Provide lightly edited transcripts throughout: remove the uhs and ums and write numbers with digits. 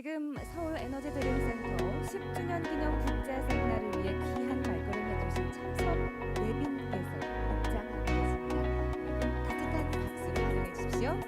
지금 서울 에너지 드림 센터 10주년 기념 국제 세미나를 위해 귀한 발걸음 해주신 참석 내빈께서 입장하고 계십니다. 따뜻한 박수로 환영해 주십시오.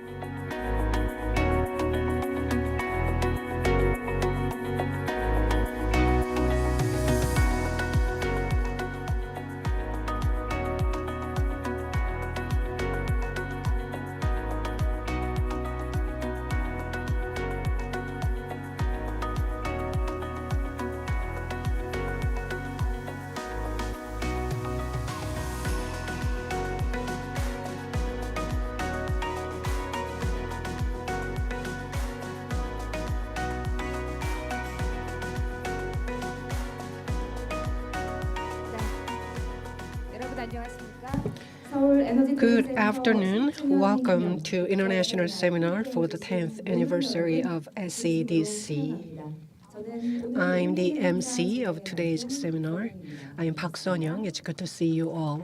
Good afternoon. Welcome to International Seminar for the 10th anniversary of SEDC. I'm the MC of today's seminar. I'm Park Sun-young. It's good to see you all.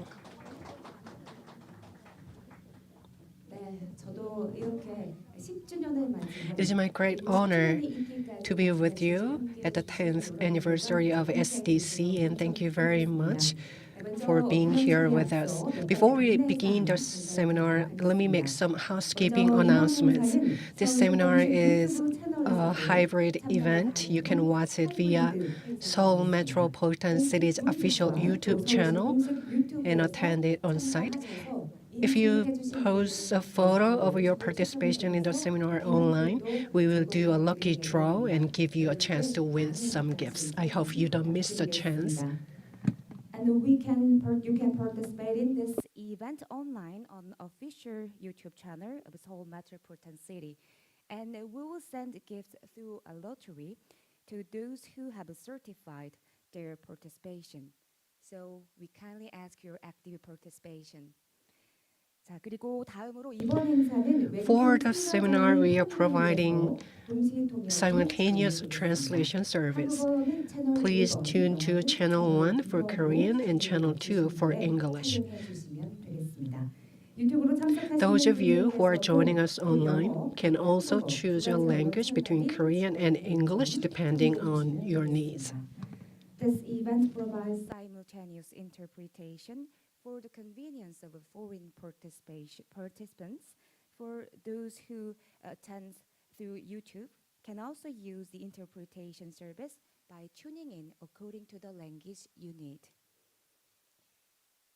It is my great honor to be with you at the 10th anniversary of SDC, and thank you very much for being here with us. Before we begin the seminar, let me make some housekeeping announcements. This seminar is a hybrid event. You can watch it via Seoul Metropolitan City's official YouTube channel and attend it on site. If you post a photo of your participation in the seminar online, we will do a lucky draw and give you a chance to win some gifts. I hope you don't miss the chance. And you can participate in this event online on official YouTube channel of Seoul Metropolitan City. And we will send gifts through a lottery to those who have certified their participation. So we kindly ask your active participation. 자, 그리고 다음으로 이번 행사는 For the seminar, we are providing simultaneous translation service. Please tune to Channel 1 for Korean and Channel 2 for English. Those of you who are joining us online can also choose a language between Korean and English depending on your needs. This event provides simultaneous interpretation for the convenience of foreign participants. For those who attend through YouTube, can also use the interpretation service by tuning in according to the language you need.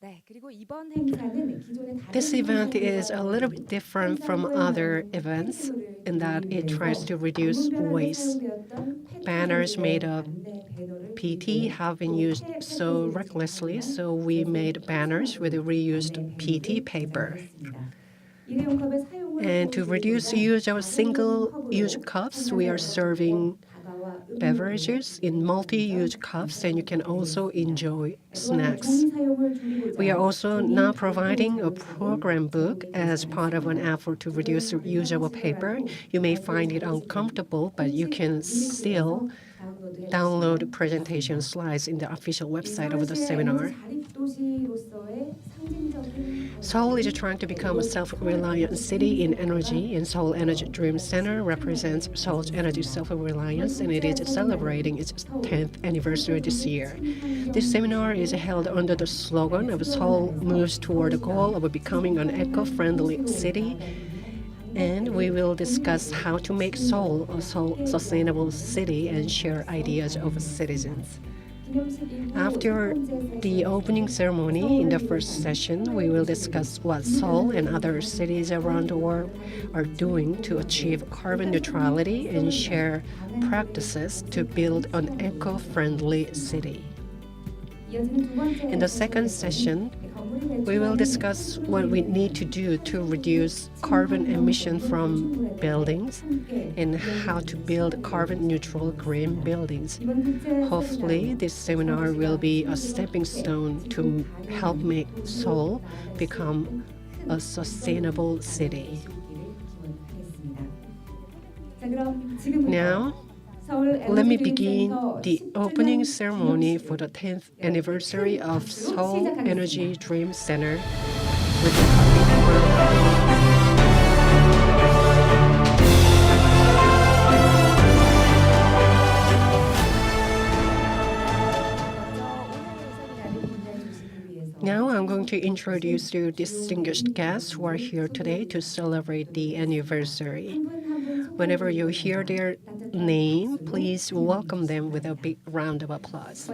네, 그리고 이번 행사는 기존의 다른 This event is a little bit different from other events in that it tries to reduce waste. Banners made of PT have been used so recklessly, so we made banners with reused PT paper. And to reduce use of single-use cups, we are serving beverages in multi-use cups, and you can also enjoy snacks. We are also now providing a program book as part of an effort to reduce the use of paper. You may find it uncomfortable, but you can still download presentation slides in the official website of the seminar. Seoul is trying to become a self-reliant city in energy, and SeoulEnergyDreamCenter represents Seoul's energy self-reliance, and it is celebrating its 10th anniversary this year. This seminar is held under the slogan of Seoul moves toward the goal of becoming an eco-friendly city, and we will discuss how to make Seoul a sustainable city and share ideas of citizens. After the opening ceremony in the first session, we will discuss what Seoul and other cities around the world are doing to achieve carbon neutrality and share practices to build an eco-friendly city. In the second session, we will discuss what we need to do to reduce carbon emission from buildings and how to build carbon-neutral green buildings. Hopefully, this seminar will be a stepping stone to help make Seoul become a sustainable city. Now, let me begin the opening ceremony for the 10th anniversary of Seoul Energy Dream Center with the public program. to introduce you distinguished guests who are here today to celebrate the anniversary. Whenever you hear their name, please welcome them with a big round of applause.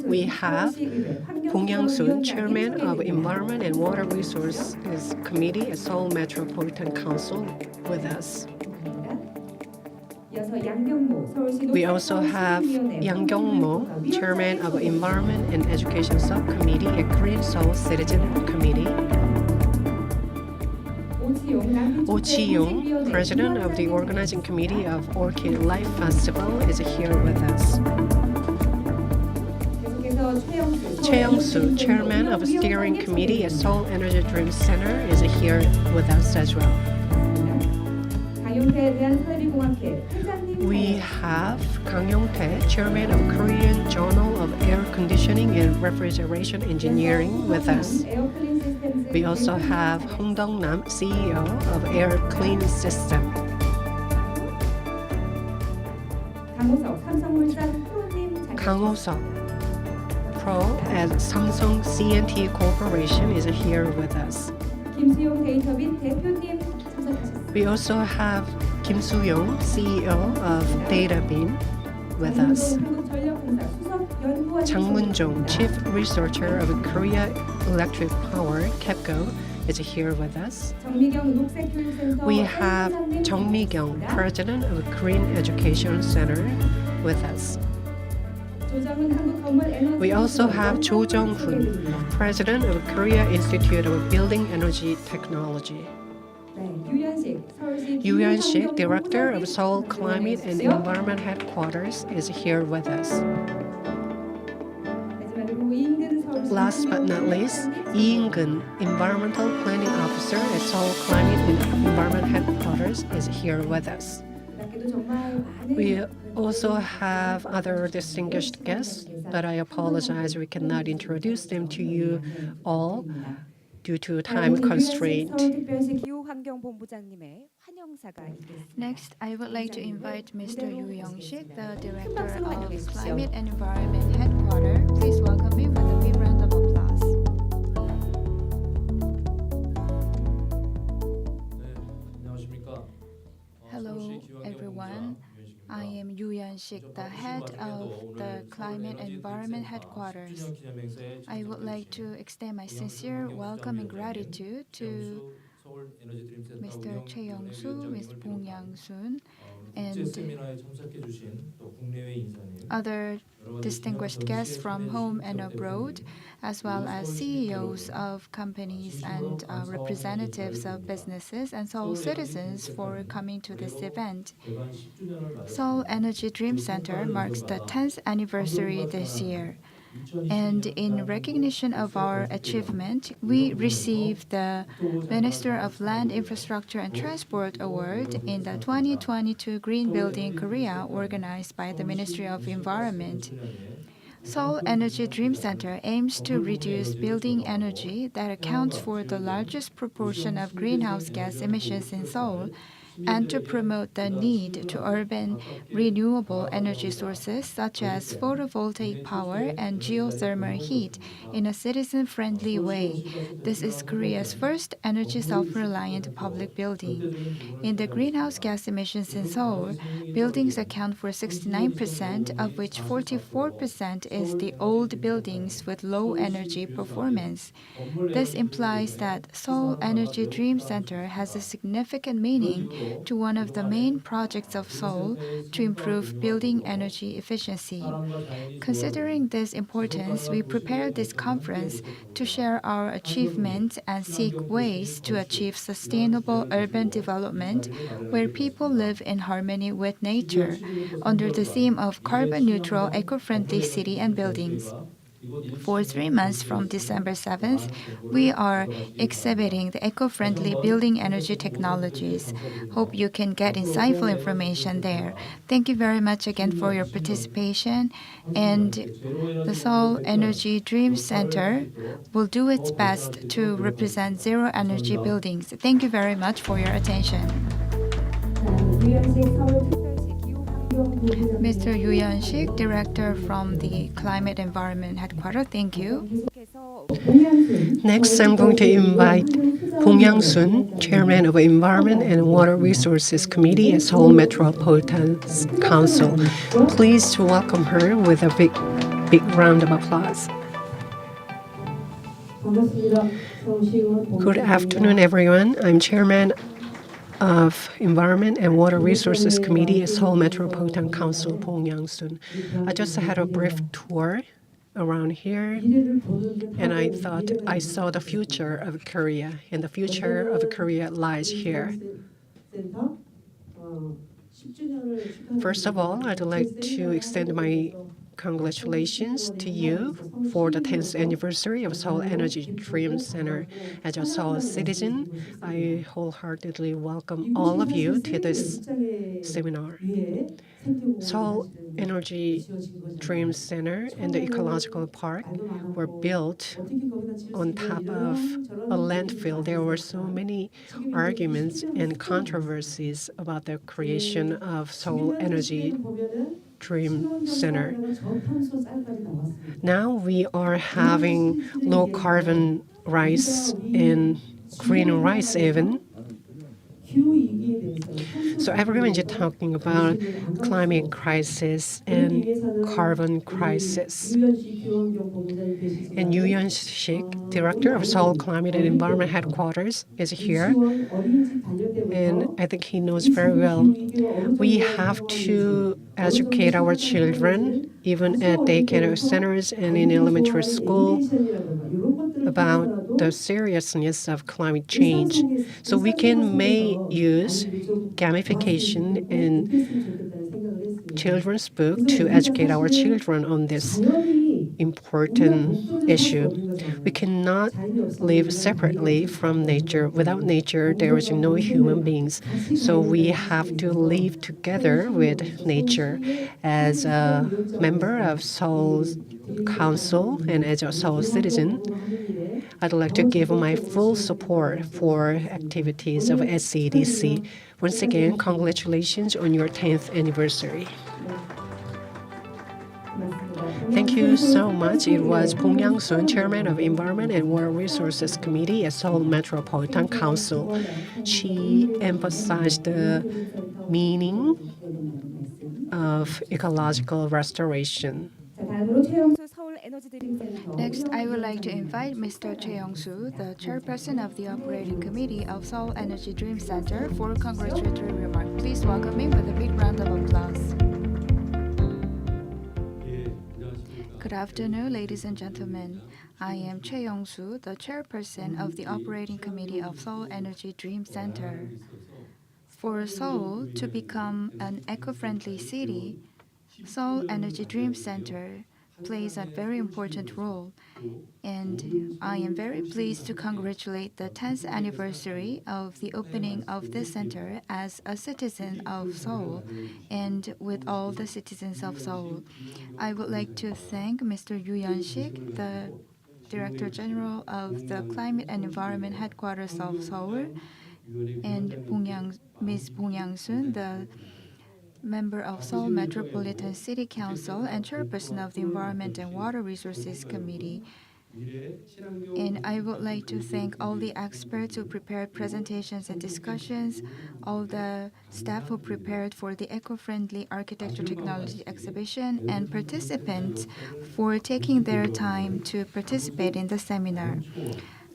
We have Bong Yang-soon, Chairman of Environment and Water Resources Committee at Seoul Metropolitan Council, with us. We also have Yang Kyung-mo, Chairman of Environment and Education Subcommittee at Green Seoul Citizen Committee. Oh Chi-young, President of the Organizing Committee of Orchid Life Festival, is here with us. Choi Young-soo, Chairman of Steering Committee at SeoulEnergyDreamCenter, is here with us as well. We have Kang Yong-tae, Chairman of Korean Journal of Air Conditioning and Refrigeration Engineering, with us. We also have Hong Dong-nam, CEO of Air Clean System. Kang Ho-seok, Pro at Samsung C&T Corporation, is here with us. We also have Kim Soo-young, CEO of DataBeam, with us. Chang Moon-jong, Chief Researcher of Korea Electric Power, KEPCO, is here with us. We have Jung Mi-kyung, President of Green Education Center, with us. We also have Cho Jung-hoon, President of Korea Institute of Building Energy Technology. Yu Yan-sik, Director of Seoul Climate and Environment Headquarters, is here with us. Last but not least, Lee In-gun, Environmental Planning Officer at Seoul Climate and Environment Headquarters, is here with us. We also have other distinguished guests, but I apologize we cannot introduce them to you all due to time constraint. Next, I would like to invite Mr. Yu Young-sik, the Director of Climate and Environment Headquarters. Please welcome him with a big round of applause. Hello, everyone. I am Yu Yan-sik, the head of the Climate and Environment Headquarters. I would like to extend my sincere welcome and gratitude to Mr. Choi Young-soo, Ms. Bong Yang-soon, and other distinguished guests from home and abroad, as well as CEOs of companies and representatives of businesses and Seoul citizens for coming to this event. Seoul Energy Dream Center marks the 10th anniversary this year. And in recognition of our achievement, we received the Minister of Land, Infrastructure and Transport Award in the 2022 Green Building Korea organized by the Ministry of Environment. Seoul Energy Dream Center aims to reduce building energy that accounts for the largest proportion of greenhouse gas emissions in Seoul, and to promote the need to urban renewable energy sources such as photovoltaic power and geothermal heat in a citizen-friendly way. This is Korea's first energy self-reliant public building. In the greenhouse gas emissions in Seoul, buildings account for 69%, of which 44% is the old buildings with low energy performance. This implies that Seoul Energy Dream Center has a significant meaning to one of the main projects of Seoul to improve building energy efficiency. Considering this importance, we prepared this conference to share our achievements and seek ways to achieve sustainable urban development where people live in harmony with nature, under the theme of carbon-neutral, eco-friendly city and buildings. For 3 months from December 7th, we are exhibiting the eco-friendly building energy technologies. Hope you can get insightful information there. Thank you very much again for your participation. And the Seoul Energy Dream Center will do its best to represent zero energy buildings. Thank you very much for your attention. Mr. Yoo Yeon-sik, Director from the Climate Environment Headquarters, thank you. 계속해서 Next, I'm going to invite Bong Yang-sun, Chairman of Environment and Water Resources Committee at Seoul Metropolitan Council. Please welcome her with a big round of applause. Good afternoon, everyone. I'm Chairman of Environment and Water Resources Committee at Seoul Metropolitan Council, Bong Yang-sun. I just had a brief tour around here, and I thought I saw the future of Korea, and the future of Korea lies here. First of all, I'd like to extend my congratulations to you for the 10th anniversary of Seoul Energy Dream Center. As a Seoul citizen, I wholeheartedly welcome all of you to this seminar. Seoul Energy Dream Center and the Ecological Park were built on top of a landfill. There were so many arguments and controversies about the creation of Seoul Energy Dream Center. Now we are having low carbon rice and green rice even. So everyone is talking about climate crisis and carbon crisis. And Yoo Yeon-sik, Director of Seoul Climate and Environment Headquarters, is here. And I think he knows very well. We have to educate our children, even at daycare centers and in elementary school, about the seriousness of climate change. So we may use gamification in children's book to educate our children on this important issue. We cannot live separately from nature. Without nature, there is no human beings. So we have to live together with nature. As a member of Seoul's Council and as a Seoul citizen, I'd like to give my full support for activities of SEDC. Once again, congratulations on your 10th anniversary. Thank you so much. It was Bong Yang-sun, Chairman of Environment and Water Resources Committee at Seoul Metropolitan Council. She emphasized the meaning of ecological restoration. 서울 에너지 드림 센터. Next, I would like to invite Mr. Choi Young-soo, the chairperson of the operating committee of Seoul Energy Dream Center, for congratulatory remarks. Please welcome him with a big round of applause. Good afternoon, ladies and gentlemen. I am Choi Young-soo, the chairperson of the operating committee of Seoul Energy Dream Center. For Seoul to become an eco-friendly city, Seoul Energy Dream Center plays a very important role, and I am very pleased to congratulate the 10th anniversary of the opening of this center as a citizen of Seoul and with all the citizens of Seoul. I would like to thank Mr. Yoo Yeon-sik, the Director General of the Climate and Environment Headquarters of Seoul, and Ms. Bong Yang-sun, the member of Seoul Metropolitan City Council and chairperson of the Environment and Water Resources Committee. And I would like to thank all the experts who prepared presentations and discussions, all the staff who prepared for the eco-friendly architecture technology exhibition, and participants for taking their time to participate in the seminar.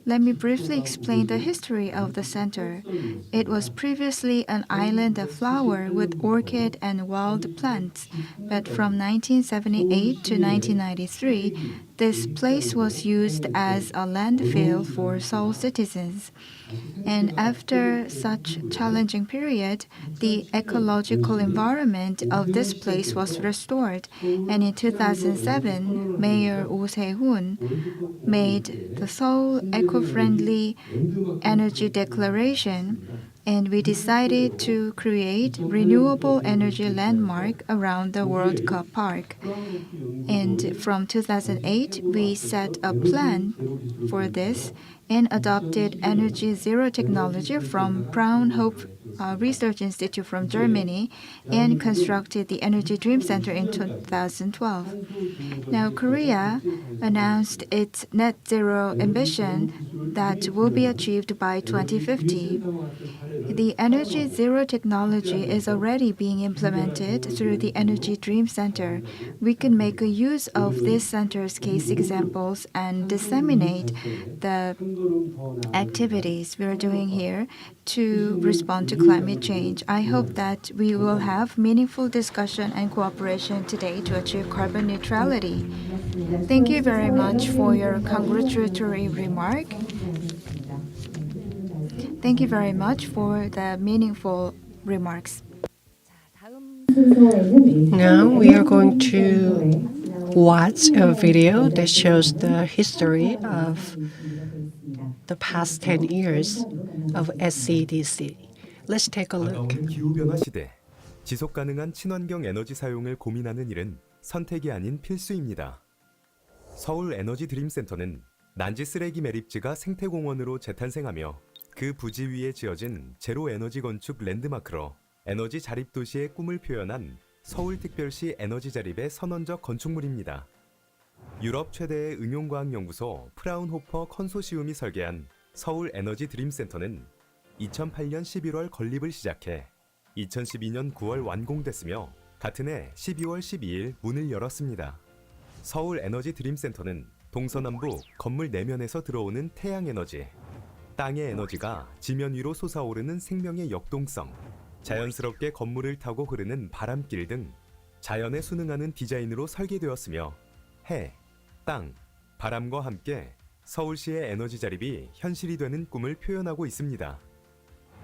Let me briefly explain the history of the center. It was previously an island of flower with orchid and wild plants, but from 1978 to 1993, this place was used as a landfill for Seoul citizens. And after such challenging period, the ecological environment of this place was restored. And in 2007, Mayor Oh Se-hoon made the Seoul Eco-Friendly Energy Declaration, and we decided to create renewable energy landmark around the World Cup Park. And from 2008, we set a plan for this, and adopted energy zero technology from Fraunhofer Research Institute from Germany and constructed the Energy Dream Center in 2012. Now, Korea announced its net zero ambition that will be achieved by 2050. The Energy Zero technology is already being implemented through the Energy Dream Center. We can make a use of this center's case examples and disseminate the activities we're doing here to respond to climate change. I hope that we will have meaningful discussion and cooperation today to achieve carbon neutrality. Thank you very much for your congratulatory remark. Thank you very much for the meaningful remarks. 자, 다음 Now we are going to watch a video that shows the history of the past 10 years of SCDC. Let's take a look. 다가오는 기후변화 시대, 지속가능한 친환경 에너지 사용을 고민하는 일은 선택이 아닌 필수입니다. 서울 에너지 드림센터는 난지 쓰레기 매립지가 생태공원으로 재탄생하며 그 부지 위에 지어진 제로 에너지 건축 랜드마크로 에너지 자립 도시의 꿈을 표현한 서울특별시 에너지 자립의 선언적 건축물입니다. 유럽 최대의 응용과학연구소 프라운호퍼 컨소시움이 설계한 서울 에너지 드림센터는 2008년 11월 건립을 시작해 2012년 9월 완공됐으며 같은 해 12월 12일 문을 열었습니다. 서울 에너지 드림센터는 동서남북 건물 내면에서 들어오는 태양에너지, 땅의 에너지가 지면 위로 솟아오르는 생명의 역동성, 자연스럽게 건물을 타고 흐르는 바람길 등 자연에 순응하는 디자인으로 설계되었으며 해, 땅, 바람과 함께 서울시의 에너지 자립이 현실이 되는 꿈을 표현하고 있습니다.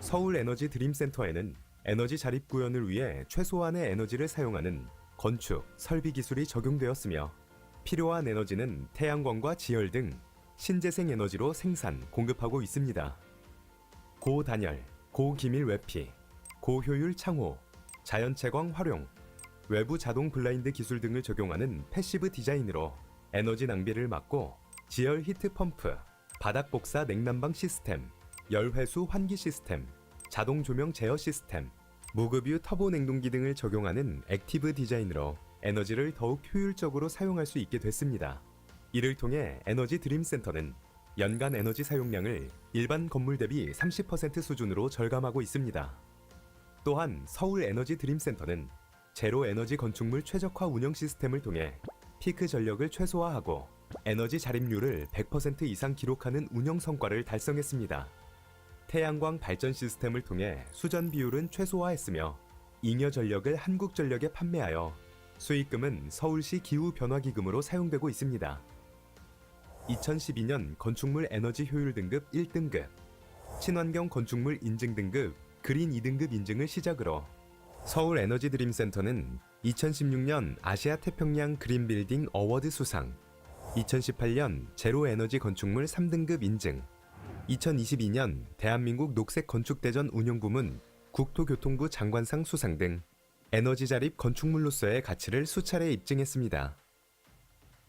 서울 에너지 드림센터에는 에너지 자립 구현을 위해 최소한의 에너지를 사용하는 건축, 설비 기술이 적용되었으며 필요한 에너지는 태양광과 지열 등 신재생 에너지로 생산, 공급하고 있습니다. 고단열, 고기밀 외피, 고효율 창호, 자연채광 활용, 외부 자동 블라인드 기술 등을 적용하는 패시브 디자인으로 에너지 낭비를 막고 지열 히트 펌프, 바닥 복사 냉난방 시스템, 열회수 환기 시스템, 자동 조명 제어 시스템, 무급유 터보 냉동기 등을 적용하는 액티브 디자인으로 에너지를 더욱 효율적으로 사용할 수 있게 됐습니다. 이를 통해 에너지 드림센터는 연간 에너지 사용량을 일반 건물 대비 30% 수준으로 절감하고 있습니다. 또한 서울 에너지 드림센터는 제로 에너지 건축물 최적화 운영 시스템을 통해 피크 전력을 최소화하고 에너지 자립률을 100% 이상 기록하는 운영 성과를 달성했습니다. 태양광 발전 시스템을 통해 수전 비율은 최소화했으며 잉여 전력을 한국전력에 판매하여 수익금은 서울시 기후변화기금으로 사용되고 있습니다. 2012년 건축물 에너지 효율 등급 1등급, 친환경 건축물 인증 등급 그린 2등급 인증을 시작으로 서울 에너지 드림센터는 2016년 아시아 태평양 그린 빌딩 어워드 수상, 2018년 제로 에너지 건축물 3등급 인증, 2022년 대한민국 녹색 건축대전 운영부문 국토교통부 장관상 수상 등 에너지 자립 건축물로서의 가치를 수차례 입증했습니다.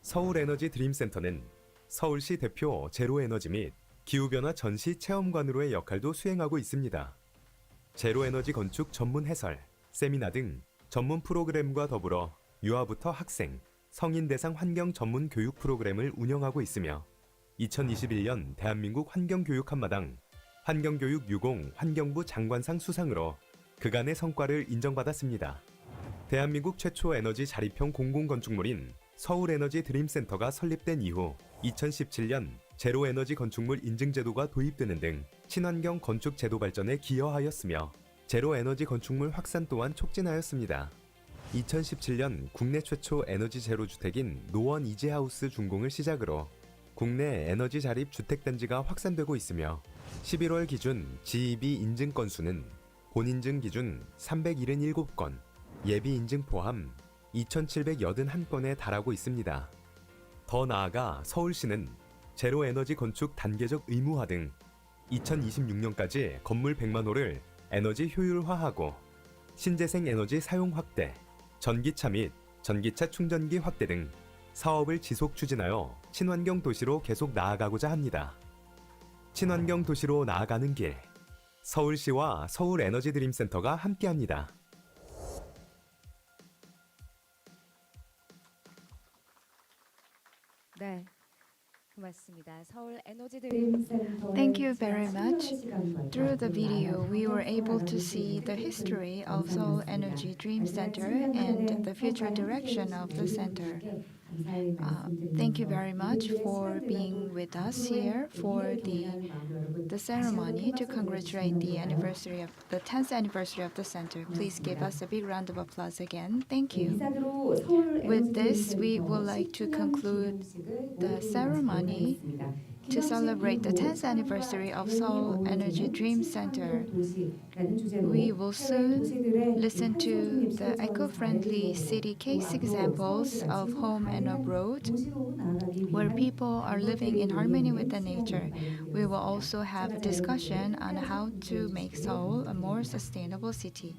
서울 에너지 드림센터는 서울시 대표 제로에너지 및 기후변화 전시 체험관으로의 역할도 수행하고 있습니다. 제로에너지 건축 전문 해설, 세미나 등 전문 프로그램과 더불어 유아부터 학생, 성인 대상 환경 전문 교육 프로그램을 운영하고 있으며 2021년 대한민국 환경교육 한마당 환경교육 유공 환경부 장관상 수상으로 그간의 성과를 인정받았습니다. 대한민국 최초 에너지 자립형 공공건축물인 서울에너지 드림센터가 설립된 이후 2017년 제로에너지 건축물 인증제도가 도입되는 등 친환경 건축 제도 발전에 기여하였으며 제로에너지 건축물 확산 또한 촉진하였습니다. 2017년 국내 최초 에너지 제로 주택인 노원 이지하우스 준공을 시작으로 국내 에너지 자립 주택단지가 확산되고 있으며 11월 기준 GEB 인증 건수는 본인증 기준 377건, 예비 인증 포함 2,781건에 달하고 있습니다. 더 나아가 서울시는 제로에너지 건축 단계적 의무화 등 2026년까지 건물 100만 호를 에너지 효율화하고 신재생 에너지 사용 확대, 전기차 및 전기차 충전기 확대 등 사업을 지속 추진하여 친환경 도시로 계속 나아가고자 합니다. 친환경 도시로 나아가는 길. 서울시와 서울 에너지 드림 센터가 함께합니다. 네, 고맙습니다. 서울 에너지 드림 센터. Thank you very much. Through the video, we were able to see the history of Seoul Energy Dream Center and the future direction of the center. Thank you very much for being with us here for the ceremony to congratulate the 10th anniversary of the center. Please give us a big round of applause again. Thank you. With this, we would like to conclude the ceremony to celebrate the 10th anniversary of Seoul Energy Dream Center. We will soon listen to the eco-friendly city case examples of home and abroad, where people are living in harmony with the nature. We will also have a discussion on how to make Seoul a more sustainable city.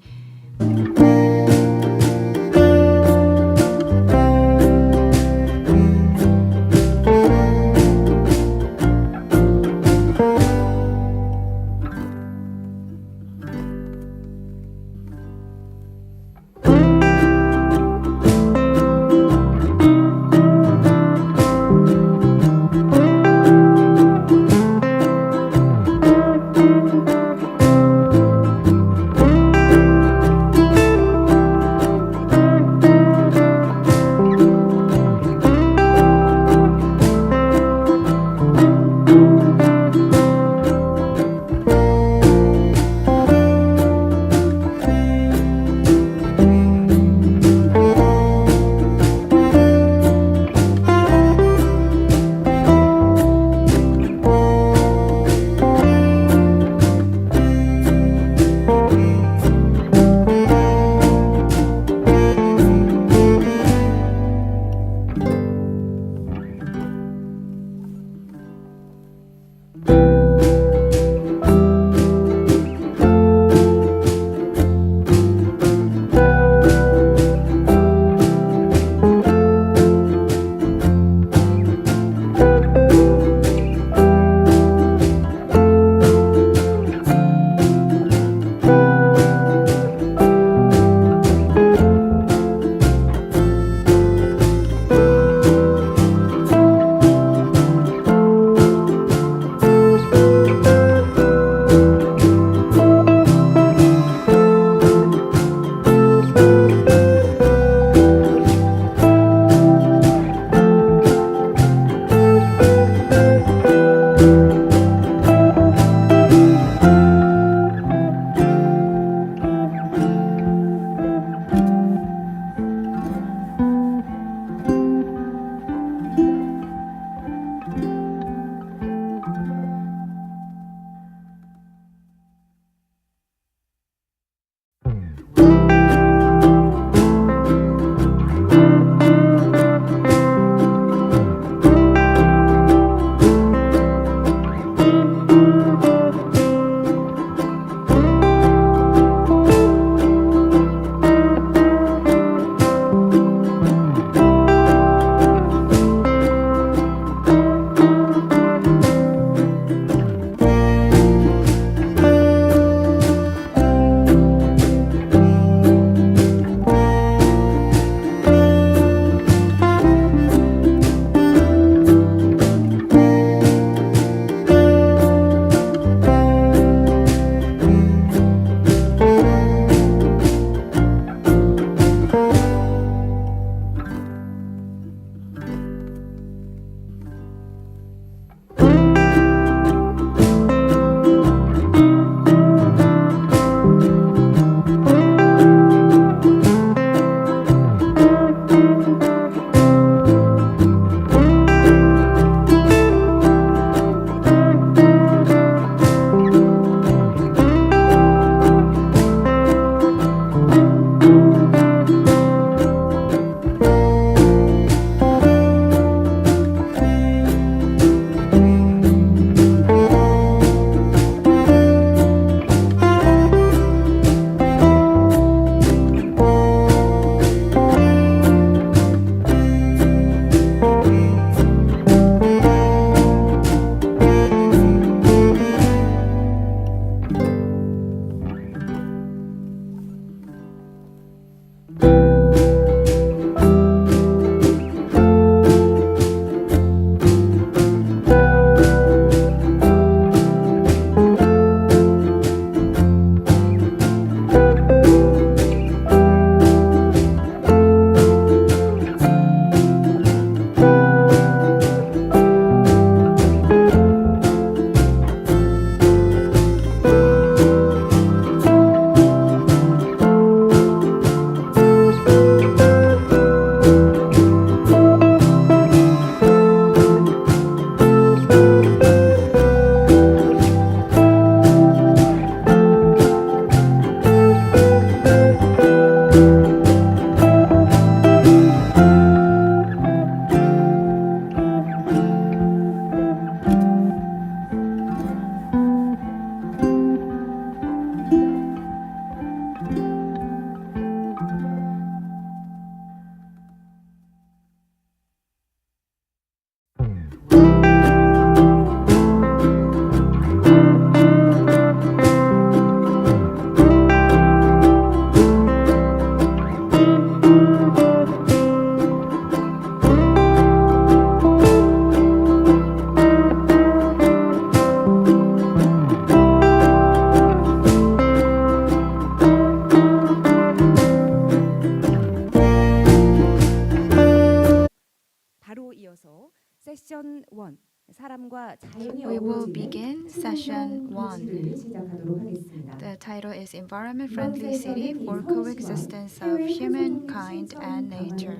We will begin session 1. The title is Environment Friendly City for Coexistence of Humankind and Nature.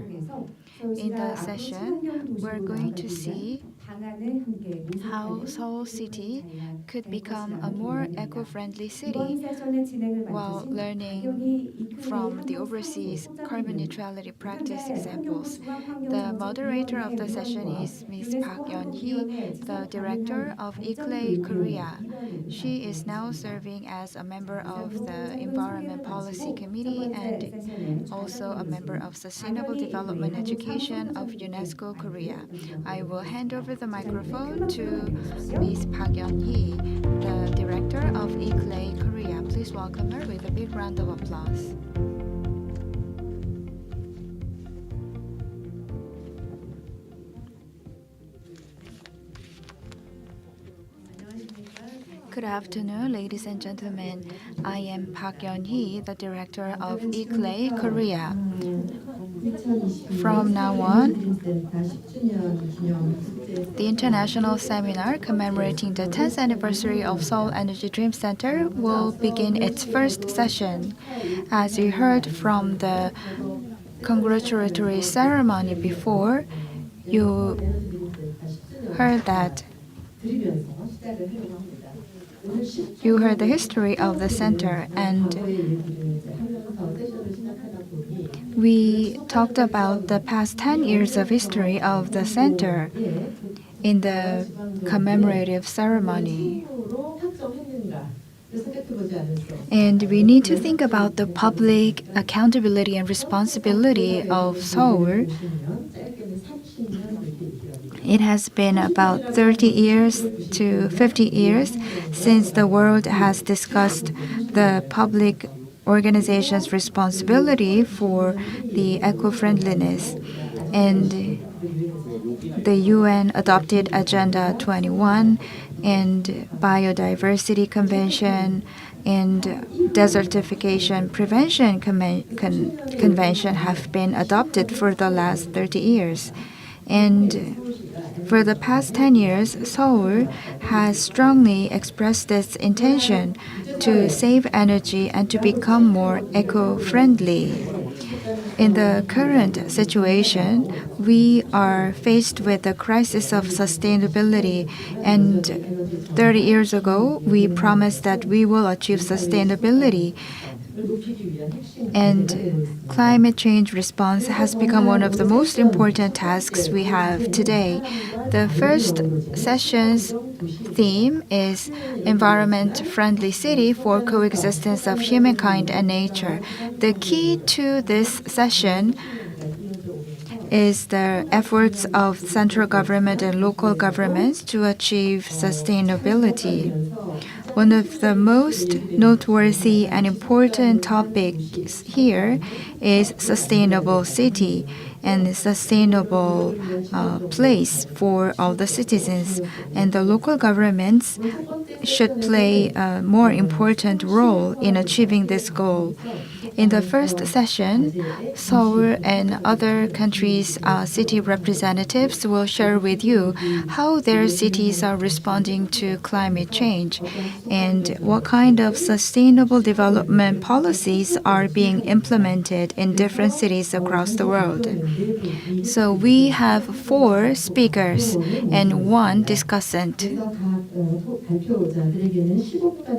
In the session, we're going to see how Seoul City could become a more eco-friendly city while learning from the overseas carbon neutrality practice examples. The moderator of the session is Ms. Park Yeon-hee, the director of ICLEI Korea. She is now serving as a member of the Environment Policy Committee and also a member of Sustainable Development Education of UNESCO Korea. I will hand over the microphone to Ms. Park Yeon-hee, the director of ICLEI Korea. Please welcome her with a big round of applause. Good afternoon, ladies and gentlemen. I am Park Yeon-hee, the director of ICLEI Korea. From now on, the international seminar commemorating the 10th anniversary of Seoul Energy Dream Center will begin its first session. As you heard from the congratulatory ceremony before, you heard the history of the center, and we talked about the past 10 years of history of the center in the commemorative ceremony. And we need to think about the public accountability and responsibility of Seoul. It has been about 30 years to 50 years since the world has discussed the public organization's responsibility for the eco-friendliness. And the UN adopted Agenda 21 and Biodiversity Convention and Desertification Prevention Convention have been adopted for the last 30 years. And for the past 10 years, Seoul has strongly expressed its intention to save energy and to become more eco-friendly. In the current situation, we are faced with the crisis of sustainability, and 30 years ago, we promised that we will achieve sustainability. And climate change response has become one of the most important tasks we have today. The first session's theme is Environment Friendly City for Coexistence of Humankind and Nature. The key to this session is the efforts of central government and local governments to achieve sustainability. One of the most noteworthy and important topics here is sustainable city and sustainable place for all the citizens. And the local governments should play a more important role in achieving this goal. In the first session, Seoul and other countries' city representatives will share with you how their cities are responding to climate change and what kind of sustainable development policies are being implemented in different cities across the world. So we have 4 speakers and 1 discussant.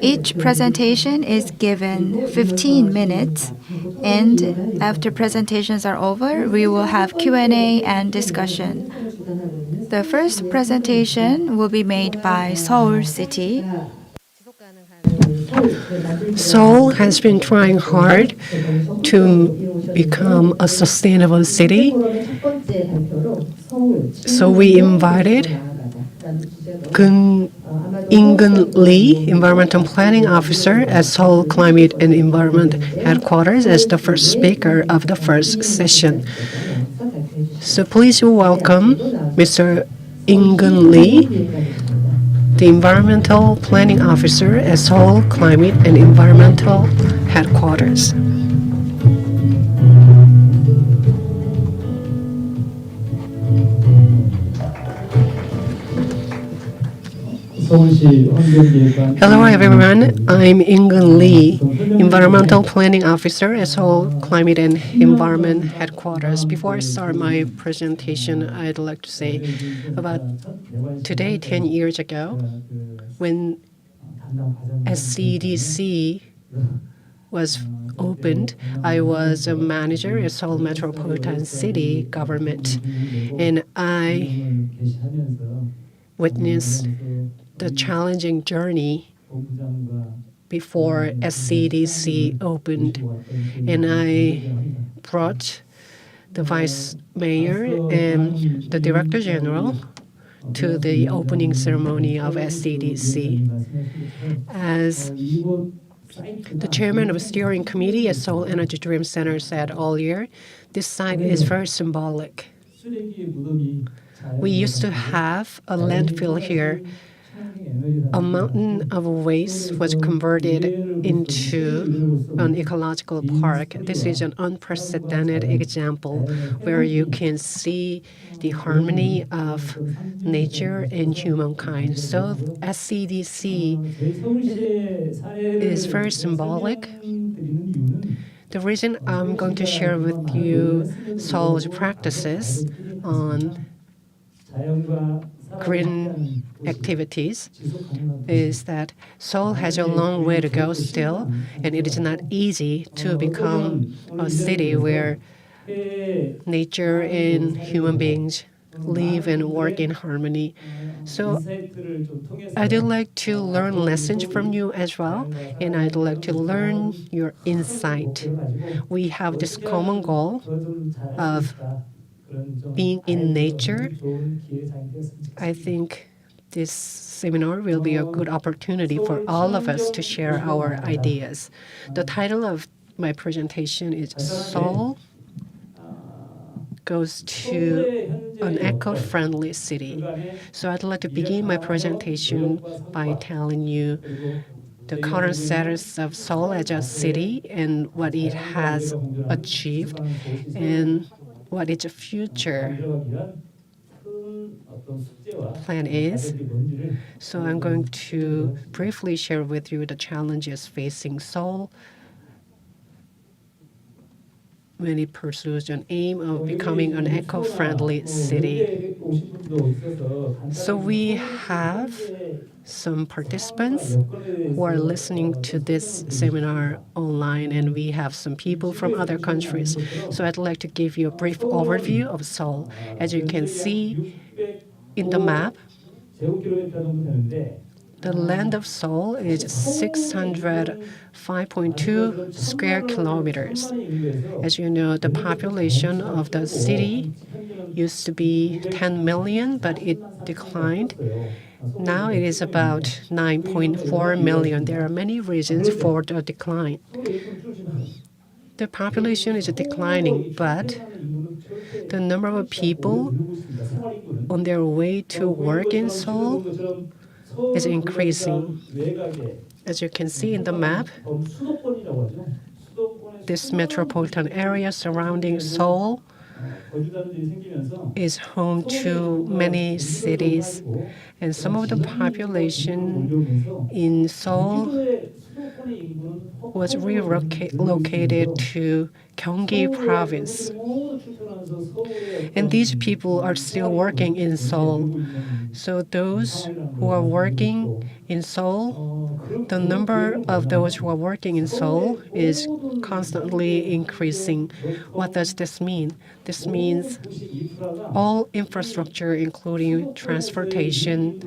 Each presentation is given 15 minutes, and after presentations are over, we will have Q&A and discussion. The first presentation will be made by Seoul City. Seoul has been trying hard to become a sustainable city. So we invited Ingun Lee, Environmental Planning Officer at Seoul Climate and Environment Headquarters, as the first speaker of the first session. So please welcome Mr. Ingun Lee, the Environmental Planning Officer at Seoul Climate and Environmental Headquarters. Hello everyone, I'm Ingun Lee, Environmental Planning Officer at Seoul Climate and Environment Headquarters. Before I start my presentation, I'd like to say about today, 10 years ago, when SCDC was opened, I was a manager at Seoul Metropolitan City Government, and I witnessed the challenging journey before SCDC opened, and I brought the vice mayor and the director general to the opening ceremony of SCDC. As the chairman of the steering committee at SeoulEnergyDreamCenter said earlier, this site is very symbolic. We used to have a landfill here. A mountain of waste was converted into an ecological park. This is an unprecedented example where you can see the harmony of nature and humankind. So SCDC is very symbolic. The reason I'm going to share with you Seoul's practices on green activities is that Seoul has a long way to go still, and it is not easy to become a city where nature and human beings live and work in harmony. So I'd like to learn lessons from you as well, and I'd like to learn your insight. We have this common goal of being in nature. I think this seminar will be a good opportunity for all of us to share our ideas. The title of my presentation is Seoul Goes to an Eco-Friendly City. So I'd like to begin my presentation by telling you the current status of Seoul as a city and what it has achieved and what its future plan is. So I'm going to briefly share with you the challenges facing Seoul when it pursues an aim of becoming an eco-friendly city. So we have some participants who are listening to this seminar online, and we have some people from other countries. So I'd like to give you a brief overview of Seoul. As you can see in the map, the land of Seoul is 605.2 square kilometers. As you know, the population of the city used to be 10 million, but it declined. Now it is about 9.4 million. There are many reasons for the decline. The population is declining, but the number of people on their way to work in Seoul is increasing. As you can see in the map, this metropolitan area surrounding Seoul is home to many cities, and some of the population in Seoul was relocated to Gyeonggi province. And these people are still working in Seoul. So those who are working in Seoul, the number of those who are working in Seoul is constantly increasing. What does this mean? This means all infrastructure, including transportation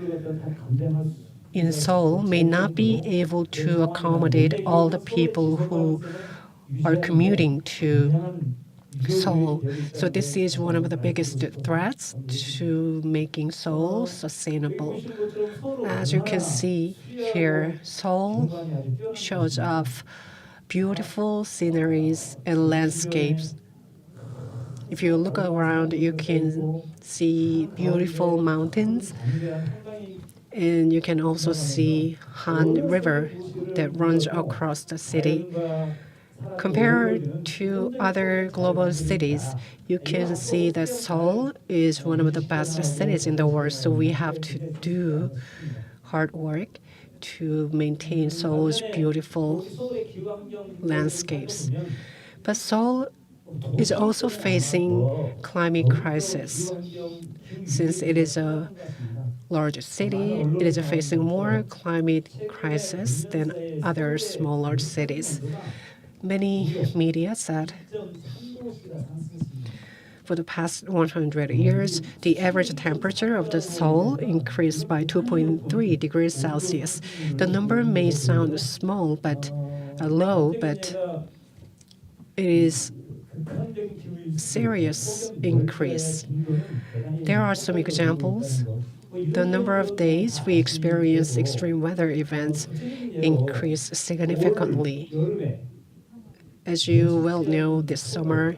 in Seoul, may not be able to accommodate all the people who are commuting to Seoul. So this is one of the biggest threats to making Seoul sustainable. As you can see here, Seoul shows off beautiful sceneries and landscapes. If you look around, you can see beautiful mountains, and you can also see Han River that runs across the city. Compared to other global cities, you can see that Seoul is one of the best cities in the world, so we have to do hard work to maintain Seoul's beautiful landscapes. But Seoul is also facing climate crisis. Since it is a large city, it is facing more climate crisis than other smaller cities. Many media said for the past 100 years, the average temperature of the Seoul increased by 2.3 degrees Celsius. The number may sound small, but low, but it is serious increase. There are some examples. The number of days we experience extreme weather events increased significantly. As you well know, this summer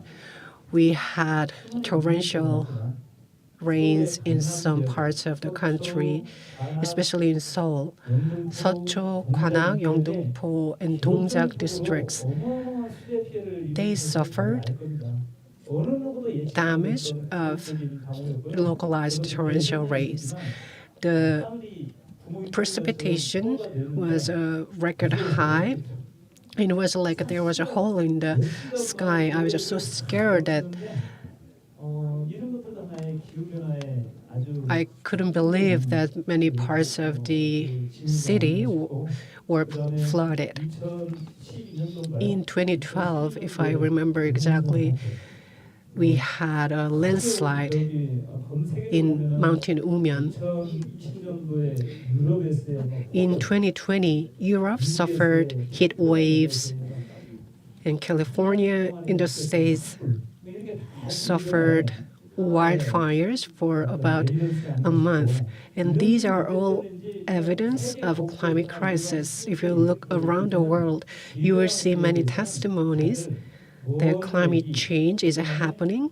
we had torrential rains in some parts of the country, especially in Seoul. Seocho, Gwanak, Yeongdeungpo, and Dongjak districts, they suffered damage of localized torrential rains. The precipitation was a record high. It was like there was a hole in the sky. I was just so scared that I couldn't believe that many parts of the city were flooded. In 2012, if I remember exactly, we had a landslide in Mountain Umyeon. In 2020, Europe suffered heat waves, and California in the States suffered wildfires for about a month. And these are all evidence of a climate crisis. If you look around the world, you will see many testimonies that climate change is happening.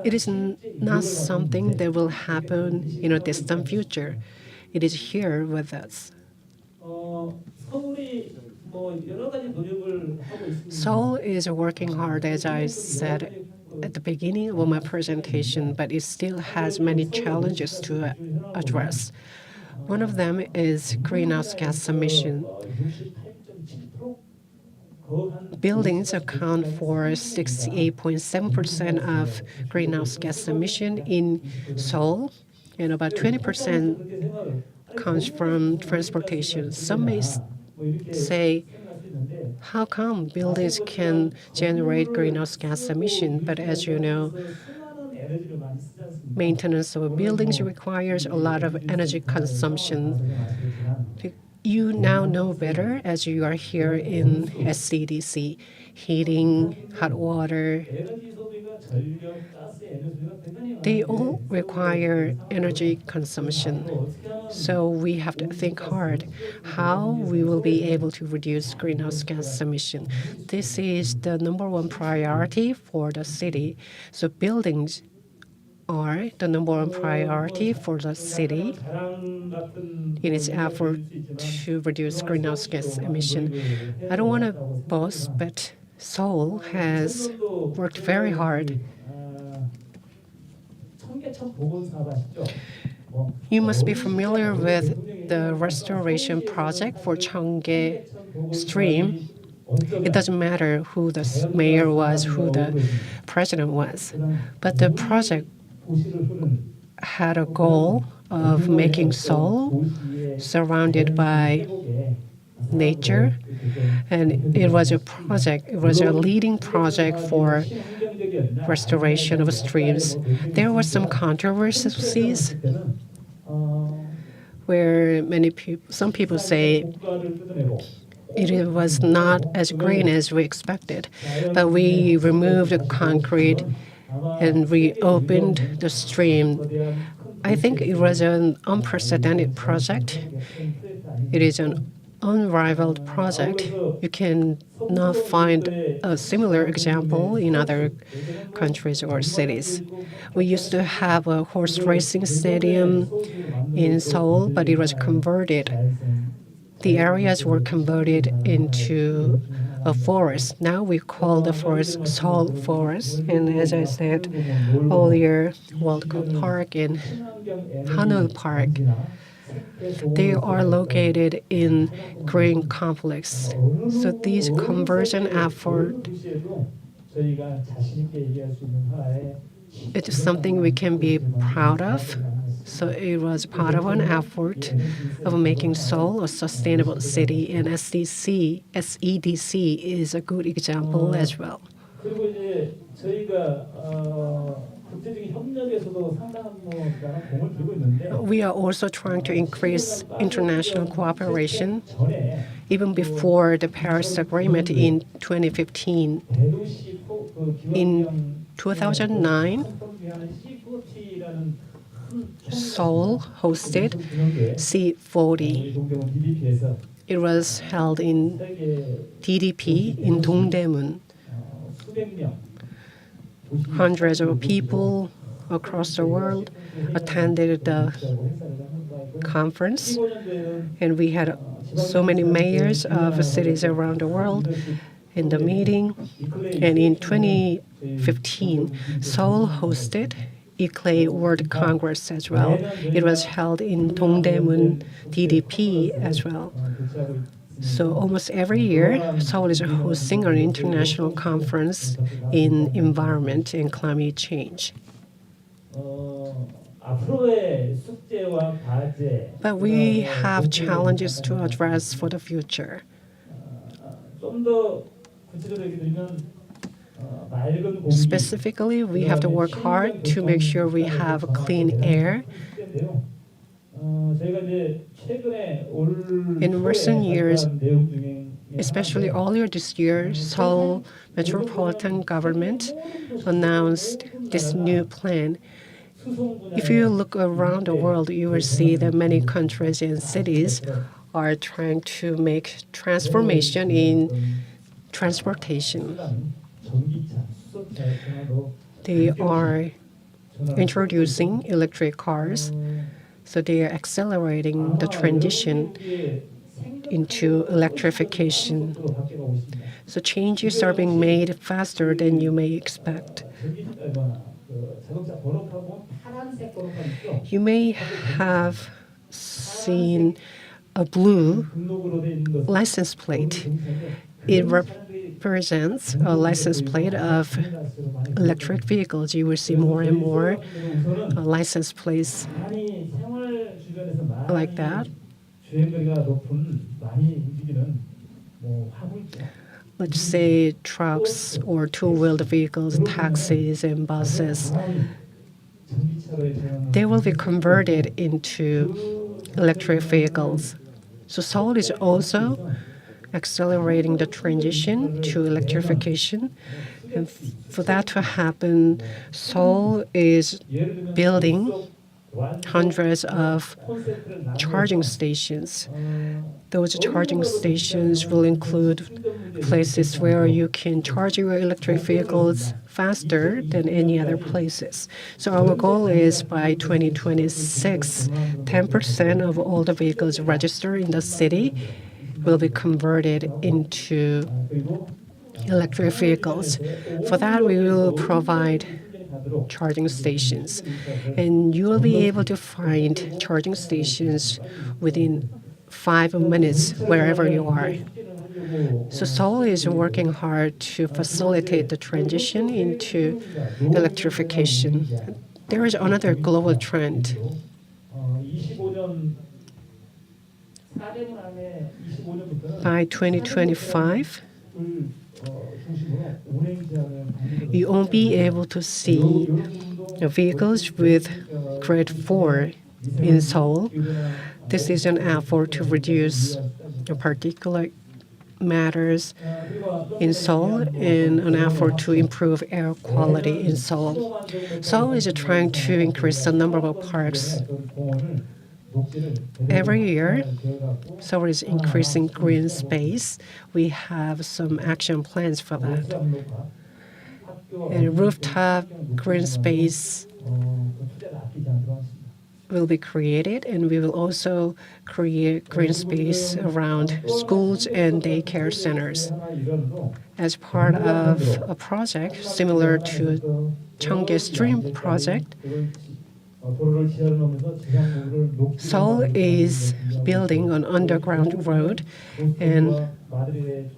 It is not something that will happen in a distant future. It is here with us. Seoul is working hard, as I said at the beginning of my presentation, but it still has many challenges to address. One of them is greenhouse gas emission. Buildings account for 68.7% of greenhouse gas emission in Seoul, and about 20% comes from transportation. Some may say, how come buildings can generate greenhouse gas emission? But as you know, maintenance of buildings requires a lot of energy consumption. You now know better as you are here in SCDC, heating, hot water. They all require energy consumption. So we have to think hard how we will be able to reduce greenhouse gas emission. This is the number one priority for the city. So buildings are the number one priority for the city in its effort to reduce greenhouse gas emission. I don't want to boast, but Seoul has worked very hard. You must be familiar with the restoration project for Cheonggye Stream. It doesn't matter who the mayor was, who the president was, but the project had a goal of making Seoul surrounded by nature, and it was a leading project for restoration of streams. There were some controversies where some people say it was not as green as we expected, but we removed the concrete and reopened the stream. I think it was an unprecedented project. It is an unrivaled project. You can not find a similar example in other countries or cities. We used to have a horse racing stadium in Seoul, but it was converted. The areas were converted into a forest. Now we call the forest Seoul Forest. And as I said earlier, World Cup Park and Hanul Park, they are located in green complex. So these conversion effort, it is something we can be proud of. So it was part of an effort of making Seoul a sustainable city, and SEDC is a good example as well. 그리고 이제 저희가 국제적인 협력에서도 상당한 공을 들고 있는데 We are also trying to increase international cooperation. Even before the Paris Agreement in 2015, in 2009, Seoul hosted C40. It was held in DDP in Dongdaemun. Hundreds of people across the world attended the conference, and we had so many mayors of cities around the world in the meeting. And in 2015, Seoul hosted ICLEI World Congress as well. It was held in Dongdaemun DDP as well. So almost every year, Seoul is hosting an international conference in environment and climate change. But we have challenges to address for the future. Specifically, we have to work hard to make sure we have clean air. In recent years, especially earlier this year, Seoul metropolitan government announced this new plan. If you look around the world, you will see that many countries and cities are trying to make transformation in transportation. They are introducing electric cars. So they are accelerating the transition into electrification. So changes are being made faster than you may expect. You may have seen a blue license plate. It represents a license plate of electric vehicles. You will see more and more license plates like that. Let's say trucks or two-wheeled vehicles, taxis and buses. They will be converted into electric vehicles. So Seoul is also accelerating the transition to electrification. And for that to happen, Seoul is building hundreds of charging stations. Those charging stations will include places where you can charge your electric vehicles faster than any other places. So our goal is by 2026, 10% of all the vehicles registered in the city will be converted into electric vehicles. For that, we will provide charging stations. And you will be able to find charging stations within 5 minutes wherever you are. So Seoul is working hard to facilitate the transition into electrification. There is another global trend. By 2025, you won't be able to see vehicles with grade 4 in Seoul. This is an effort to reduce particulate matters in Seoul and an effort to improve air quality in Seoul. Seoul is trying to increase the number of parks. Every year, Seoul is increasing green space. We have some action plans for that. And rooftop green space will be created, and we will also create green space around schools and daycare centers. As part of a project similar to Cheonggae Stream project, Seoul is building an underground road, and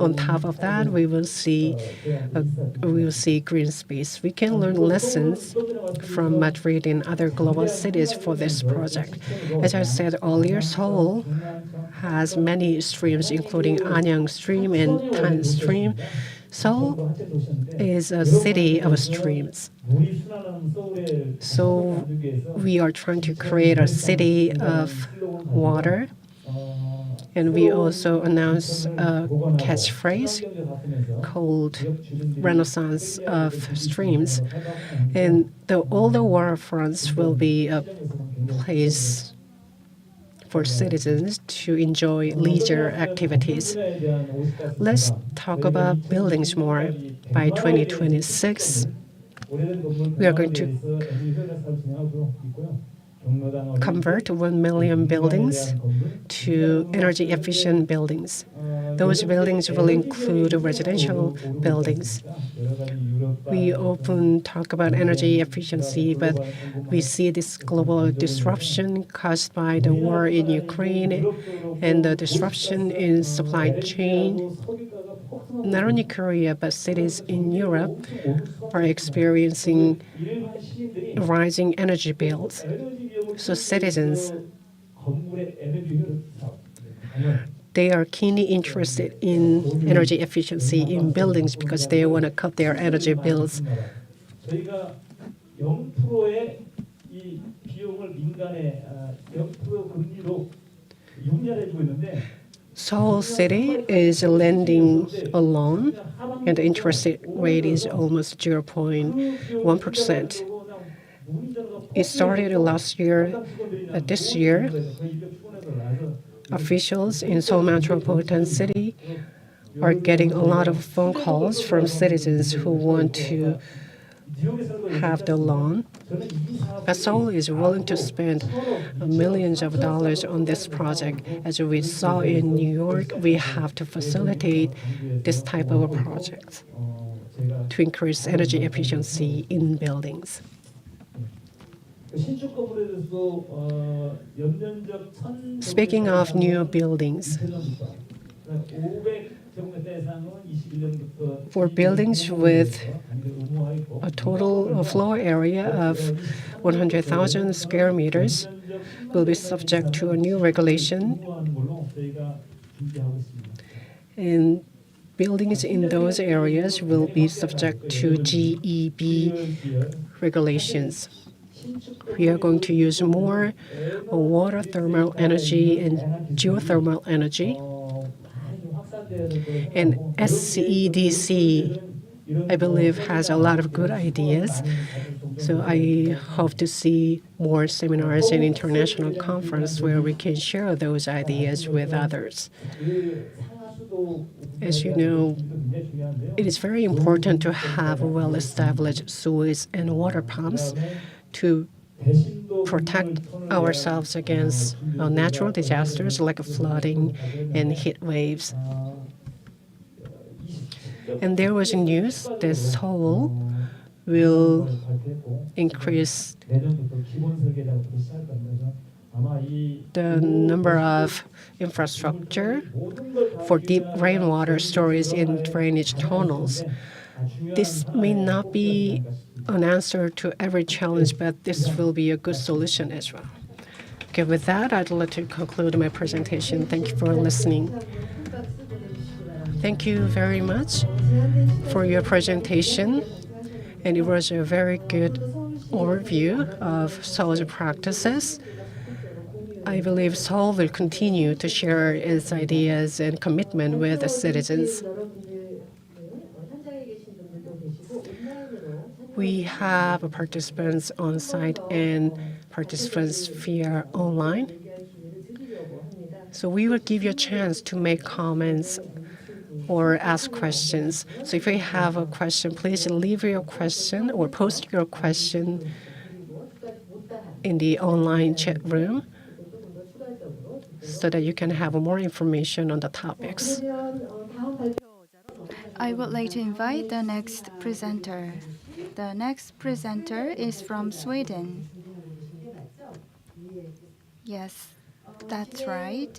on top of that, we will see green space. We can learn lessons from Madrid and other global cities for this project. As I said earlier, Seoul has many streams, including Anyang Stream and Tan Stream. Seoul is a city of streams. So we are trying to create a city of water. And we also announced a catchphrase called Renaissance of Streams. And all the waterfronts will be a place for citizens to enjoy leisure activities. Let's talk about buildings more. By 2026, we are going to convert 1 million buildings to energy efficient buildings. Those buildings will include residential buildings. We often talk about energy efficiency, but we see this global disruption caused by the war in Ukraine and the disruption in supply chain. Not only Korea, but cities in Europe are experiencing rising energy bills. So citizens, they are keenly interested in energy efficiency in buildings because they want to cut their energy bills. Seoul City is lending a loan, and the interest rate is almost 0.1%. It started last year. This year, officials in Seoul Metropolitan City are getting a lot of phone calls from citizens who want to have the loan. But Seoul is willing to spend millions of dollars on this project. As we saw in New York, we have to facilitate this type of a project to increase energy efficiency in buildings. Speaking of new buildings, for buildings with a total floor area of 100,000 square meters will be subject to a new regulation. And buildings in those areas will be subject to GEB regulations. We are going to use more water thermal energy and geothermal energy. And SCEDC, I believe, has a lot of good ideas. So I hope to see more seminars and international conferences where we can share those ideas with others. As you know, it is very important to have well-established sewage and water pumps to protect ourselves against natural disasters like flooding and heat waves. And there was news that Seoul will increase the number of infrastructure for deep rainwater storage in drainage tunnels. This may not be an answer to every challenge, but this will be a good solution as well. Okay, with that, I'd like to conclude my presentation. Thank you for listening. Thank you very much for your presentation. And it was a very good overview of Seoul's practices. I believe Seoul will continue to share its ideas and commitment with the citizens. We have participants on site and participants via online. So we will give you a chance to make comments or ask questions. So if you have a question, please leave your question or post your question in the online chat room so that you can have more information on the topics. I would like to invite the next presenter. The next presenter is from Sweden. Yes, that's right.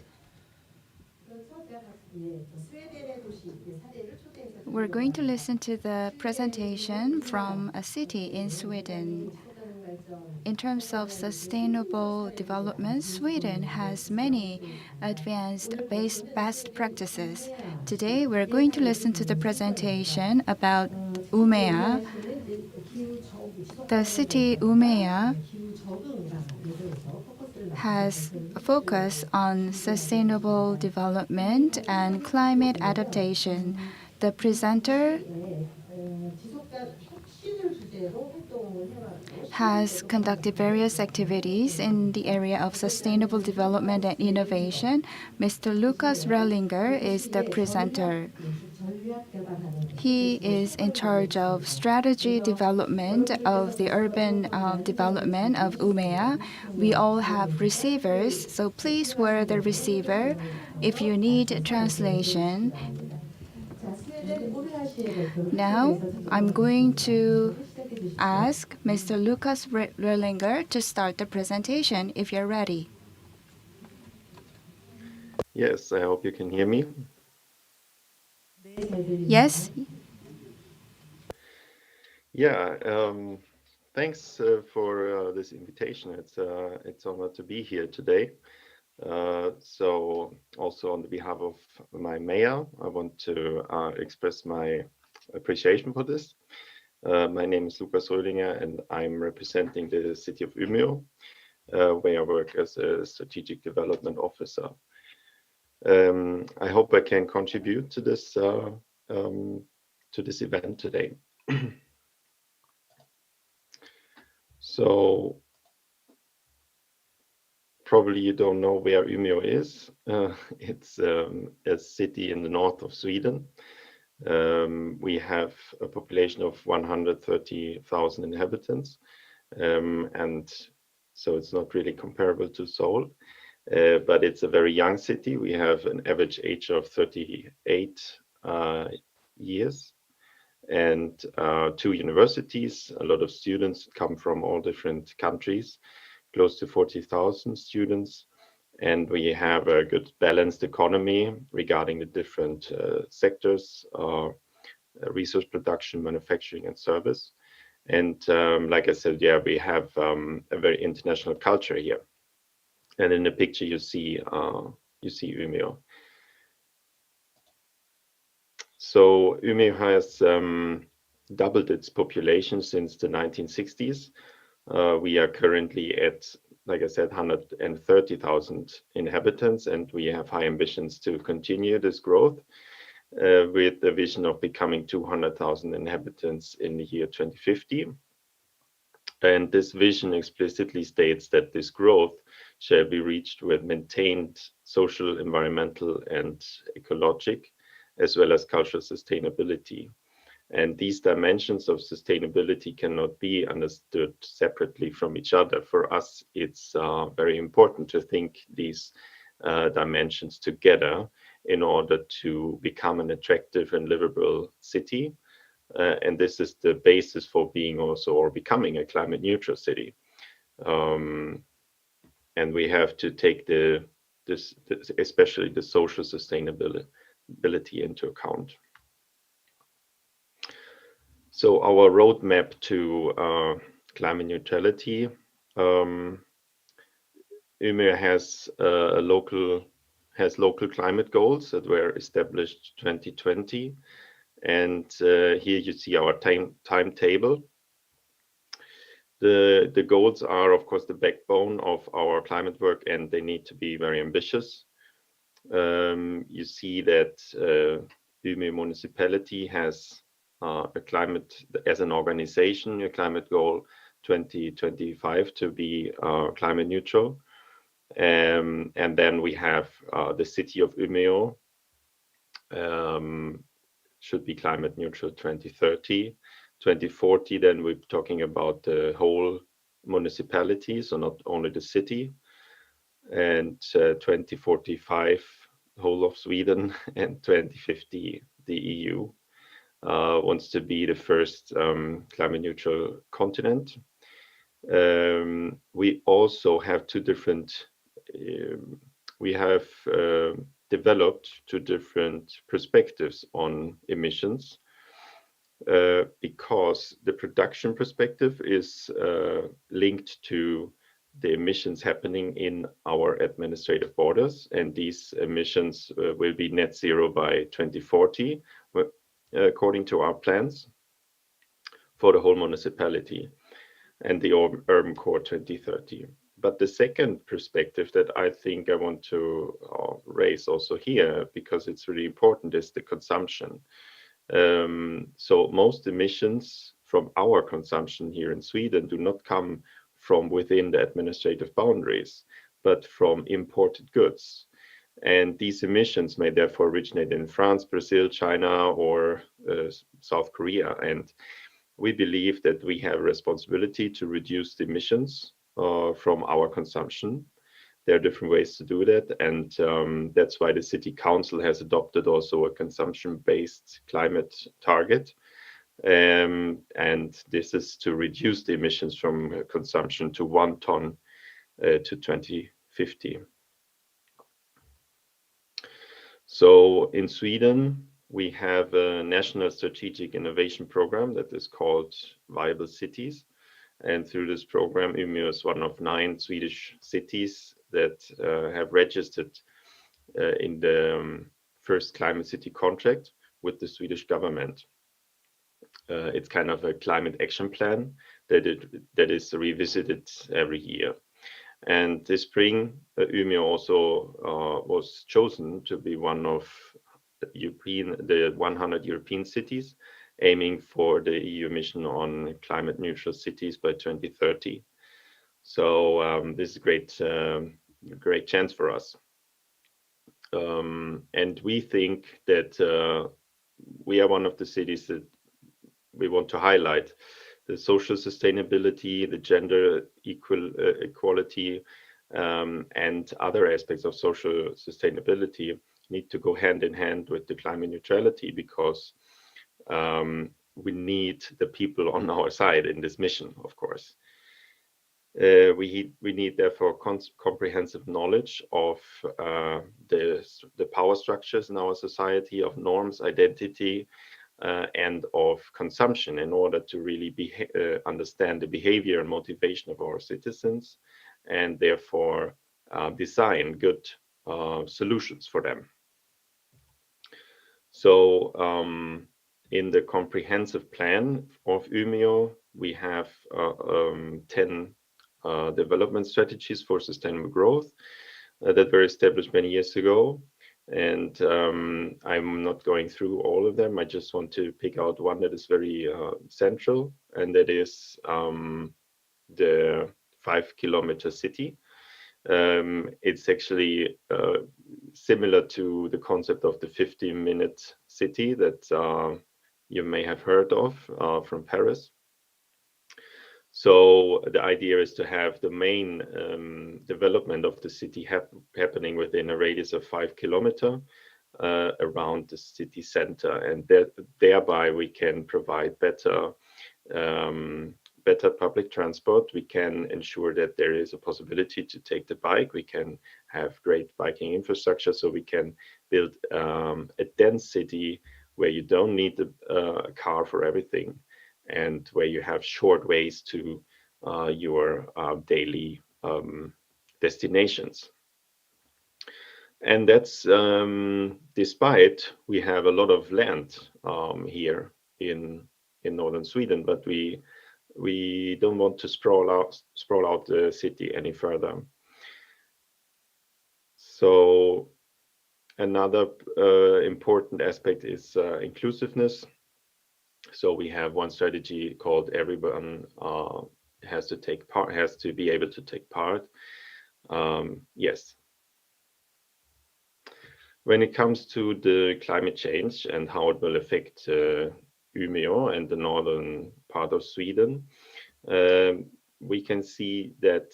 We're going to listen to the presentation from a city in Sweden. In terms of sustainable development, Sweden has many advanced best practices. Today, we're going to listen to the presentation about Umea. The city Umea has a focus on sustainable development and climate adaptation. The presenter has conducted various activities in the area of sustainable development and innovation. Mr. Lucas Rellinger is the presenter. He is in charge of strategy development of the urban development of Umea. We all have receivers, so please wear the receiver. If you need translation, now I'm going to ask Mr. Lucas Rellinger to start the presentation if you're ready. Yes, I hope you can hear me. Yes? Yeah, thanks for this invitation. It's honor to be here today. So also on behalf of my mayor, I want to express my appreciation for this. My name is Lucas Rödinger and I'm representing the city of Umeå, where I work as a strategic development officer. I hope I can contribute to this event today. So probably you don't know where Umeå is. It's a city in the north of Sweden. We have a population of 130,000 inhabitants, and so it's not really comparable to Seoul, but it's a very young city. We have an average age of 38 years. And 2 universities. A lot of students come from all different countries, close to 40,000 students. And we have a good balanced economy regarding the different sectors, resource production, manufacturing, and service. And like I said, yeah, we have a very international culture here. And in the picture you see Umeå. So Umeå has doubled its population since the 1960s. We are currently at, like I said, 130,000 inhabitants, and we have high ambitions to continue this growth with the vision of becoming 200,000 inhabitants in the year 2050. And this vision explicitly states that this growth shall be reached with maintained social, environmental, and ecologic, as well as cultural sustainability. And these dimensions of sustainability cannot be understood separately from each other. For us, it's very important to think these dimensions together in order to become an attractive and livable city. And this is the basis for being also or becoming a climate neutral city. And we have to take especially the social sustainability into account. So our roadmap to climate neutrality, Umeå has local climate goals that were established 2020, and here you see our timetable. The goals are, of course, the backbone of our climate work, and they need to be very ambitious. You see that Umeå municipality has a climate, as an organization, a climate goal 2025 to be climate neutral. And then we have the city of Umeå should be climate neutral 2030. 2040, then we're talking about the whole municipality, so not only the city, and 2045 whole of Sweden, and 2050 the EU wants to be the first climate neutral continent. We also have two different, we have developed two different perspectives on emissions, because the production perspective is linked to the emissions happening in our administrative borders, and these emissions will be net zero by 2040, according to our plans for the whole municipality, and the urban core 2030. But the second perspective that I think I want to raise also here, because it's really important, is the consumption. So most emissions from our consumption here in Sweden do not come from within the administrative boundaries, but from imported goods. And these emissions may therefore originate in France, Brazil, China, or South Korea. And we believe that we have a responsibility to reduce the emissions from our consumption. There are different ways to do that, and that's why the City Council has adopted also a consumption-based climate target. And this is to reduce the emissions from consumption to 1 ton to 2050. So in Sweden, we have a national strategic innovation program that is called Viable Cities. And through this program, Umeå is one of 9 Swedish cities that have registered in the first climate city contract with the Swedish government. It's kind of a climate action plan that is revisited every year. And this spring, Umeå also was chosen to be one of the 100 European cities aiming for the EU mission on climate neutral cities by 2030. So this is a great chance for us. And we think that we are one of the cities that we want to highlight. The social sustainability, the gender equality, and other aspects of social sustainability need to go hand in hand with the climate neutrality, because we need the people on our side in this mission, of course. We need therefore comprehensive knowledge of the power structures in our society, of norms, identity, and of consumption, in order to really understand the behavior and motivation of our citizens, and therefore design good solutions for them. So in the comprehensive plan of Umeå, we have 10 development strategies for sustainable growth that were established many years ago. And I'm not going through all of them. I just want to pick out one that is very central, and that is the 5-kilometer city. It's actually similar to the concept of the 15-minute city that you may have heard of from Paris. So the idea is to have the main development of the city happening within a radius of 5 kilometers around the city center, and thereby we can provide better public transport. We can ensure that there is a possibility to take the bike. We can have great biking infrastructure, so we can build a dense city where you don't need a car for everything, and where you have short ways to your daily destinations. And that's despite we have a lot of land here in northern Sweden, but we don't want to sprawl out the city any further. So another important aspect is inclusiveness. So we have one strategy called everyone has to be able to take part. Yes. When it comes to the climate change and how it will affect Umeå and the northern part of Sweden, we can see that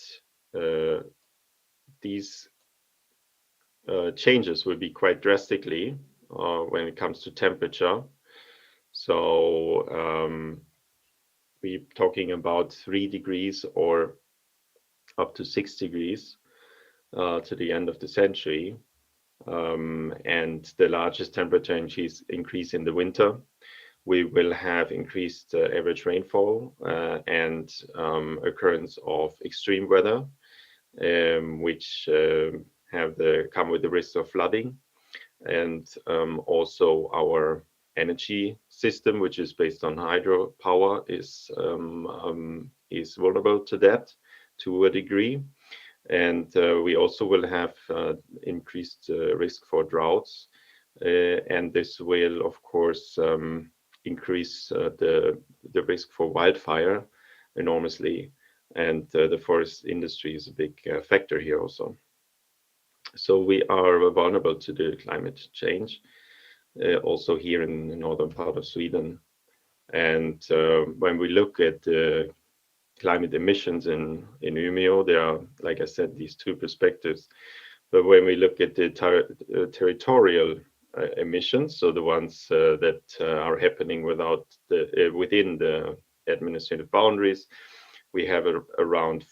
these changes will be quite drastically when it comes to temperature. So we're talking about 3 degrees or up to 6 degrees to the end of the century. And the largest temperature increase in the winter. We will have increased average rainfall and occurrence of extreme weather, which come with the risk of flooding. And also our energy system, which is based on hydropower, is vulnerable to that to a degree. And we also will have increased risk for droughts. And this will, of course, increase the risk for wildfire enormously. And the forest industry is a big factor here also. So we are vulnerable to the climate change, also here in the northern part of Sweden. And when we look at the climate emissions in Umeå, there are, like I said, these two perspectives. But when we look at the territorial emissions, so the ones that are happening within the administrative boundaries, we have around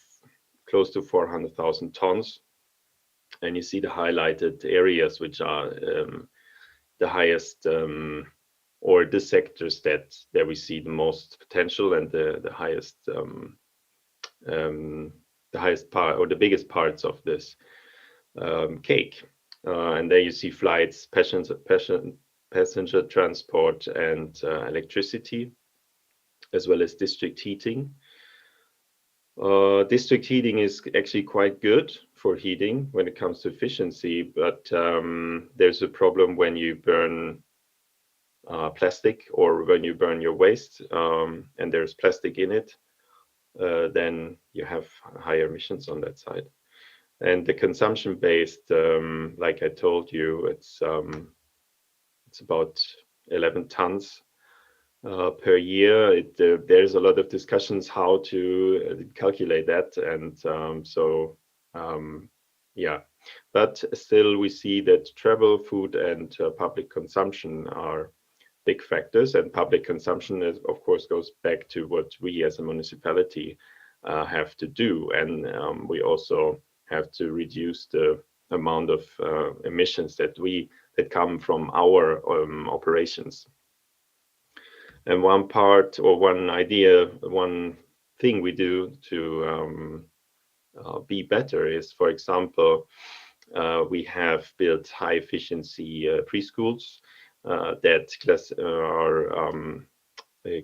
close to 400,000 tons. And you see the highlighted areas, which are the highest or the sectors that we see the most potential and the highest part or the biggest parts of this cake. And there you see flights, passenger transport, and electricity, as well as district heating. District heating is actually quite good for heating when it comes to efficiency, but there's a problem when you burn plastic or when you burn your waste and there's plastic in it, then you have higher emissions on that side. And the consumption based, like I told you, it's about 11 tons per year. There's a lot of discussions how to calculate that, and yeah, but still we see that travel, food, and public consumption are big factors. And public consumption is, of course, goes back to what we as a municipality have to do, and we also have to reduce the amount of emissions that come from our operations. And one part or one idea, one thing we do to be better is, for example, we have built high efficiency preschools that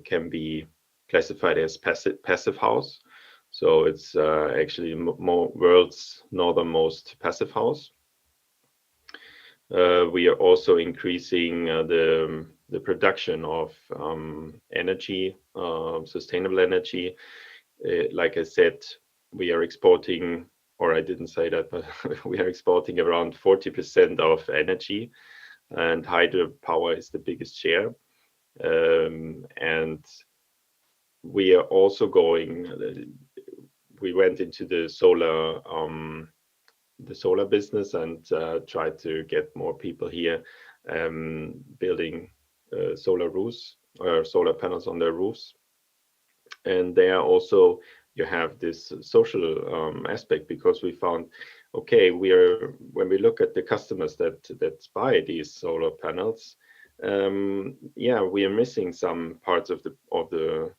can be classified as passive house. So it's actually world's northernmost passive house. We are also increasing the production of energy, sustainable energy. Like I said, we are exporting, or I didn't say that, but we are exporting around 40% of energy, and hydropower is the biggest share. And we are also we went into the solar business and tried to get more people here building solar roofs or solar panels on their roofs. And there also you have this social aspect, because we found, okay, when we look at the customers that buy these solar panels, yeah, we are missing some parts of the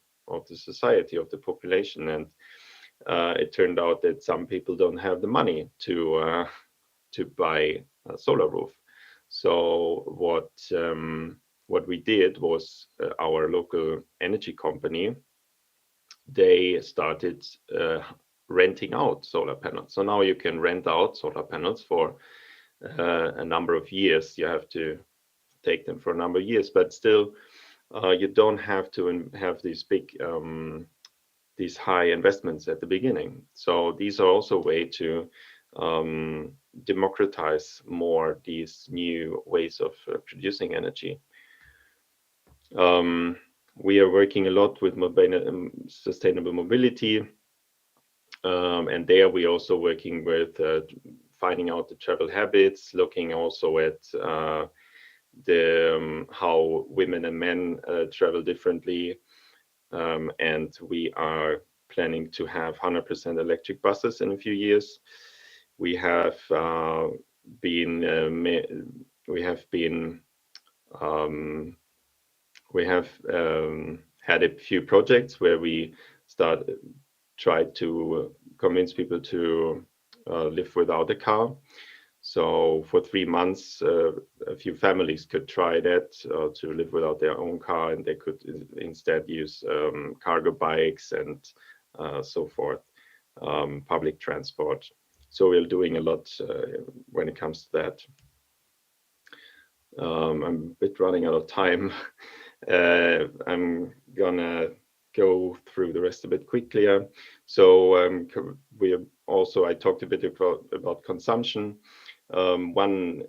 society, of the population, and it turned out that some people don't have the money to buy a solar roof. So what we did was our local energy company, they started renting out solar panels. So now you can rent out solar panels for a number of years. You have to take them for a number of years, but still you don't have to have these big these high investments at the beginning. So these are also a way to democratize more these new ways of producing energy. We are working a lot with sustainable mobility. And there we're also working with finding out the travel habits, looking also at how women and men travel differently. And we are planning to have 100% electric buses in a few years. We have been had a few projects where we tried to convince people to live without a car. So for 3 months, a few families could try that to live without their own car, and they could instead use cargo bikes and so forth, public transport. So we're doing a lot when it comes to that. I'm a bit running out of time. I'm gonna go through the rest a bit quickly. So I talked a bit about consumption. One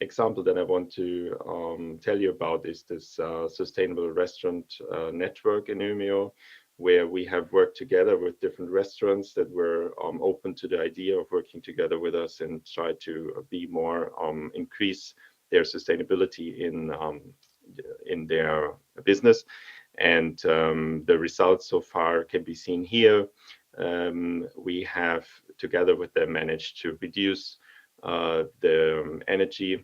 example that I want to tell you about is this sustainable restaurant network in Umeå, where we have worked together with different restaurants that were open to the idea of working together with us and try to be more increase their sustainability in their business. And the results so far can be seen here. We have together with them managed to reduce the energy,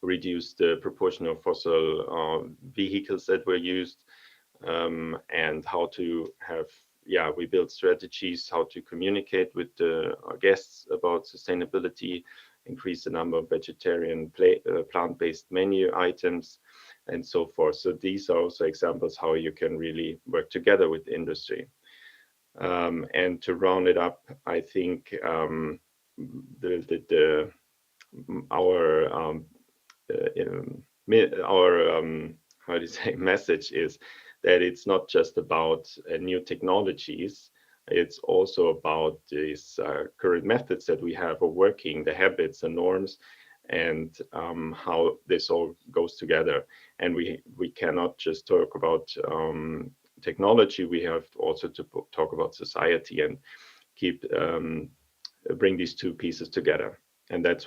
reduce the proportion of fossil vehicles that were used, and how to have, we build strategies, how to communicate with our guests about sustainability, increase the number of vegetarian, plant-based menu items, and so forth. So these are also examples how you can really work together with industry. And to round it up, I think our how do you say message is that it's not just about new technologies. It's also about these current methods that we have of working, the habits and norms, and how this all goes together. And we cannot just talk about technology. We have also to talk about society and keep bring these two pieces together. And that's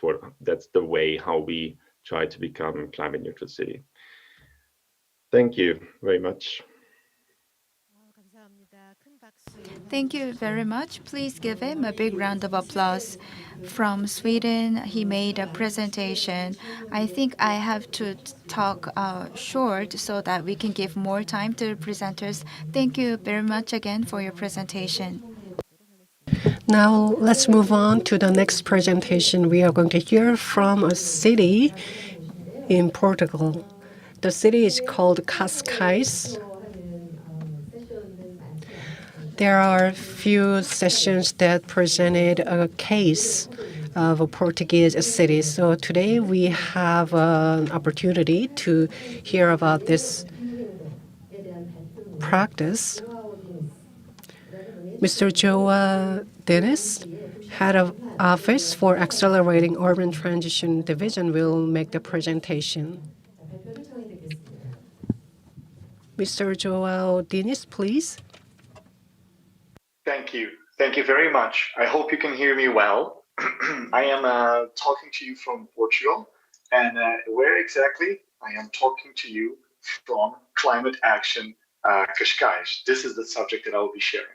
the way how we try to become a climate neutral city. Thank you very much. Thank you very much. Please give him a big round of applause. From Sweden, he made a presentation. I think I have to talk short so that we can give more time to the presenters. Thank you very much again for your presentation. Now let's move on to the next presentation. We are going to hear from a city in Portugal. The city is called Cascais. There are a few sessions that presented a case of a Portuguese city. So today we have an opportunity to hear about this practice. Mr. Joa Dennis, Head of Office for Accelerating Urban Transition Division, will make the presentation. Mr. Joao Diniz, please. Thank you. Thank you very much. I hope you can hear me well. I am talking to you from Portugal. And where exactly? I am talking to you from Climate Action Cascais. This is the subject that I will be sharing.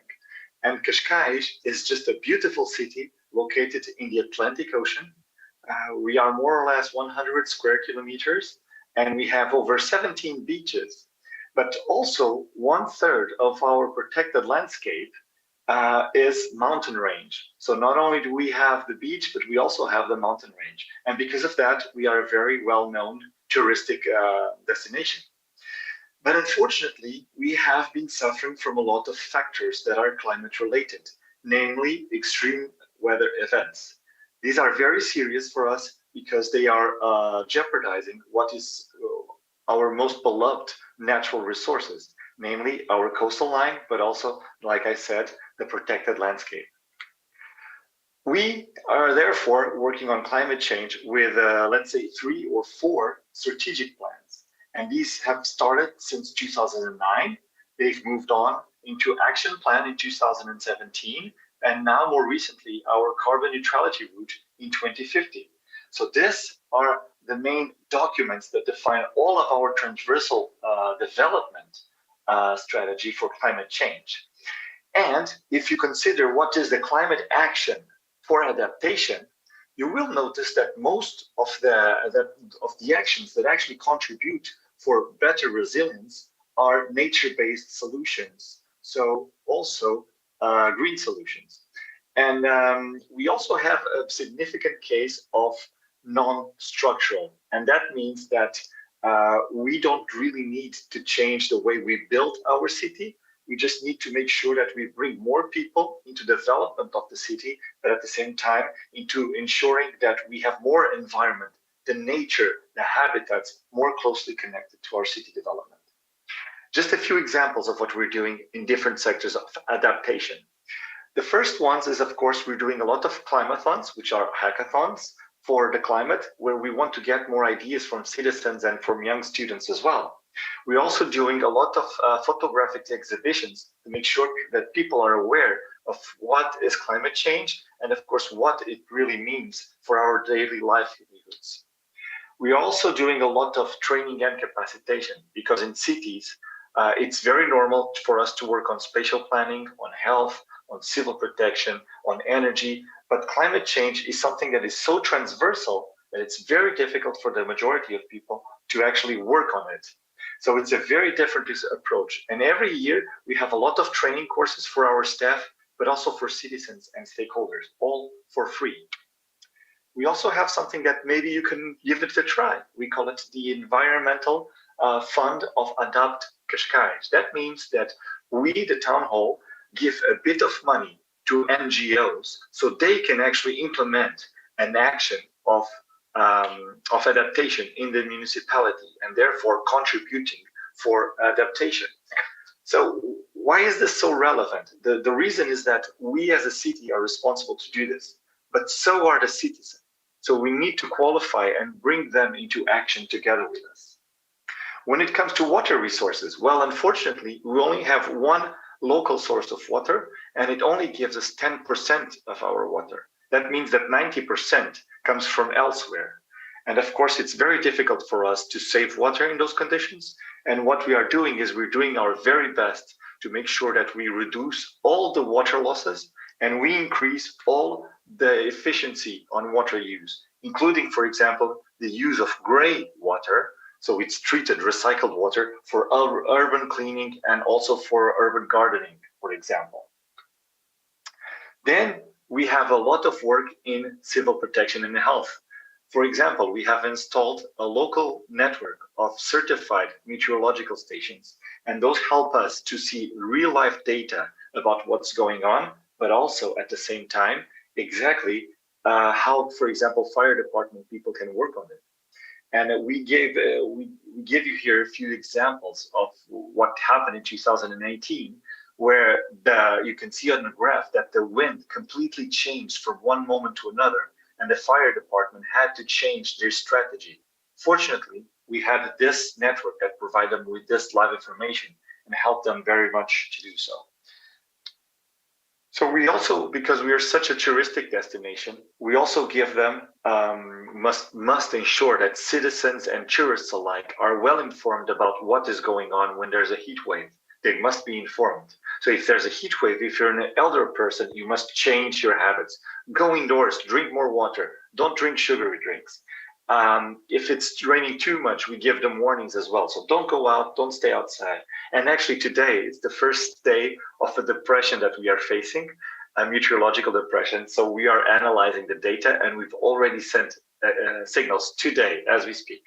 And Cascais is just a beautiful city located in the Atlantic Ocean. We are more or less 100 square kilometers, and we have over 17 beaches. But also 1/3 of our protected landscape is mountain range. So not only do we have the beach, but we also have the mountain range. And because of that, we are a very well-known touristic destination. But unfortunately, we have been suffering from a lot of factors that are climate related, namely extreme weather events. These are very serious for us because they are jeopardizing what is our most beloved natural resources, namely our coastal line, but also, like I said, the protected landscape. We are therefore working on climate change with, let's say, 3 or 4 strategic plans. And these have started since 2009. They've moved on into action plan in 2017. and now more recently our carbon neutrality route in 2050. So these are the main documents that define all of our transversal development strategy for climate change. And if you consider what is the climate action for adaptation, you will notice that most of the actions that actually contribute for better resilience are nature-based solutions. So also green solutions. And we also have a significant case of non-structural. And that means that we don't really need to change the way we build our city. We just need to make sure that we bring more people into development of the city, but at the same time into ensuring that we have more environment, the nature, the habitats more closely connected to our city development. Just a few examples of what we're doing in different sectors of adaptation. The first ones is, of course, we're doing a lot of climathons, which are hackathons for the climate, where we want to get more ideas from citizens and from young students as well. We're also doing a lot of photographic exhibitions to make sure that people are aware of what is climate change and, of course, what it really means for our daily livelihoods. We're also doing a lot of training and capacitation because in cities, it's very normal for us to work on spatial planning, on health, on civil protection, on energy, but climate change is something that is so transversal that it's very difficult for the majority of people to actually work on it. So it's a very different approach. And every year we have a lot of training courses for our staff, but also for citizens and stakeholders, all for free. We also have something that maybe you can give it a try. We call it the Environmental Fund of Adapt Cascais. That means that we, the town hall, give a bit of money to NGOs so they can actually implement an action of adaptation in the municipality and therefore contributing for adaptation. So why is this so relevant? The reason is that we as a city are responsible to do this, but so are the citizens. So we need to qualify and bring them into action together with us. When it comes to water resources, well, unfortunately, we only have one local source of water, and it only gives us 10% of our water. That means that 90% comes from elsewhere. And of course, it's very difficult for us to save water in those conditions. And what we are doing is we're doing our very best to make sure that we reduce all the water losses and we increase all the efficiency on water use, including, for example, the use of gray water. So it's treated recycled water for urban cleaning and also for urban gardening, for example. Then we have a lot of work in civil protection and health. For example, we have installed a local network of certified meteorological stations, and those help us to see real life data about what's going on, but also at the same time, exactly how, for example, fire department people can work on it. And we give you here a few examples of what happened in 2018, where you can see on the graph that the wind completely changed from one moment to another, and the fire department had to change their strategy. Fortunately, we had this network that provided them with this live information and helped them very much to do so. So we also, because we are such a touristic destination, we also give them, must ensure that citizens and tourists alike are well informed about what is going on when there's a heat wave. They must be informed. So if there's a heat wave, if you're an elder person, you must change your habits. Go indoors, drink more water, don't drink sugary drinks. If it's raining too much, we give them warnings as well. So don't go out, don't stay outside. And actually today is the first day of the depression that we are facing, a meteorological depression. So we are analyzing the data and we've already sent signals today as we speak.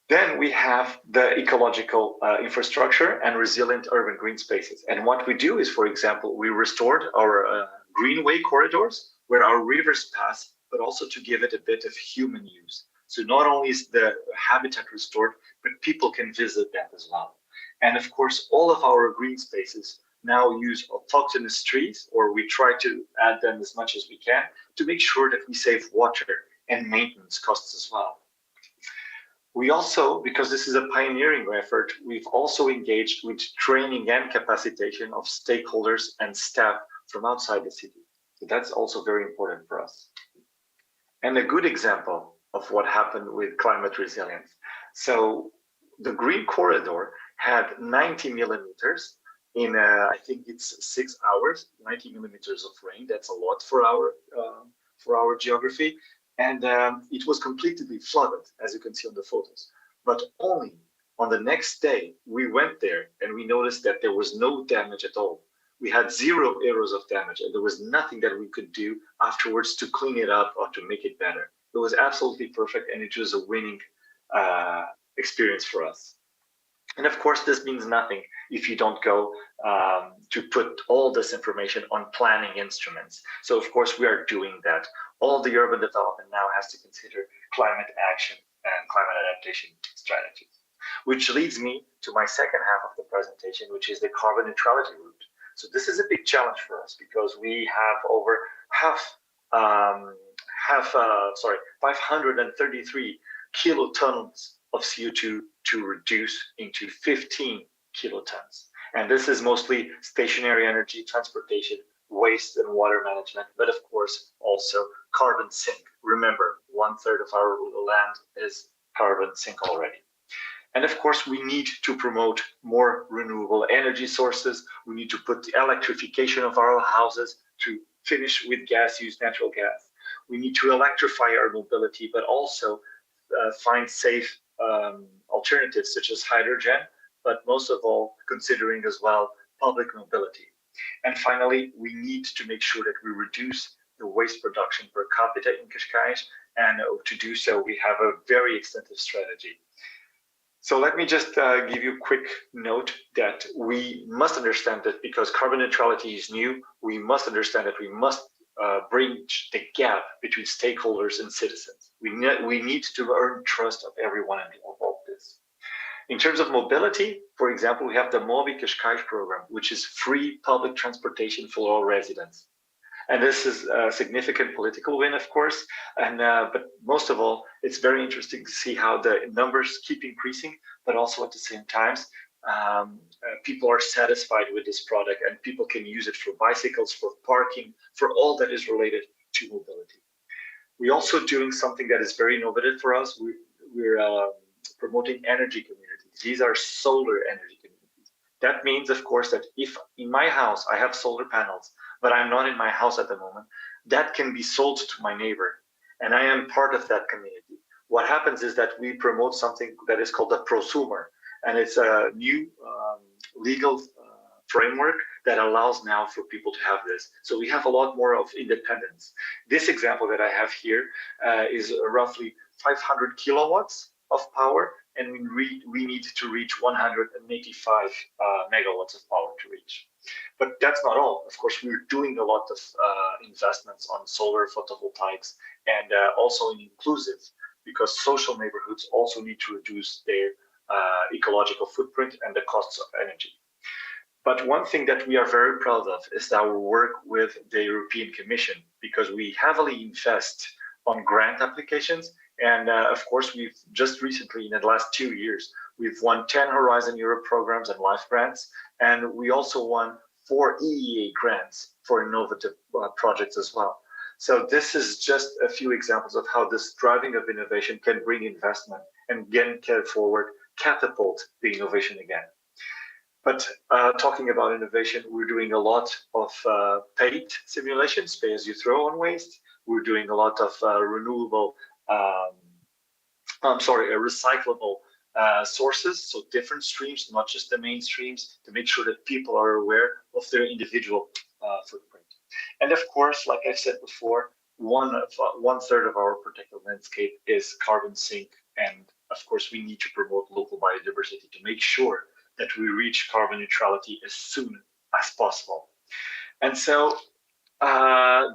Then we have the ecological infrastructure and resilient urban green spaces. And what we do is, for example, we restored our greenway corridors where our rivers pass, but also to give it a bit of human use. So not only is the habitat restored, but people can visit that as well. And of course, all of our green spaces now use autochthonous trees, or we try to add them as much as we can to make sure that we save water and maintenance costs as well. We also, because this is a pioneering effort, we've also engaged with training and capacitation of stakeholders and staff from outside the city. So that's also very important for us. And a good example of what happened with climate resilience. So the Green Corridor had 90 millimeters in, I think it's 6 hours, 90 millimeters of rain. That's a lot for our geography. And it was completely flooded, as you can see on the photos. But only on the next day, we went there and we noticed that there was no damage at all. We had 0 euros of damage, and there was nothing that we could do afterwards to clean it up or to make it better. It was absolutely perfect, and it was a winning experience for us. And of course, this means nothing if you don't go to put all this information on planning instruments. So of course, we are doing that. All the urban development now has to consider climate action and climate adaptation strategies, which leads me to my second half of the presentation, which is the carbon neutrality route. So this is a big challenge for us because we have over 533 kilotons of CO2 to reduce into 15 kilotons. And this is mostly stationary energy, transportation, waste and water management, but of course also carbon sink. Remember, 1/3 of our land is carbon sink already. And of course, we need to promote more renewable energy sources. We need to put the electrification of our houses to finish with gas use, natural gas. We need to electrify our mobility, but also find safe alternatives such as hydrogen, but most of all, considering as well public mobility. And finally, we need to make sure that we reduce the waste production per capita in Cascais, and to do so, we have a very extensive strategy. So let me just give you a quick note that we must understand that because carbon neutrality is new, we must understand that we must bridge the gap between stakeholders and citizens. We need to earn trust of everyone involved in this. In terms of mobility, for example, we have the Mobi Cascais program, which is free public transportation for all residents. And this is a significant political win, of course. And but most of all, it's very interesting to see how the numbers keep increasing, but also at the same time, people are satisfied with this product, and people can use it for bicycles, for parking, for all that is related to mobility. We're also doing something that is very innovative for us. We're promoting energy communities. These are solar energy communities. That means, of course, that if in my house I have solar panels, but I'm not in my house at the moment, that can be sold to my neighbor, and I am part of that community. What happens is that we promote something that is called a prosumer, and it's a new legal framework that allows now for people to have this. So we have a lot more of independence. This example that I have here is roughly 500 kilowatts of power, and we need to reach 185 megawatts of power to reach. But that's not all. Of course, we're doing a lot of investments on solar photovoltaics and also in inclusive, because social neighborhoods also need to reduce their ecological footprint and the costs of energy. But one thing that we are very proud of is our work with the European Commission, because we heavily invest on grant applications. And of course, we've just recently, in the last 2 years, we've won 10 Horizon Europe programs and life grants. And we also won 4 EEA grants for innovative projects as well. So this is just a few examples of how this driving of innovation can bring investment and again carry forward, catapult the innovation again. But talking about innovation, we're doing a lot of paid simulations, pay as you throw on waste. We're doing a lot of recyclable sources, so different streams, not just the main streams, to make sure that people are aware of their individual footprint. And of course, like I said before, 1/3 of our protected landscape is carbon sink, and of course, we need to promote local biodiversity to make sure that we reach carbon neutrality as soon as possible. And so I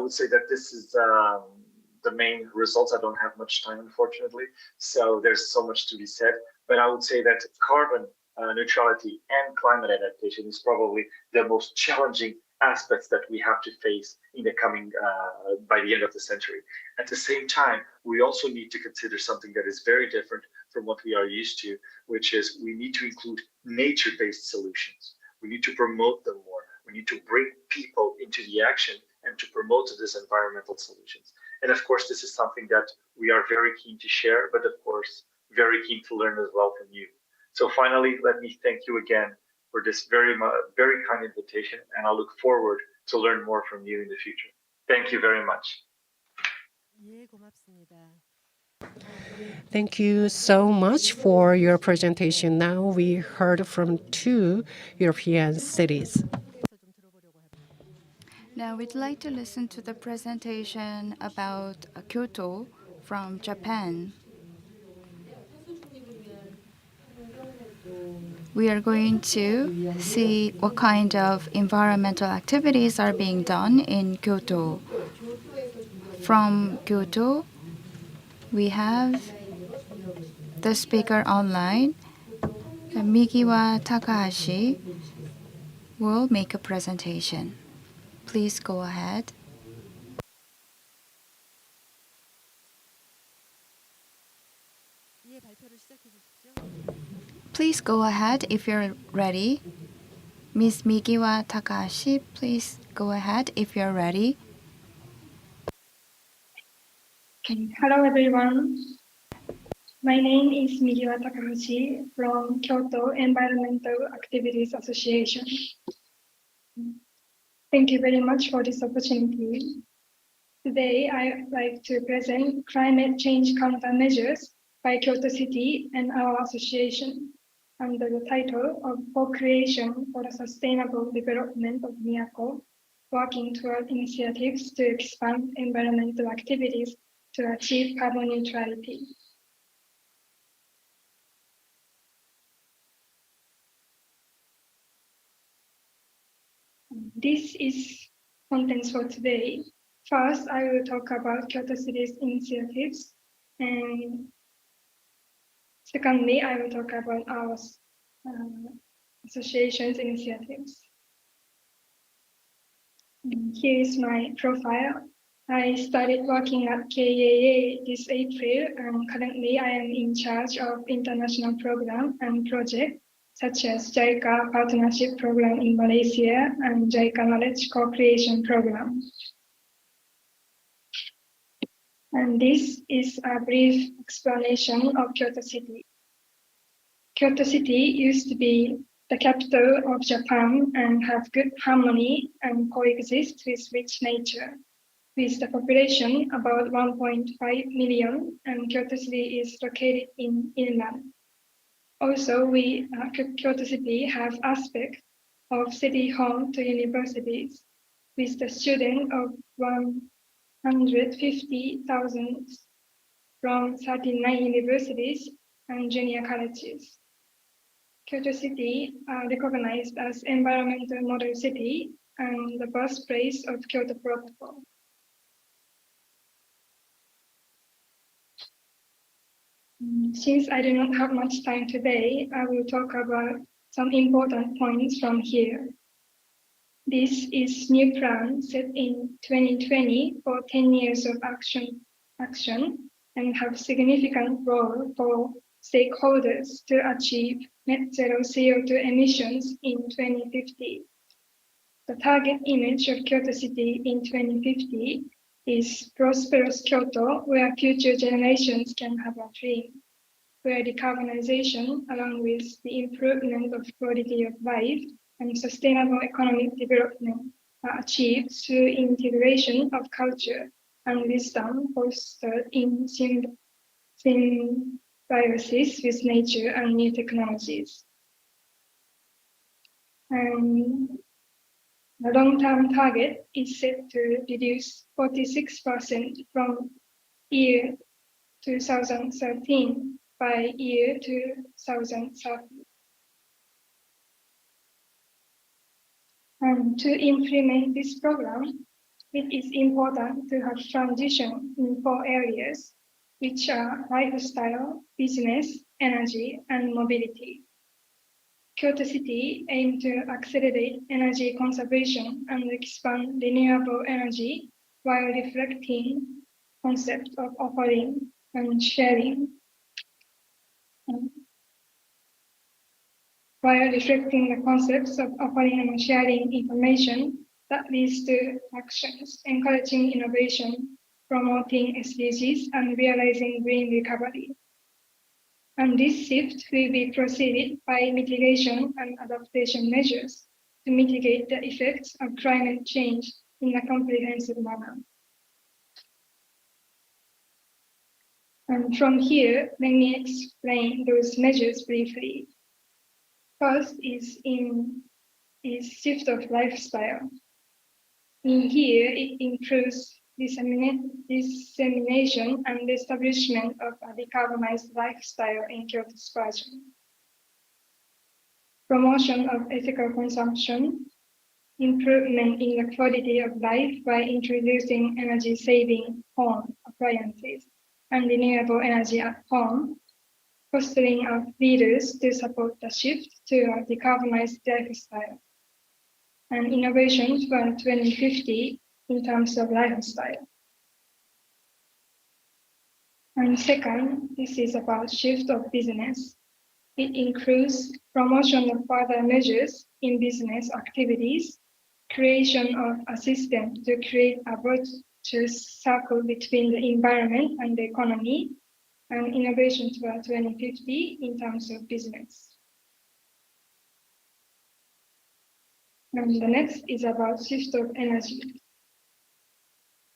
would say that this is the main results. I don't have much time, unfortunately, so there's so much to be said. But I would say that carbon neutrality and climate adaptation is probably the most challenging aspects that we have to face in the coming, by the end of the century. At the same time, we also need to consider something that is very different from what we are used to, which is we need to include nature-based solutions. We need to promote them more. We need to bring people into the action and to promote these environmental solutions. And of course, this is something that we are very keen to share, but of course, very keen to learn as well from you. So finally, let me thank you again for this very kind invitation, and I look forward to learn more from you in the future. Thank you very much. Thank you so much for your presentation. Now we heard from 2 European cities. Now we'd like to listen to the presentation about Kyoto from Japan. We are going to see what kind of environmental activities are being done in Kyoto. From Kyoto, we have the speaker online, Mikiwa Takahashi, will make a presentation. Please go ahead. Please go ahead if you're ready. Ms. Mikiwa Takahashi, please go ahead if you're ready. Hello everyone. My name is Mikiwa Takahashi from Kyoto Environmental Activities Association. Thank you very much for this opportunity. Today, I would like to present climate change countermeasures by Kyoto City and our association under the title of Co-Creation for the Sustainable Development of Miyako, working toward initiatives to expand environmental activities to achieve carbon neutrality. This is contents for today. First, I will talk about Kyoto City's initiatives, and secondly, I will talk about our association's initiatives. Here is my profile. I started working at KAA this April, and currently I am in charge of international program and project such as JICA Partnership Program in Malaysia and JICA Knowledge Co-Creation Program. And this is a brief explanation of Kyoto City. Kyoto City used to be the capital of Japan and have good harmony and coexist with rich nature. With the population about 1.5 million, and Kyoto City is located in inland. Also, Kyoto City have aspect of city home to universities, with the student of 150,000 from 39 universities and junior colleges. Kyoto City are recognized as environmental model city and the birthplace of Kyoto Protocol. Since I do not have much time today, I will talk about some important points from here. This is new plan set in 2020 for 10 years of action and have significant role for stakeholders to achieve net zero CO2 emissions in 2050. The target image of Kyoto City in 2050 is prosperous Kyoto, where future generations can have a dream, where decarbonization, along with the improvement of quality of life and sustainable economic development, are achieved through integration of culture and wisdom fostered in symbiosis with nature and new technologies. And the long-term target is set to reduce 46% from year 2013 by year 2030. And to implement this program, it is important to have transition in 4 areas, which are lifestyle, business, energy, and mobility. Kyoto City aims to accelerate energy conservation and expand renewable energy while reflecting concept of offering and sharing. while reflecting the concepts of offering and sharing information that leads to actions, encouraging innovation, promoting SDGs, and realizing green recovery. And this shift will be preceded by mitigation and adaptation measures to mitigate the effects of climate change in a comprehensive manner. And from here, let me explain those measures briefly. First is shift of lifestyle. In here, it improves dissemination and establishment of a decarbonized lifestyle in Kyoto's version. Promotion of ethical consumption, improvement in the quality of life by introducing energy-saving home appliances and renewable energy at home, fostering of leaders to support the shift to a decarbonized lifestyle, and innovations for 2050 in terms of lifestyle. And second, this is about shift of business. It includes promotion of further measures in business activities, creation of a system to create a virtuous circle between the environment and the economy, and innovation toward 2050 in terms of business. And the next is about shift of energy.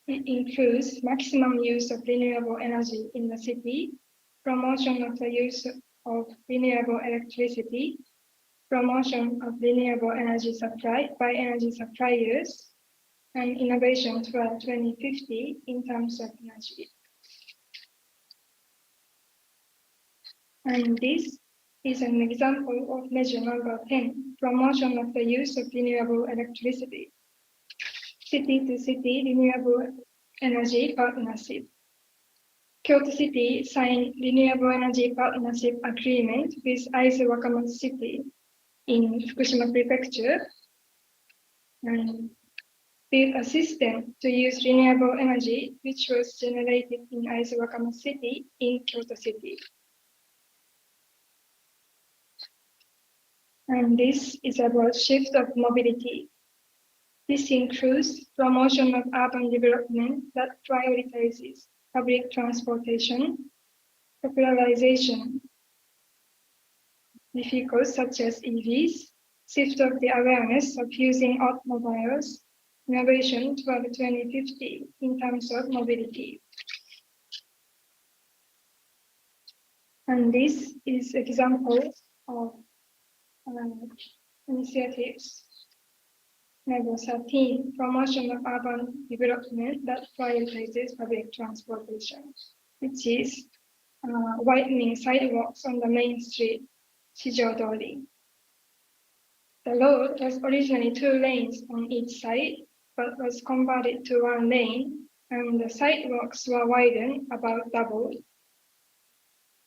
It includes maximum use of renewable energy in the city, promotion of the use of renewable electricity, promotion of renewable energy supply by energy suppliers, and innovation toward 2050 in terms of energy. And this is an example of measure number 10, promotion of the use of renewable electricity. City-to-city renewable energy partnership. Kyoto City signed renewable energy partnership agreement with Aizu Wakamatsu City in Fukushima Prefecture and built a system to use renewable energy which was generated in Aizu Wakamatsu City in Kyoto City. And this is about shift of mobility. This includes promotion of urban development that prioritizes public transportation, popularization vehicles such as EVs, shift of the awareness of using automobiles, innovation toward 2050 in terms of mobility. And this is example of initiatives. Number 13, promotion of urban development that prioritizes public transportation, which is widening sidewalks on the main street, Shijodori. The road was originally 2 lanes on each side, but was converted to 1 lane, and the sidewalks were widened about double,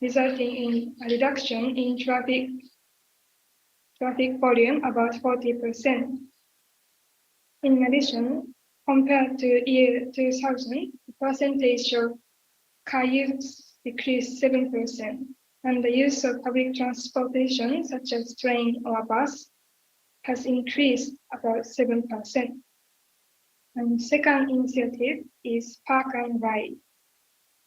resulting in a reduction in traffic volume about 40%. In addition, compared to year 2000, the percentage of car use decreased 7%, and the use of public transportation, such as train or bus, has increased about 7%. And second initiative is Park and Ride.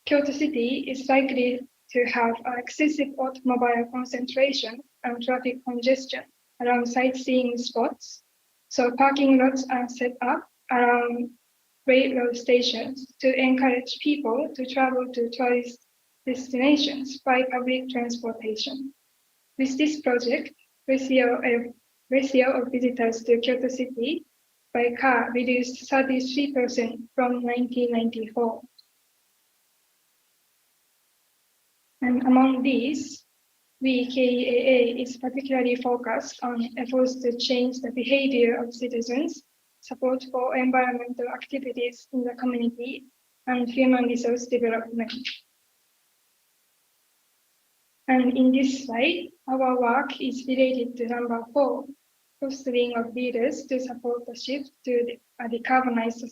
Kyoto City is likely to have an excessive automobile concentration and traffic congestion around sightseeing spots, so parking lots are set up around railroad stations to encourage people to travel to tourist destinations by public transportation. With this project, ratio of visitors to Kyoto City by car reduced 33% from 1994. And among these, WeKAA is particularly focused on efforts to change the behavior of citizens, support for environmental activities in the community, and human resource development. And in this slide, our work is related to number 4, fostering of leaders to support the shift to a decarbonized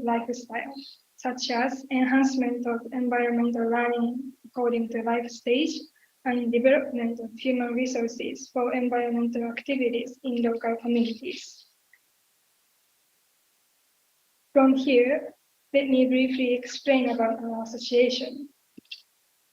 lifestyle, such as enhancement of environmental learning according to life stage and development of human resources for environmental activities in local communities. From here, let me briefly explain about our association.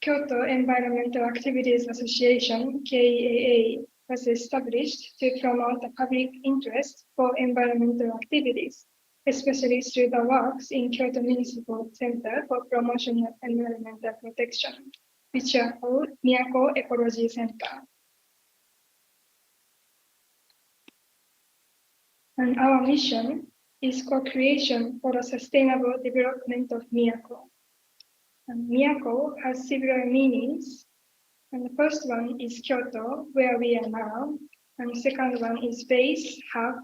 Kyoto Environmental Activities Association, KEAA, was established to promote the public interest for environmental activities, especially through the works in Kyoto Municipal Center for Promotion of Environmental Protection, which are called Miyako Ecology Center. And our mission is co-creation for the sustainable development of Miyako. And Miyako has several meanings. And the first one is Kyoto, where we are now. And the second one is base, hub,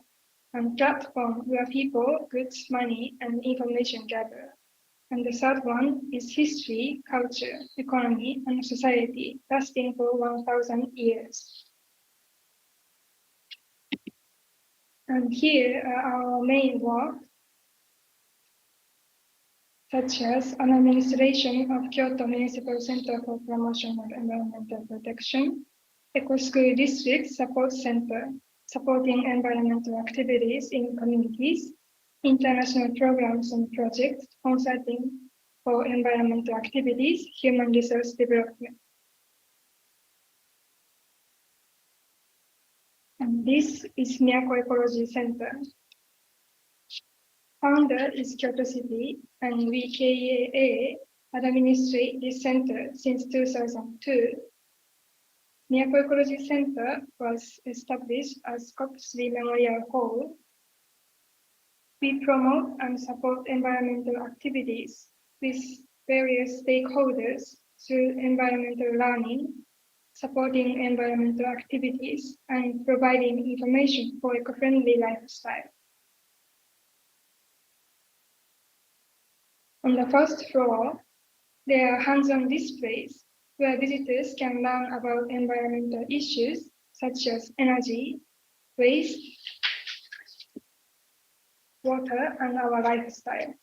and platform where people, goods, money, and information gather. And the third one is history, culture, economy, and society, lasting for 1,000 years. And here are our main work, such as an administration of Kyoto Municipal Center for Promotion of Environmental Protection, Eco School District Support Center, supporting environmental activities in communities, international programs and projects, consulting for environmental activities, human resource development. And this is Miyako Ecology Center. Founder is Kyoto City, and we KEAA administrate this center since 2002. Miyako Ecology Center was established as COP3 Memorial Hall. We promote and support environmental activities with various stakeholders through environmental learning, supporting environmental activities, and providing information for eco-friendly lifestyle. On the first floor, there are hands-on displays where visitors can learn about environmental issues such as energy, waste, water, and our lifestyle.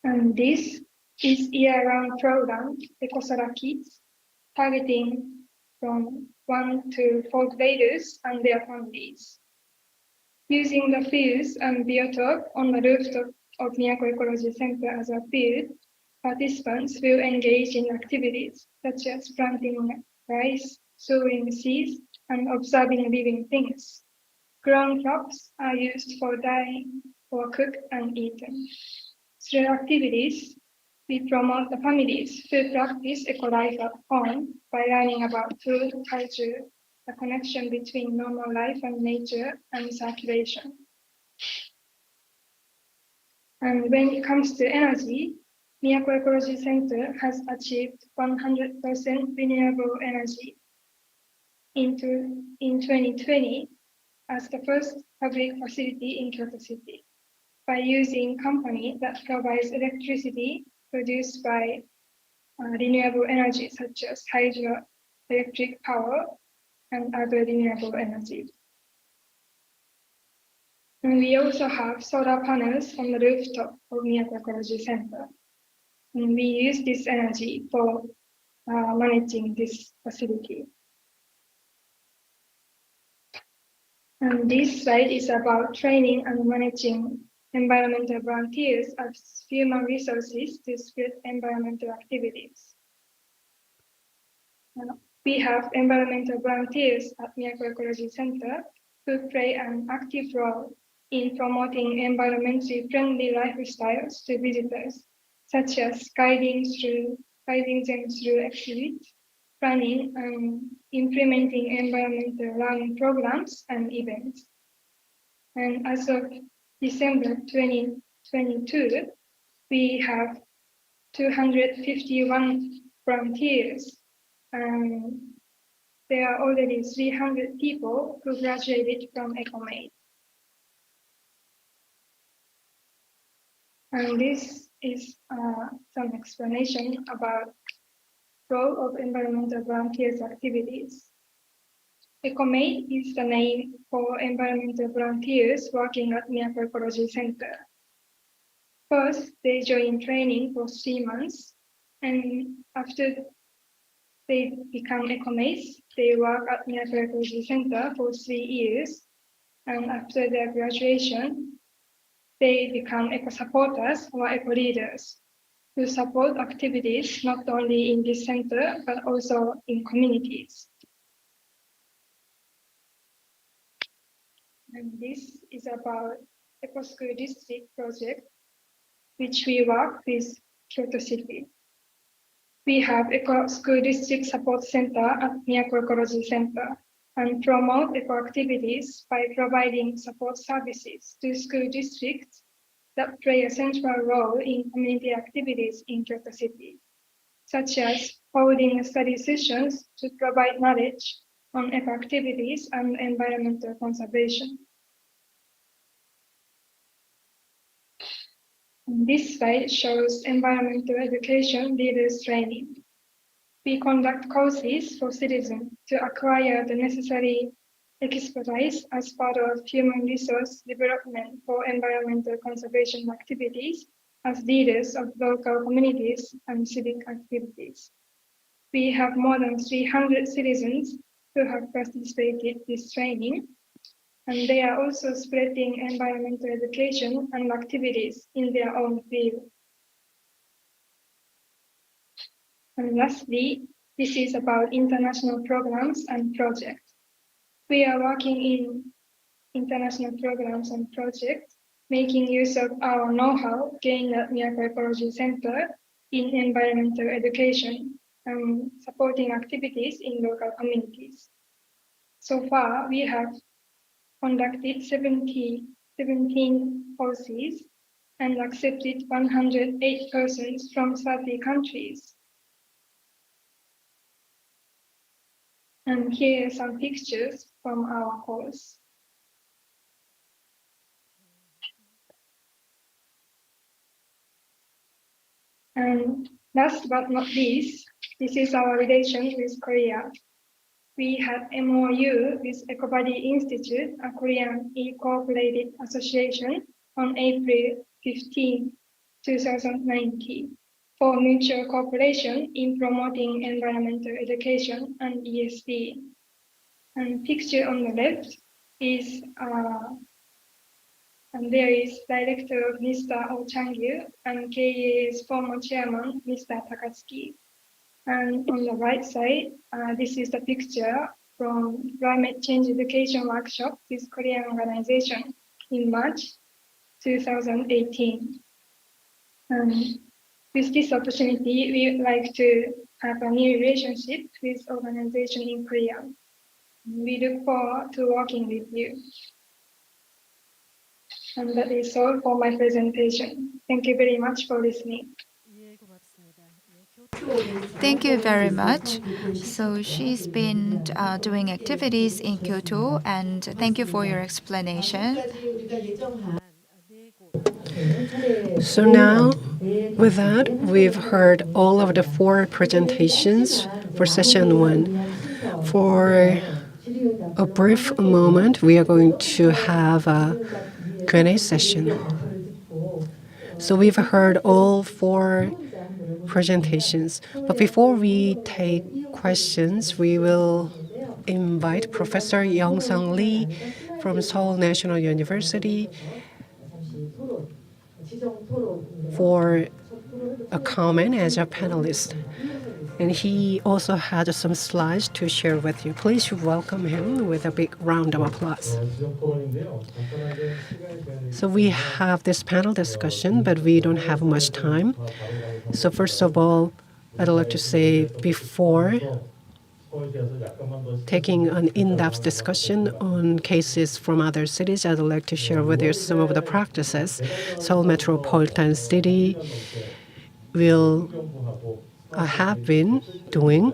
And this is year-round program, Ecosara Kids, targeting from 1 to 4th graders and their families. Using the fields and biotope on the rooftop of Miyako Ecology Center as a field, participants will engage in activities such as planting rice, sowing seeds, and observing living things. Grown crops are used for dyeing, or cooked and eaten. Through activities, we promote the families who practice eco-life at home by learning about food, culture, the connection between normal life and nature, and circulation. And when it comes to energy, Miyako Ecology Center has achieved 100% renewable energy in 2020 as the first public facility in Kyoto City by using company that provides electricity produced by renewable energy such as hydroelectric power and other renewable energy. And we also have solar panels on the rooftop of Miyako Ecology Center. And we use this energy for managing this facility. And this slide is about training and managing environmental volunteers as human resources to spread environmental activities. We have environmental volunteers at Miyako Ecology Center who play an active role in promoting environmentally friendly lifestyles to visitors, such as guiding them through exhibits, planning and implementing environmental learning programs and events. And as of December 2022, we have 251 volunteers. There are already 300 people who graduated from EcoMate. And this is some explanation about role of environmental volunteers activities. EcoMate is the name for environmental volunteers working at Miyako Ecology Center. First, they join training for 3 months, And after they become ecomates, they work at Miyako Ecology Center for 3 years. And after their graduation, they become eco-supporters or eco-leaders to support activities not only in this center, but also in communities. And this is about Eco School District project, which we work with Kyoto City. We have Eco School District Support Center at Miyako Ecology Center and promote eco activities by providing support services to school districts that play a central role in community activities in Kyoto City, such as holding study sessions to provide knowledge on eco activities and environmental conservation. This slide shows environmental education leaders training. We conduct courses for citizens to acquire the necessary expertise as part of human resource development for environmental conservation activities as leaders of local communities and civic activities. We have more than 300 citizens who have participated in this training, and they are also spreading environmental education and activities in their own field. And lastly, this is about international programs and projects. We are working in international programs and projects, making use of our know-how gained at Miyako Ecology Center in environmental education and supporting activities in local communities. So far, we have conducted 17 courses and accepted 108 persons from 30 countries. And here are some pictures from our course. And last but not least, this is our relation with Korea. We had MOU with EcoBody Institute, a Korean incorporated association, on April 15, 2019, for mutual cooperation in promoting environmental education and ESD. And picture on the left is and there is Director Mr. Oh Chang-gyu and KA's former chairman, Mr. Takatsuki. And on the right side, this is the picture from Climate Change Education Workshop with Korean organization in March 2018. With this opportunity, we would like to have a new relationship with organization in Korea. We look forward to working with you. And that is all for my presentation. Thank you very much for listening. Thank you very much. So she's been doing activities in Kyoto, and thank you for your explanation. So now, with that, we've heard all of the 4 presentations for session 1. For a brief moment, we are going to have a Q&A session. So we've heard all 4 presentations. But before we take questions, we will invite Professor Young-sung Lee from Seoul National University for a comment as a panelist. And he also had some slides to share with you. Please welcome him with a big round of applause. So we have this panel discussion, but we don't have much time. So first of all, I'd like to say before taking an in-depth discussion on cases from other cities, I'd like to share with you some of the practices Seoul Metropolitan City will have been doing.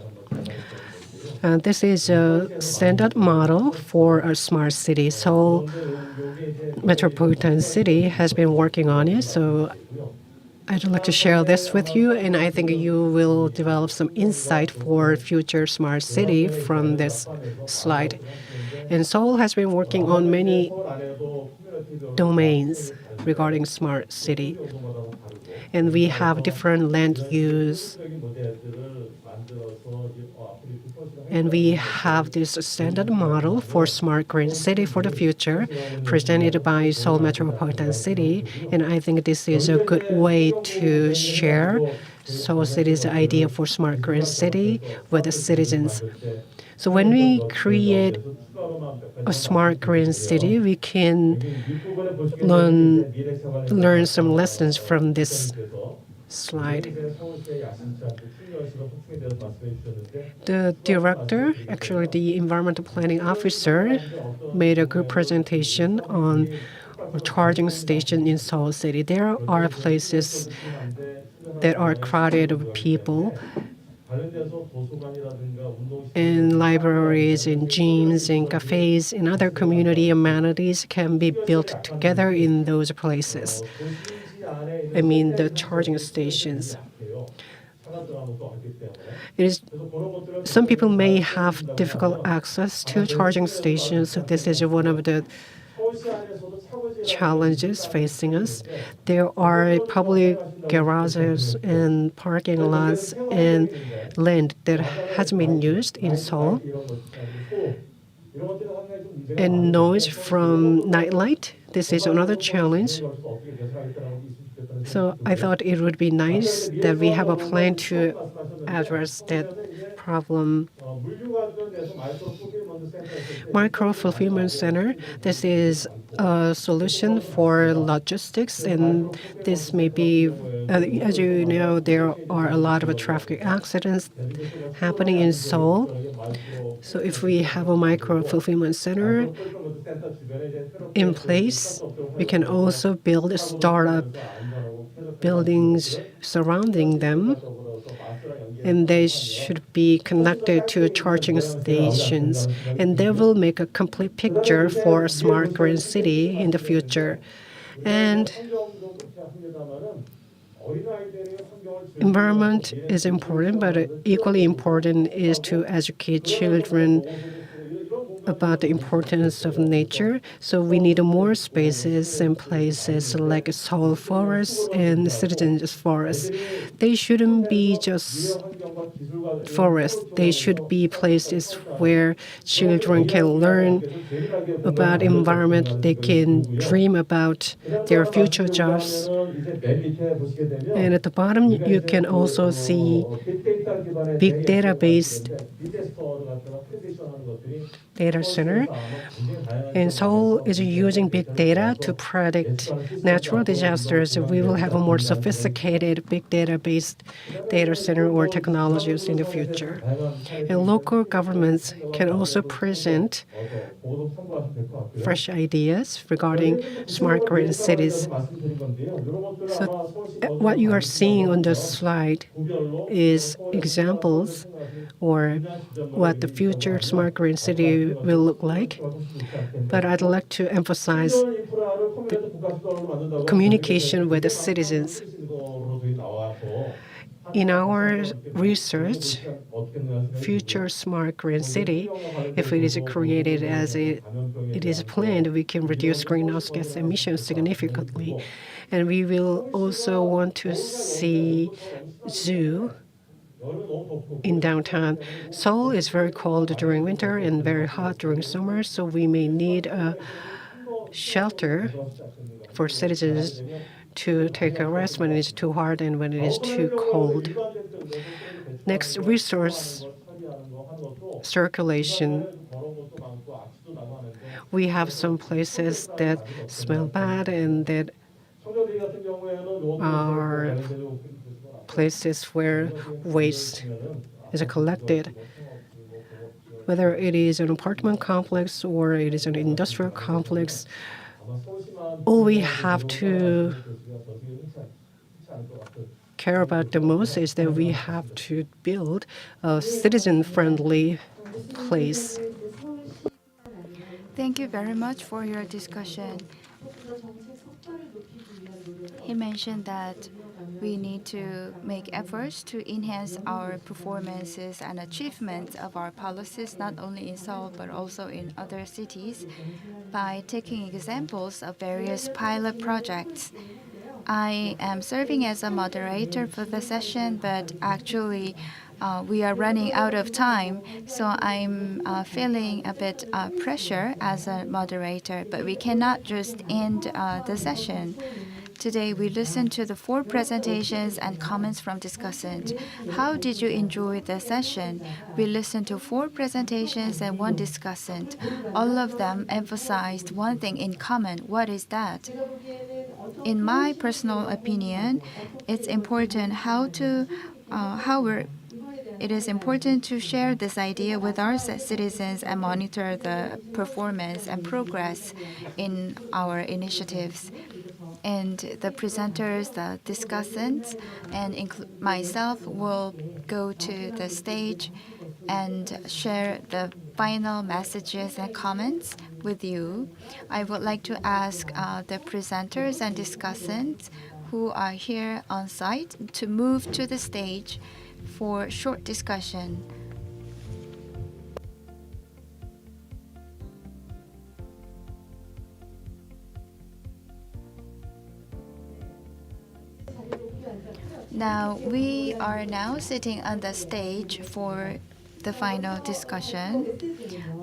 This is a standard model for a smart city. Seoul Metropolitan City has been working on it, so I'd like to share this with you, and I think you will develop some insight for future smart city from this slide. And Seoul has been working on many domains regarding smart city. and we have different land use. And we have this standard model for smart green city for the future presented by Seoul Metropolitan City. And I think this is a good way to share Seoul City's idea for smart green city with the citizens. So when we create a smart green city, we can learn some lessons from this slide. The director, actually the environmental planning officer, made a good presentation on a charging station in Seoul City. There are places that are crowded with people, and libraries and gyms and cafes and other community amenities can be built together in those places. I mean, the charging stations. Some people may have difficult access to charging stations, so this is one of the challenges facing us. There are public garages and parking lots and land that has been used in Seoul. And noise from nightlight, this is another challenge. So I thought it would be nice that we have a plan to address that problem. Micro fulfillment center, this is a solution for logistics, and this may be, as you know, there are a lot of traffic accidents happening in Seoul. So if we have a micro fulfillment center in place, we can also build startup buildings surrounding them, and they should be connected to charging stations, and they will make a complete picture for a smart green city in the future. And environment is important, but equally important is to educate children about the importance of nature. So we need more spaces and places like Seoul forests and citizens forests. They shouldn't be just forests. They should be places where children can learn about environment. They can dream about their future jobs. And at the bottom, you can also see big data-based data center. And Seoul is using big data to predict natural disasters. We will have a more sophisticated big data-based data center or technologies in the future. And local governments can also present fresh ideas regarding smart green cities. So what you are seeing on the slide is examples or what the future smart green city will look like. But I'd like to emphasize the communication with the citizens. In our research, future smart green city, if it is created as it is planned, we can reduce greenhouse gas emissions significantly. And we will also want to see zoo in downtown. Seoul is very cold during winter and very hot during summer, so we may need a shelter for citizens to take a rest when it is too hot and when it is too cold. Next, resource circulation. We have some places that smell bad and that are places where waste is collected. Whether it is an apartment complex or it is an industrial complex, all we have to care about the most is that we have to build a citizen-friendly place. Thank you very much for your discussion. He mentioned that we need to make efforts to enhance our performances and achievements of our policies, not only in Seoul but also in other cities, by taking examples of various pilot projects. I am serving as a moderator for the session, but actually we are running out of time, so I'm feeling a bit pressure as a moderator, but we cannot just end the session. Today, we listened to the 4 presentations and comments from discussants. How did you enjoy the session? We listened to 4 presentations and 1 discussant. All of them emphasized one thing in common. What is that? In my personal opinion, it's important it is important to share this idea with our citizens and monitor the performance and progress in our initiatives. And the presenters, the discussants, and myself will go to the stage and share the final messages and comments with you. I would like to ask the presenters and discussants who are here on site to move to the stage for short discussion. Now, we are now sitting on the stage for the final discussion.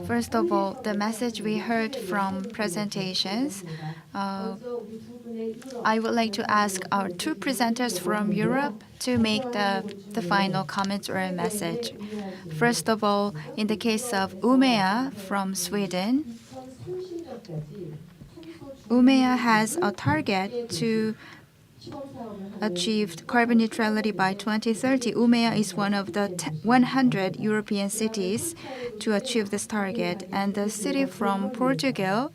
First of all, the message we heard from presentations. I would like to ask our 2 presenters from Europe to make the final comments or a message. First of all, in the case of Umea from Sweden, Umea has a target to achieve carbon neutrality by 2030. Umea is one of the 100 European cities to achieve this target. And the city from Portugal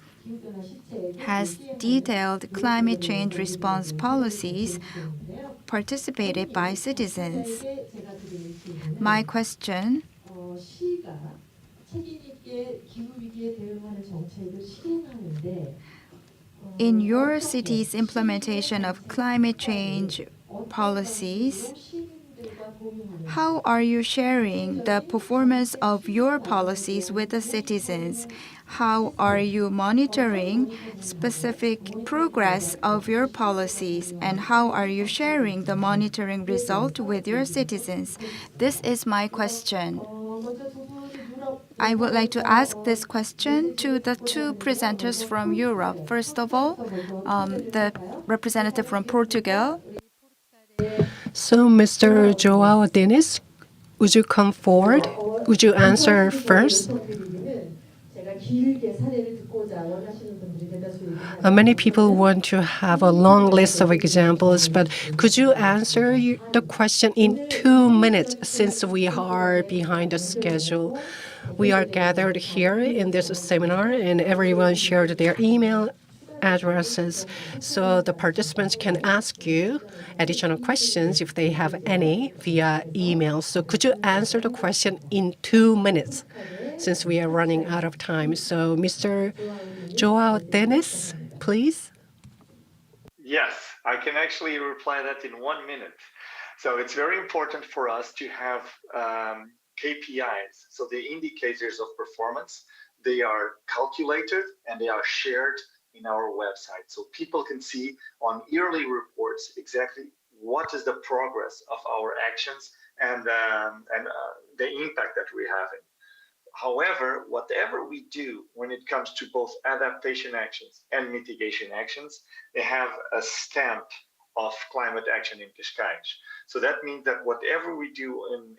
has detailed climate change response policies participated by citizens. My question: in your city's implementation of climate change policies, how are you sharing the performance of your policies with the citizens? How are you monitoring specific progress of your policies? And how are you sharing the monitoring result with your citizens? This is my question. I would like to ask this question to the 2 presenters from Europe. First of all, the representative from Portugal. So, Mr. Joao Dennis, would you come forward? Would you answer first? Many people want to have a long list of examples, but could you answer the question in 2 minutes since we are behind the schedule? We are gathered here in this seminar, and everyone shared their email addresses, so the participants can ask you additional questions if they have any via email. So could you answer the question in 2 minutes since we are running out of time? So Mr. Joao Dennis, please. Yes, I can actually reply that in 1 minute. So it's very important for us to have KPIs, so the indicators of performance. They are calculated and they are shared in our website, so people can see on yearly reports exactly what is the progress of our actions and the impact that we're having. However, whatever we do when it comes to both adaptation actions and mitigation actions, they have a stamp of climate action in Cascais. So that means that whatever we do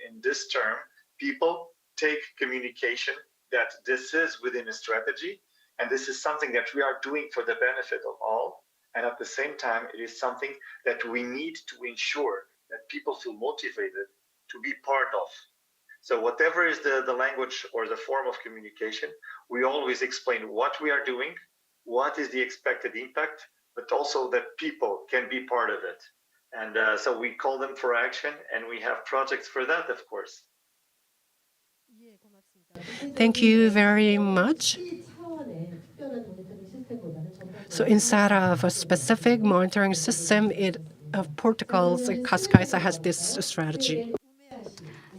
in this term, people take communication that this is within a strategy, and this is something that we are doing for the benefit of all. And at the same time, it is something that we need to ensure that people feel motivated to be part of. So whatever is the language or the form of communication, we always explain what we are doing, what is the expected impact, but also that people can be part of it. And so we call them for action, and we have projects for that, of course. Thank you very much. So instead of a specific monitoring system, Portugal's Cascais has this strategy.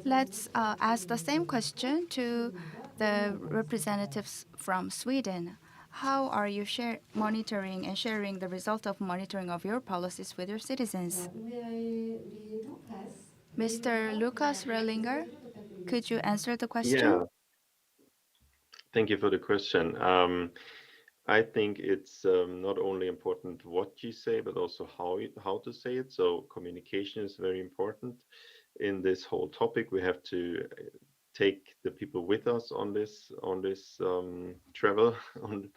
Let's ask the same question to the representatives from Sweden. How are you monitoring and sharing the result of monitoring of your policies with your citizens? Mr. Lucas Rellinger, could you answer the question? Yeah, thank you for the question. I think it's not only important what you say, but also how to say it. So communication is very important in this whole topic. We have to take the people with us on this travel on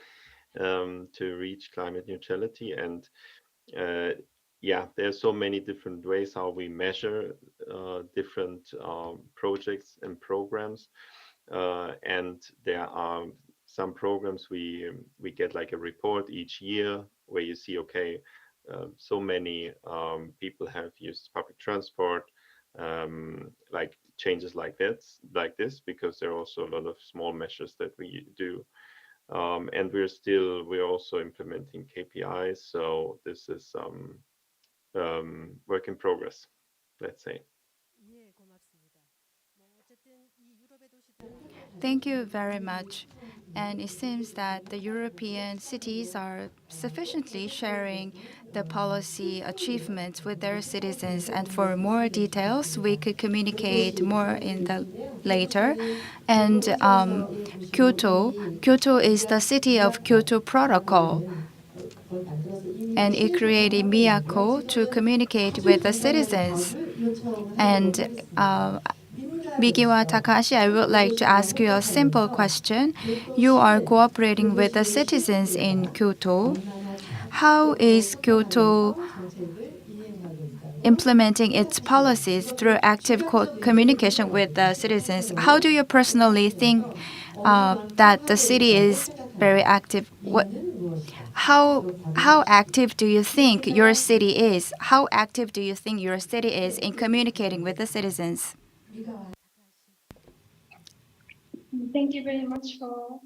to reach climate neutrality. And uh, yeah, there's so many different ways how we measure different projects and programs. And there are some programs we get like a report each year where you see, okay, so many people have used public transport, like changes like this, because there are also a lot of small measures that we do. And we're also implementing KPIs. So this is work in progress, let's say. Thank you very much. And it seems that the European cities are sufficiently sharing the policy achievements with their citizens. And for more details, we could communicate more in the later. And Kyoto is the city of Kyoto Protocol. And it created Miyako to communicate with the citizens. And Mikiwa Takashi, I would like to ask you a simple question. You are cooperating with the citizens in Kyoto. How is Kyoto implementing its policies through active communication with the citizens? How do you personally think that the city is very active? How active do you think your city is? How active do you think your city is in communicating with the citizens? Thank you very much for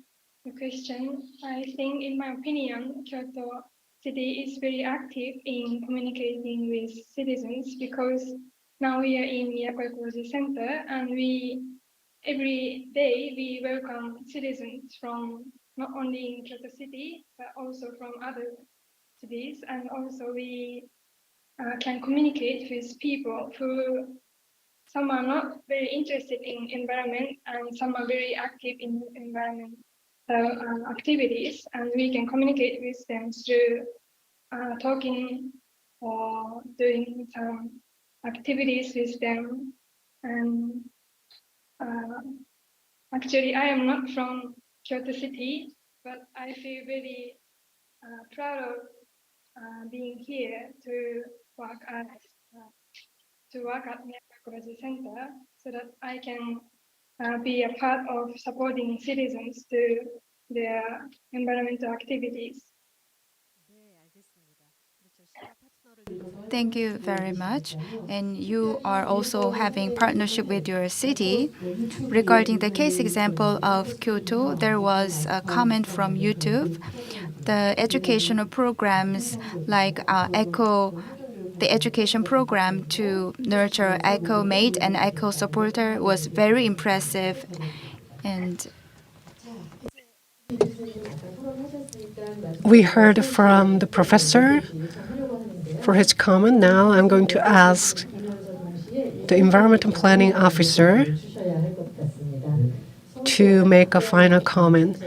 the question. I think, in my opinion, Kyoto City is very active in communicating with citizens because now we are in Miyako Ecology Center and every day we welcome citizens from not only in Kyoto City but also from other cities, and also we can communicate with people who some are not very interested in environment and some are very active in environment activities, and we can communicate with them through talking or doing some activities with them. And actually, I am not from Kyoto City, but I feel very proud of being here uh, to work at Miyako Center so that I can be a part of supporting citizens to their environmental activities. Thank you very much. And you are also having partnership with your city. Regarding the case example of Kyoto, there was a comment from YouTube. The educational programs like the education program to nurture Eco Mate and Eco Supporter was very impressive. And We heard from the professor for his comment. Now I'm going to ask the environmental planning officer to make a final comment.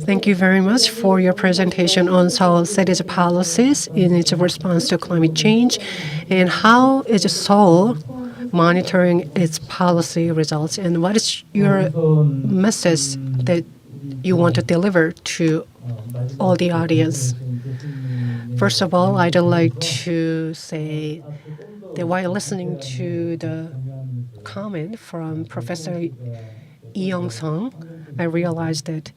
Thank you very much for your presentation on Seoul City's policies in its response to climate change and how is Seoul monitoring its policy results, and what is your message that you want to deliver to all the audience. First of all, I'd like to say that while listening to the comment from Professor Lee Young-sung, I realized that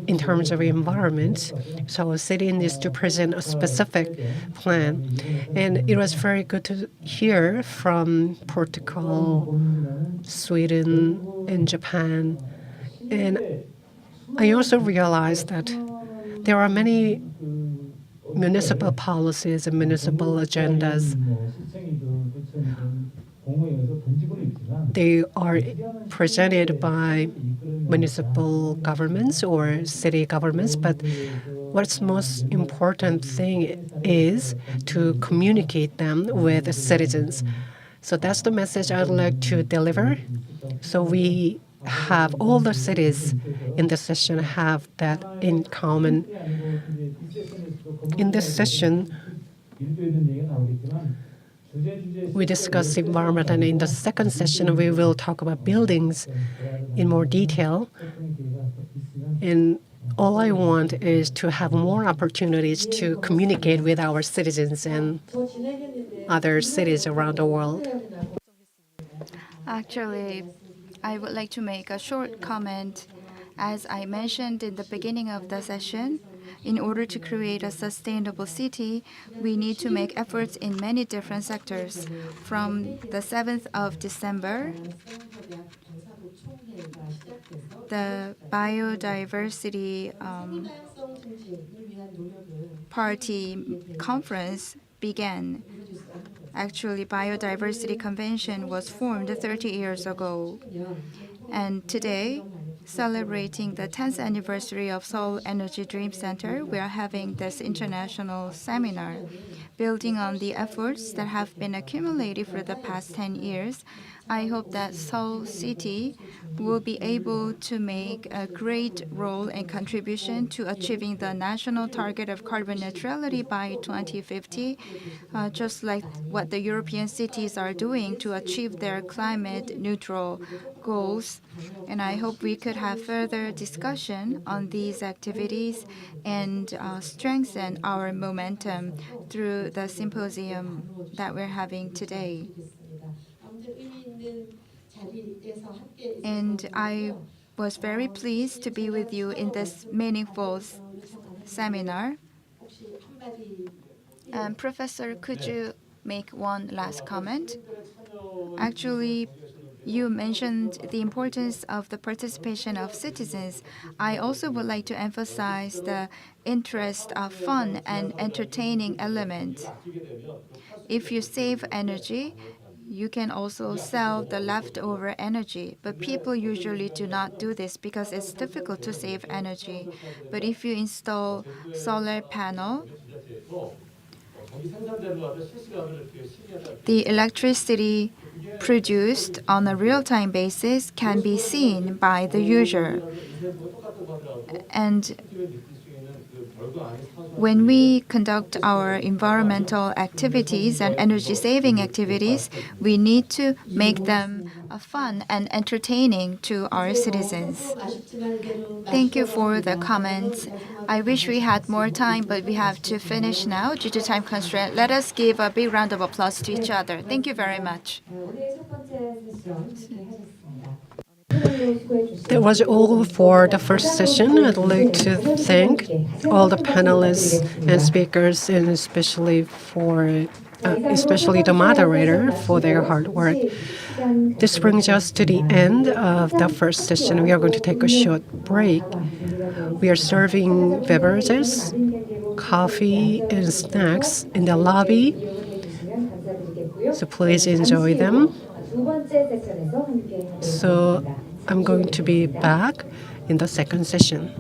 in terms of environment, so a city needs to present a specific plan. And it was very good to hear from Portugal, Sweden, and Japan. And I also realized that there are many municipal policies and municipal agendas. They are presented by municipal governments or city governments, but what's most important thing is to communicate them with the citizens. So that's the message I'd like to deliver. So we have all the cities in this session have that in common. In this session, we discuss environment, and in the second session, we will talk about buildings in more detail. And all I want is to have more opportunities to communicate with our citizens and other cities around the world. Actually, I would like to make a short comment. As I mentioned in the beginning of the session, in order to create a sustainable city, we need to make efforts in many different sectors. From the 7th of December, the biodiversity party conference began. Actually, biodiversity convention was formed 30 years ago. And today, celebrating the 10th anniversary of Seoul Energy Dream Center, we are having this international seminar. Building on the efforts that have been accumulated for the past 10 years, I hope that Seoul City will be able to make a great role and contribution to achieving the national target of carbon neutrality by 2050, just like what the European cities are doing to achieve their climate neutral goals. And I hope we could have further discussion on these activities and strengthen our momentum through the symposium that we're having today. And I was very pleased to be with you in this meaningful seminar. And Professor, could you make one last comment? Actually, you mentioned the importance of the participation of citizens. I also would like to emphasize the interest of fun and entertaining element. If you save energy, you can also sell the leftover energy, but people usually do not do this because it's difficult to save energy. But if you install solar panel, the electricity produced on a real-time basis can be seen by the user. And when we conduct our environmental activities and energy-saving activities, we need to make them fun and entertaining to our citizens. Thank you for the comments. I wish we had more time, but we have to finish now due to time constraint. Let us give a big round of applause to each other. Thank you very much. That was all for the first session. I'd like to thank all the panelists and speakers, and especially the moderator for their hard work. This brings us to the end of the first session. We are going to take a short break. We are serving beverages, coffee, and snacks in the lobby, so please enjoy them. So I'm going to be back in the second session.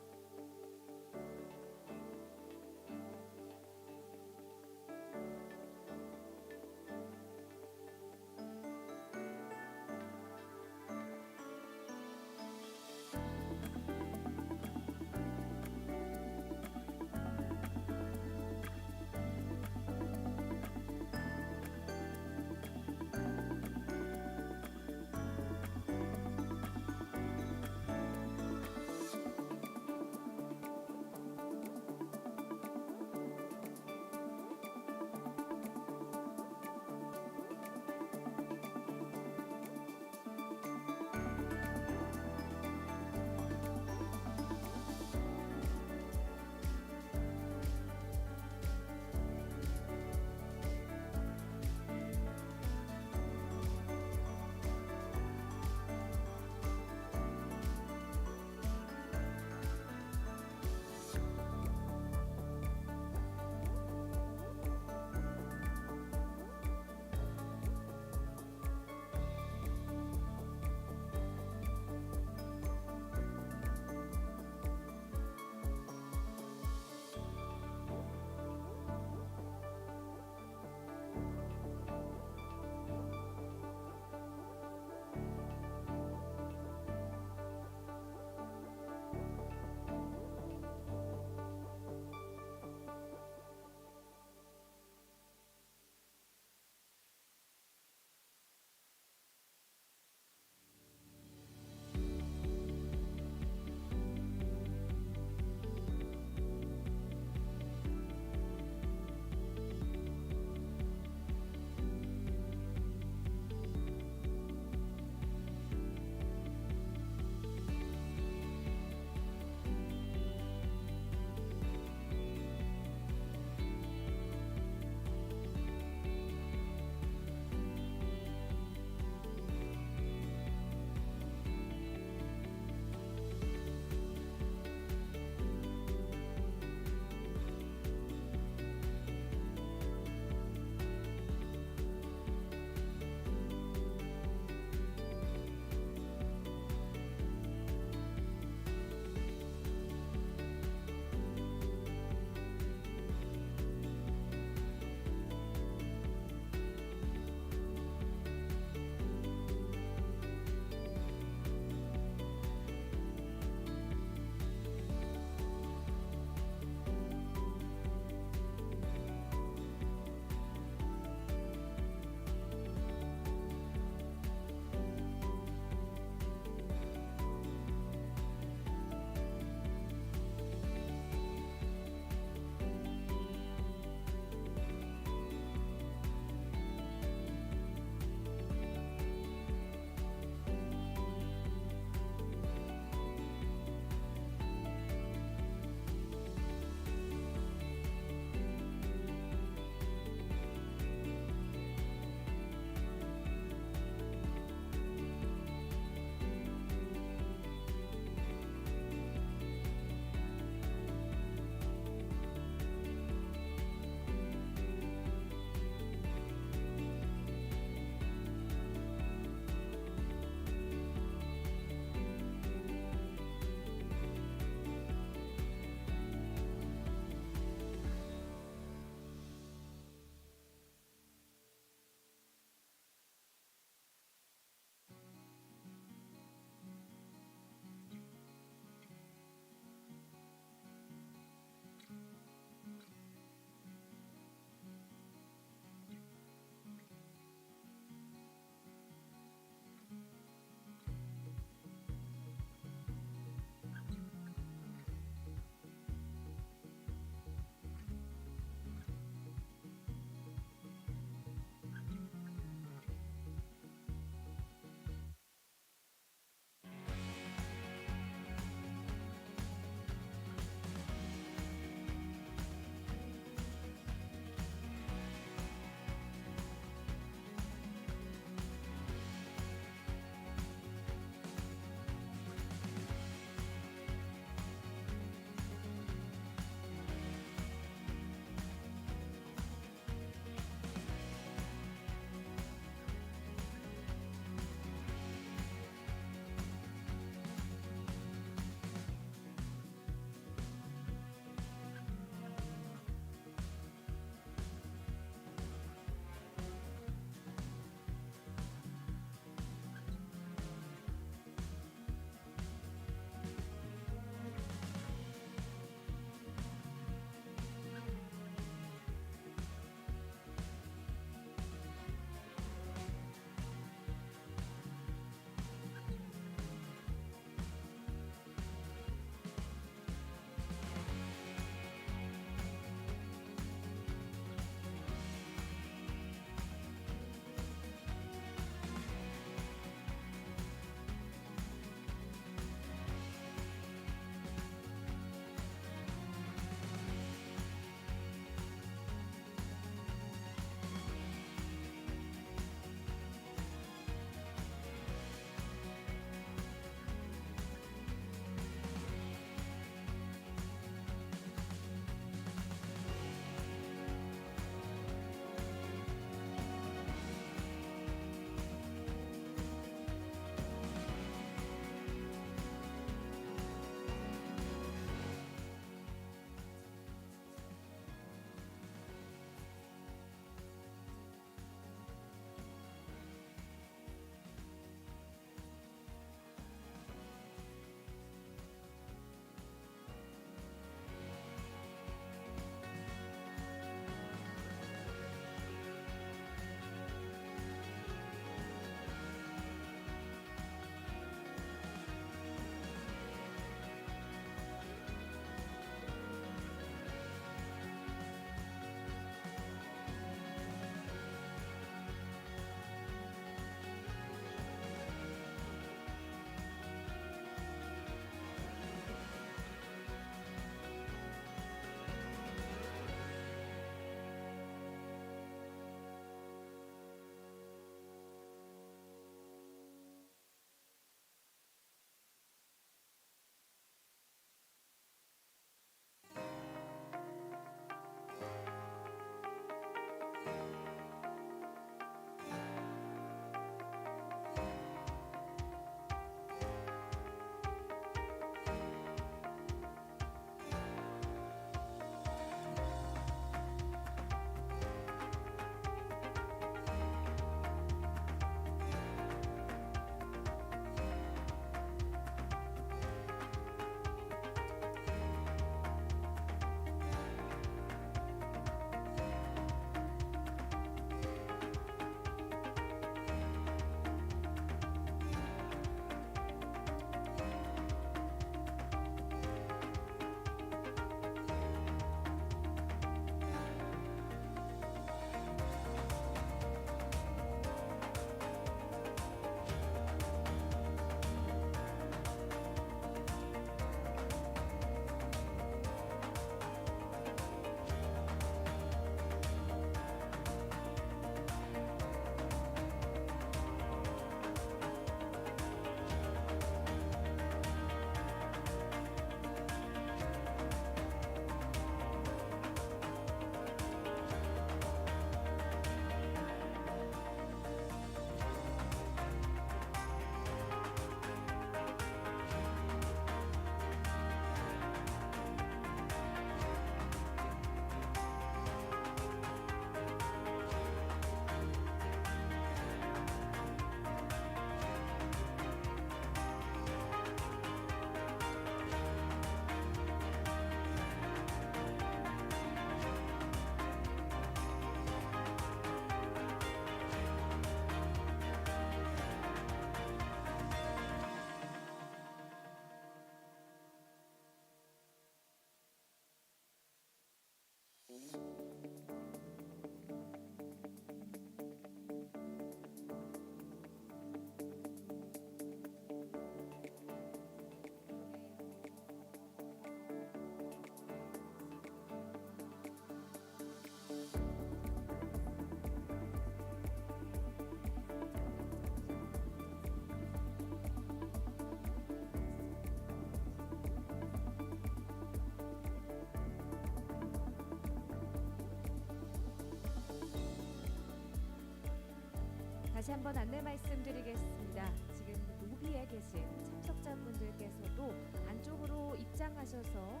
다시 한번 안내 말씀드리겠습니다. 지금 로비에 계신 참석자분들께서도 안쪽으로 입장하셔서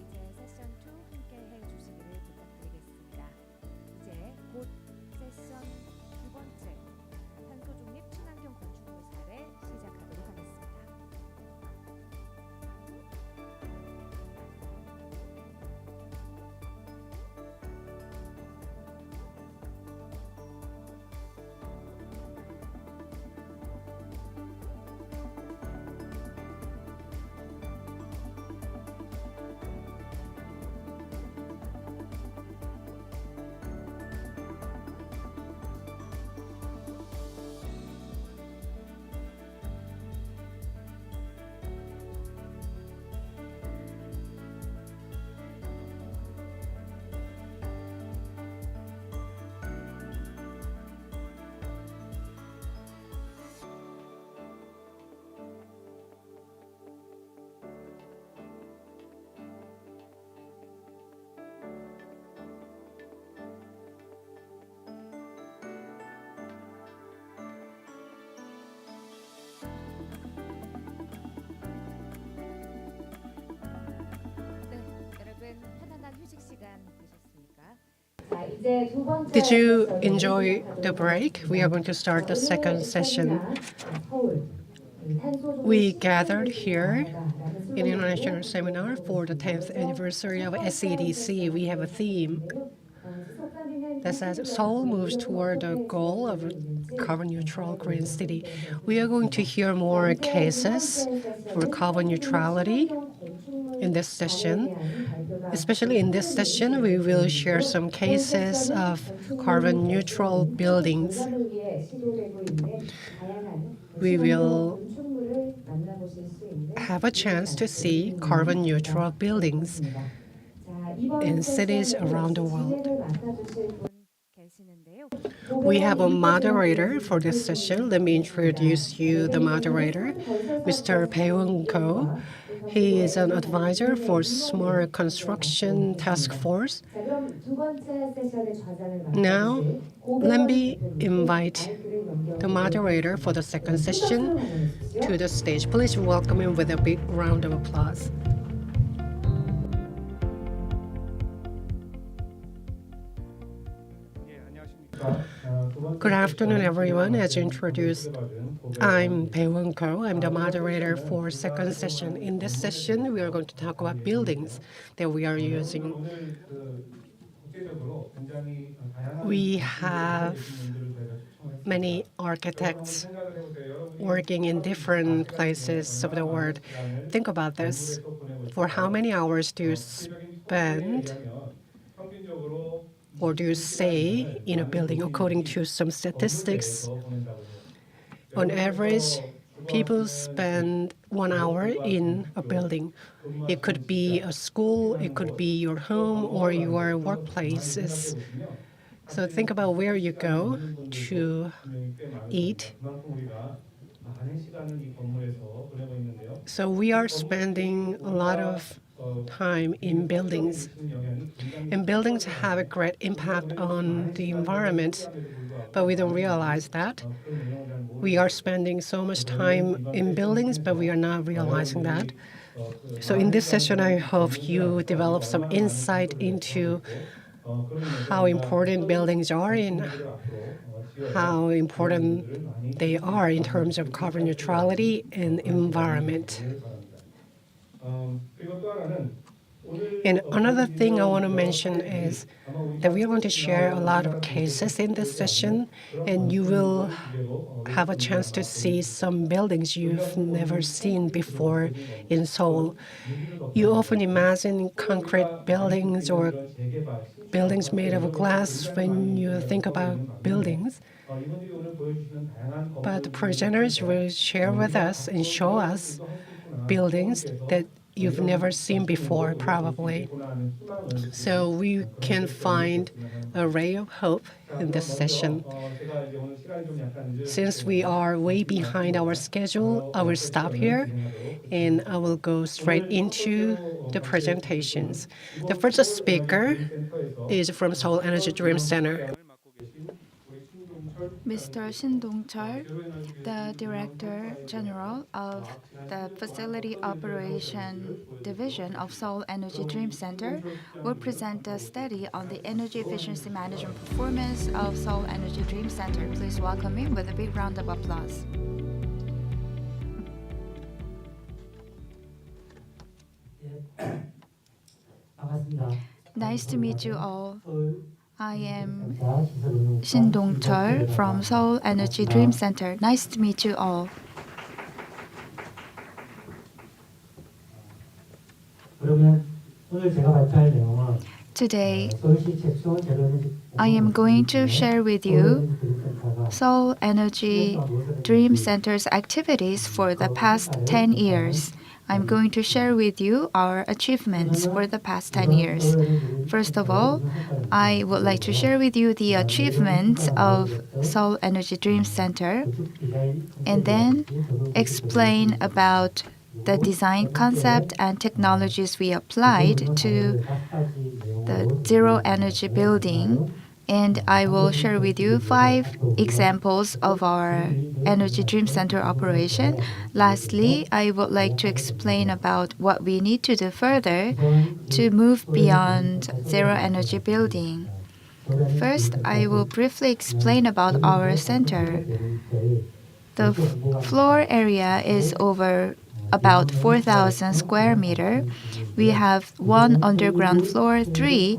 이제 세션 2 함께 해주시기를 부탁드리겠습니다. 이제 곧 세션 두 번째 탄소 중립 친환경 건축물 사례 시작하도록 하겠습니다. 네, 여러분 편안한 휴식 시간 되셨습니까? 자, 이제 두 번째 Did you enjoy the break? We are going to start the second session. We gathered here in international seminar for the 10th anniversary of SEDC. We have a theme that says Seoul moves toward the goal of a carbon neutral green city. We are going to hear more cases for carbon neutrality in this session. Especially in this session, we will share some cases of carbon neutral buildings. We will have a chance to see carbon neutral buildings in cities around the world. We have a moderator for this session. Let me introduce you the moderator, Mr. Bae-woon Ko. He is an advisor for Smart Construction Task Force. Now, let me invite the moderator for the second session to the stage. Please welcome him with a big round of applause. Good afternoon, everyone. As introduced, I'm Bae-woon Ko. I'm the moderator for second session. In this session, we are going to talk about buildings that we are using. We have many architects working in different places of the world. Think about this. For how many hours do you spend or do you stay in a building? According to some statistics, on average, people spend 1 hour in a building. It could be a school, it could be your home or your workplaces. So think about where you go to eat. So we are spending a lot of time in buildings. And buildings have a great impact on the environment, but we don't realize that. We are spending so much time in buildings, but we are not realizing that. So in this session, I hope you develop some insight into how important buildings are and how important they are in terms of carbon neutrality and environment. And another thing I want to mention is that we are going to share a lot of cases in this session, and you will have a chance to see some buildings you've never seen before in Seoul. You often imagine concrete buildings or buildings made of glass when you think about buildings. But the presenters will share with us and show us buildings that you've never seen before, probably. So we can find a ray of hope in this session. Since we are way behind our schedule, I will stop here and I will go straight into the presentations. The first speaker is from Seoul Energy Dream Center. Mr. Shin Dong-chul, the Director General of the Facility Operation Division of Seoul Energy Dream Center, will present a study on the energy efficiency management performance of Seoul Energy Dream Center. Please welcome him with a big round of applause. Nice to meet you all. I am Shin Dong-chul from Seoul Energy Dream Center. Nice to meet you all. Today, I am going to share with you Seoul Energy Dream Center's activities for the past 10 years. I'm going to share with you our achievements for the past 10 years. First of all, I would like to share with you the achievements of Seoul Energy Dream Center and then explain about the design concept and technologies we applied to the zero energy building. And I will share with you 5 examples of our Energy Dream Center operation. Lastly, I would like to explain about what we need to do further to move beyond zero energy building. First, I will briefly explain about our center. The floor area is over about 4,000 square meter. We have 1 underground floor, 3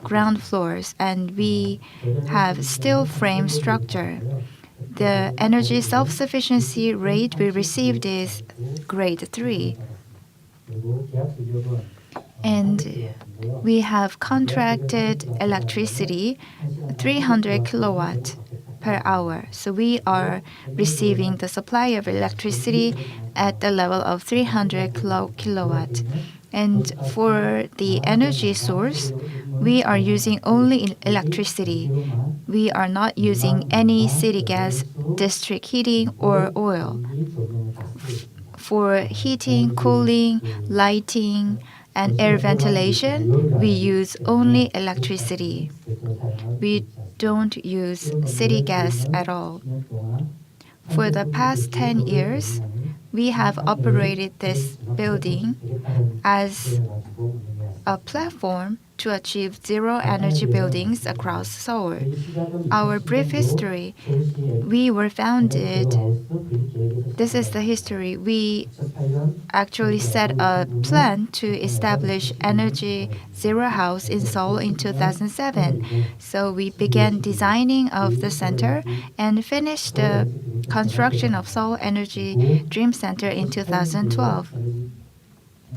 ground floors, and we have steel frame structure. The energy self-sufficiency rate we received is grade 3. And we have contracted electricity 300 kilowatt per hour. So we are receiving the supply of electricity at the level of 300 kilowatt. And for the energy source, we are using only electricity. We are not using any city gas, district heating, or oil. For heating, cooling, lighting, and air ventilation, we use only electricity. We don't use city gas at all. For the past 10 years, we have operated this building as a platform to achieve zero energy buildings across Seoul. Our brief history: we were founded. This is the history. We actually set a plan to establish Energy Zero House in Seoul in 2007. So we began designing of the center and finished the construction of Seoul Energy Dream Center in 2012.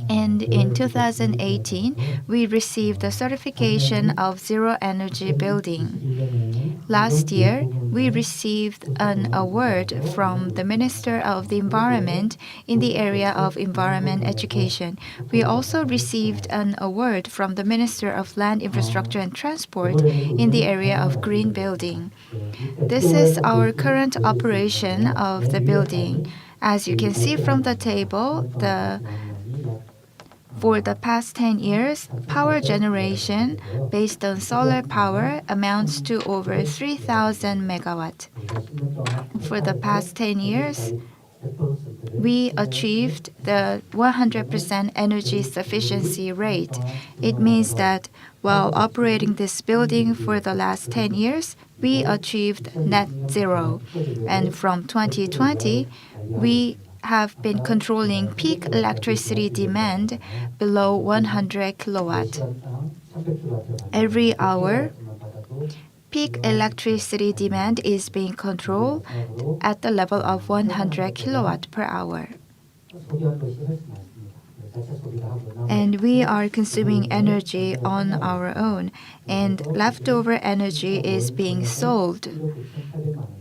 And in 2018, we received the certification of zero energy building. Last year, we received an award from the Minister of the Environment in the area of environment education. We also received an award from the Minister of Land, Infrastructure and Transport in the area of green building. This is our current operation of the building. As you can see from the table, for the past 10 years, power generation based on solar power amounts to over 3,000 megawatt. For the past 10 years, we achieved the 100% energy sufficiency rate. It means that while operating this building for the last 10 years, we achieved net zero. And from 2020, we have been controlling peak electricity demand below 100 kilowatt. Every hour, peak electricity demand is being controlled at the level of 100 kilowatt per hour. And we are consuming energy on our own, and leftover energy is being sold.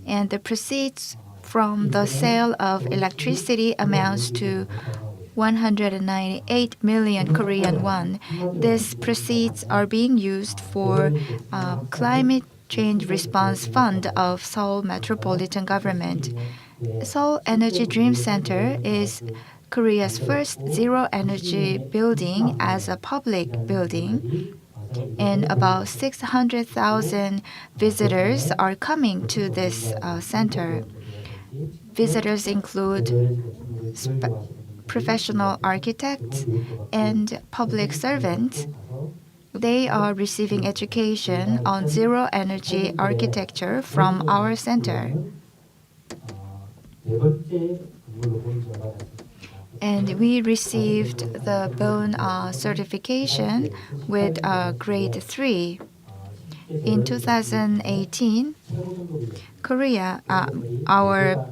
And the proceeds from the sale of electricity amounts to 198 million Korean won. These proceeds are being used for climate change response fund of Seoul Metropolitan Government. Seoul Energy Dream Center is Korea's first zero energy building as a public building. and about 600,000 visitors are coming to this center. Visitors include professional architects and public servants. They are receiving education on zero energy architecture from our center. And we received the bone certification with grade 3. In 2018, Korea, our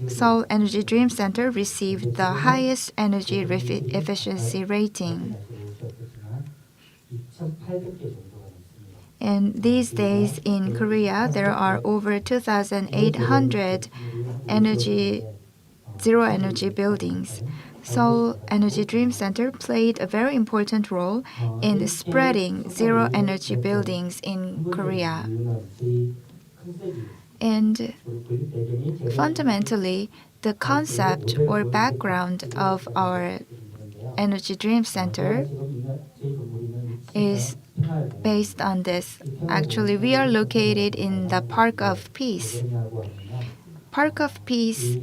Seoul Energy Dream Center received the highest energy efficiency rating. And these days in Korea, there are over 2,800 zero energy buildings. Seoul Energy Dream Center played a very important role in spreading zero energy buildings in Korea. And fundamentally, the concept or background of our Energy Dream Center is based on this. Actually, we are located in the Park of Peace. Park of Peace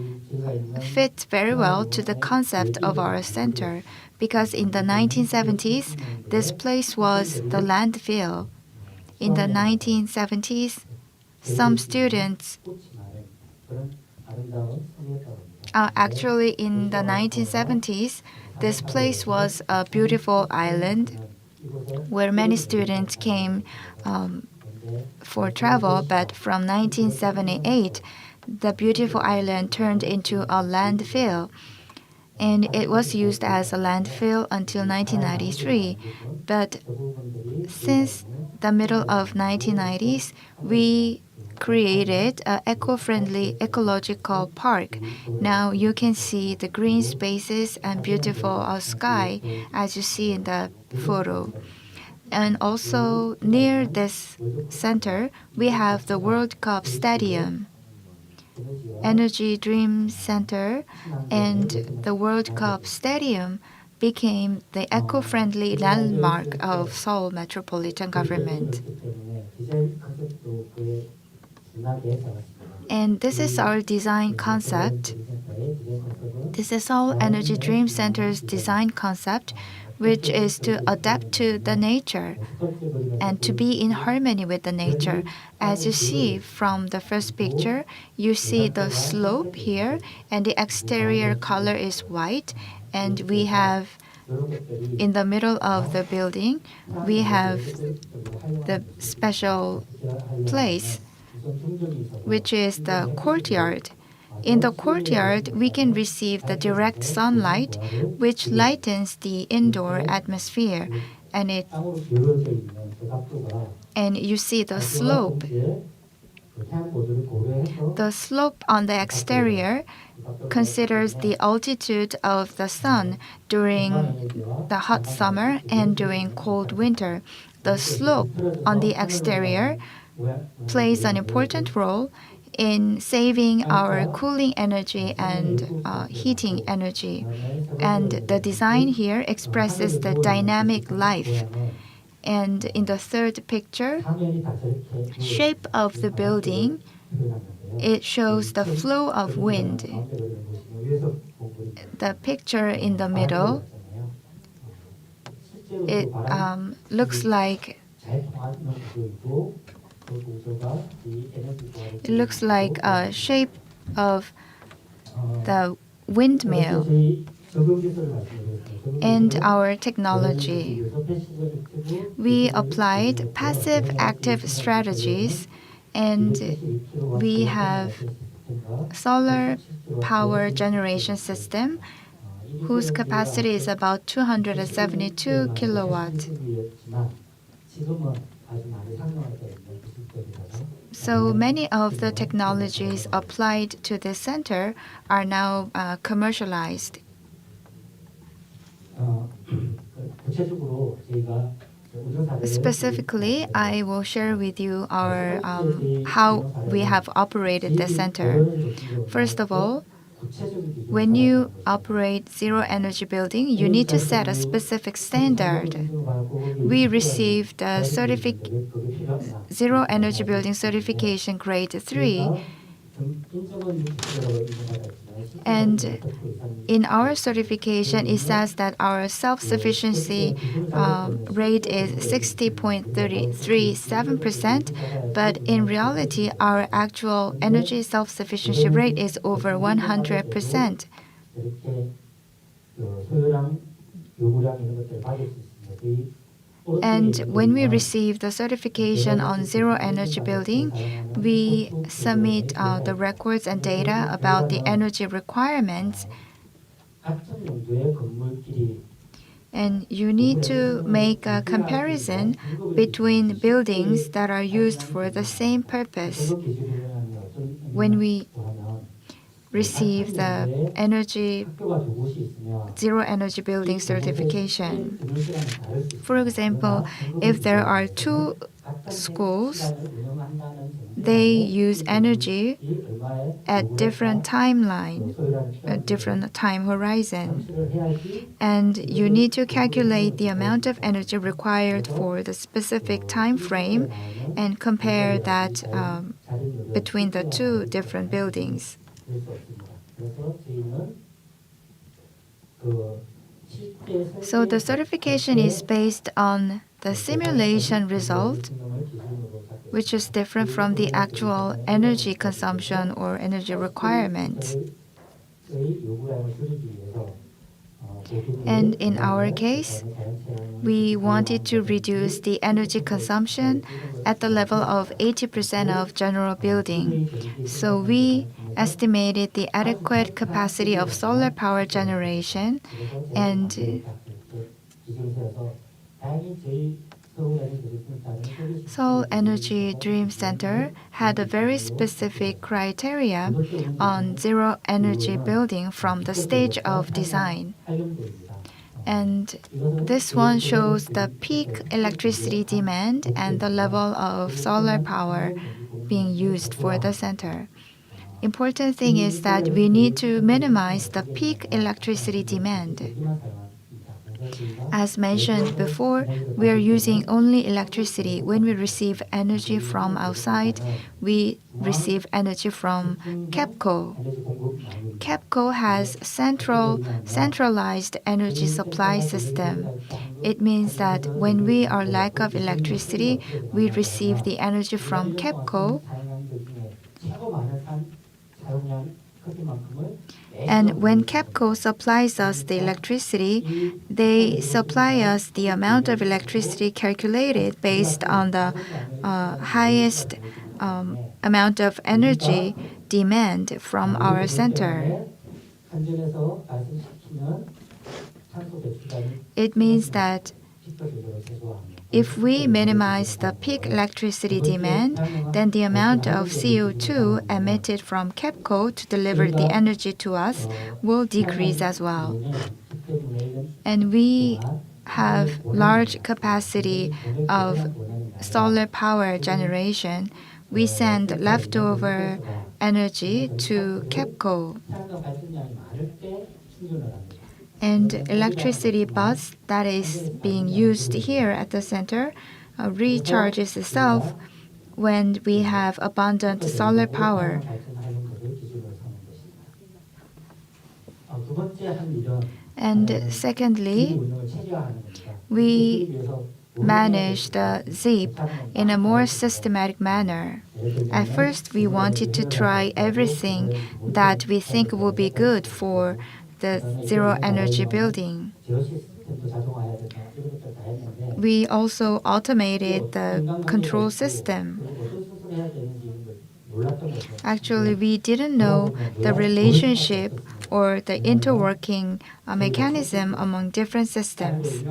fits very well to the concept of our center because in the 1970s, this place was the landfill. In the 1970s, some students actually in the 1970s, this place was a beautiful island where many students came for travel, but from 1978, the beautiful island turned into a landfill, and it was used as a landfill until 1993. But since the middle of 1990s, we created an eco-friendly ecological park. Now you can see the green spaces and beautiful sky as you see in the photo. And also near this center, we have the World Cup Stadium. Energy Dream Center and the World Cup Stadium became the eco-friendly landmark of Seoul Metropolitan Government. And this is our design concept. This is Seoul Energy Dream Center's design concept, which is to adapt to the nature and to be in harmony with the nature. As you see from the first picture, you see the slope here, and the exterior color is white, and we have in the middle of the building, we have the special place, which is the courtyard. In the courtyard, we can receive the direct sunlight, which lightens the indoor atmosphere, and you see the slope. The slope on the exterior considers the altitude of the sun during the hot summer and during cold winter. The slope on the exterior plays an important role in saving our cooling energy and heating energy. And the design here expresses the dynamic life. And in the third picture, shape of the building, it shows the flow of wind. The picture in the middle, it looks like a shape of the windmill. And our technology, we applied passive active strategies, and we have solar power generation system whose capacity is about 272 kilowatts. So many of the technologies applied to this center are now commercialized. Specifically, I will share with you our how we have operated the center. First of all, when you operate zero energy building, you need to set a specific standard. We received a zero energy building certification grade 3, and in our certification, it says that our self-sufficiency rate is 60.337%, but in reality, our actual energy self-sufficiency rate is over 100%. And when we receive the certification on zero energy building, we submit the records and data about the energy requirements. And you need to make a comparison between buildings that are used for the same purpose. When we receive the zero energy building certification. For example, if there are two schools, they use energy at different timeline, a different time horizon. And you need to calculate the amount of energy required for the specific time frame and compare that between the two different buildings. So the certification is based on the simulation result, which is different from the actual energy consumption or energy requirements. And in our case, we wanted to reduce the energy consumption at the level of 80% of general building. So we estimated the adequate capacity of solar power generation, and Seoul Energy Dream Center had a very specific criteria on zero energy building from the stage of design. And this one shows the peak electricity demand and the level of solar power being used for the center. Important thing is that we need to minimize the peak electricity demand. As mentioned before, we are using only electricity. When we receive energy from outside, we receive energy from KEPCO. KEPCO has centralized energy supply system. It means that when we are lack of electricity, we receive the energy from KEPCO. And when KEPCO supplies us the electricity, they supply us the amount of electricity calculated based on the highest amount of energy demand from our center. It means that if we minimize the peak electricity demand, then the amount of CO2 emitted from KEPCO to deliver the energy to us will decrease as well. And we have large capacity of solar power generation. We send leftover energy to KEPCO. And electricity bus that is being used here at the center recharges itself when we have abundant solar power. And secondly, we manage the ZEEP in a more systematic manner. At first, we wanted to try everything that we think will be good for the zero energy building. We also automated the control system. Actually, we didn't know the relationship or the interworking mechanism among different systems.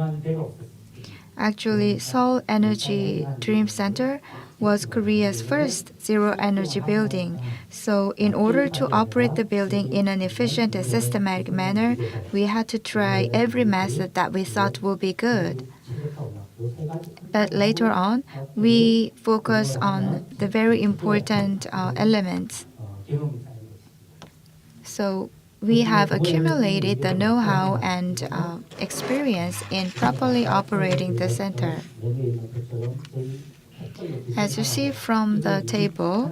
Actually, Seoul Energy Dream Center was Korea's first zero energy building. So in order to operate the building in an efficient and systematic manner, we had to try every method that we thought would be good. But later on, we focus on the very important elements. So we have accumulated the know-how and experience in properly operating the center. As you see from the table,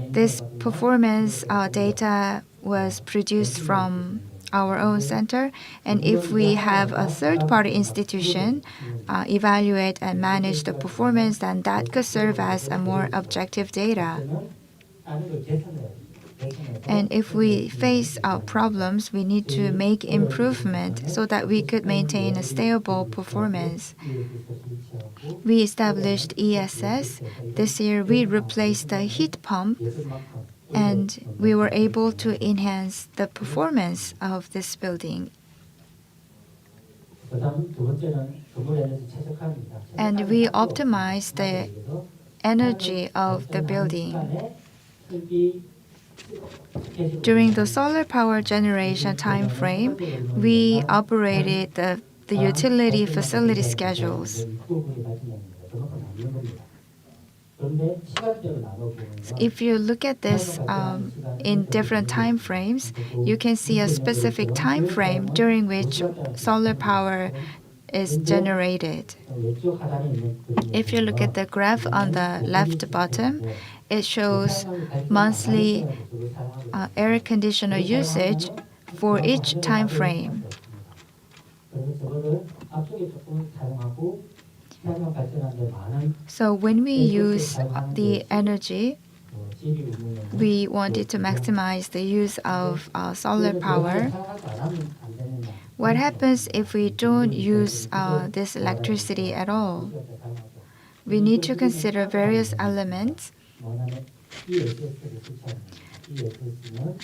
this performance data was produced from our own center, and if we have a third-party institution evaluate and manage the performance, then that could serve as a more objective data. And if we face problems, we need to make improvement so that we could maintain a stable performance. We established ESS. This year, we replaced the heat pump, and we were able to enhance the performance of this building. And we optimized the energy of the building. During the solar power generation time frame, we operated the utility facility schedules. If you look at this in different time frames, you can see a specific time frame during which solar power is generated. If you look at the graph on the left bottom, it shows monthly air conditioner usage for each time frame. So when we use the energy, we wanted to maximize the use of solar power. What happens if we don't use this electricity at all? We need to consider various elements.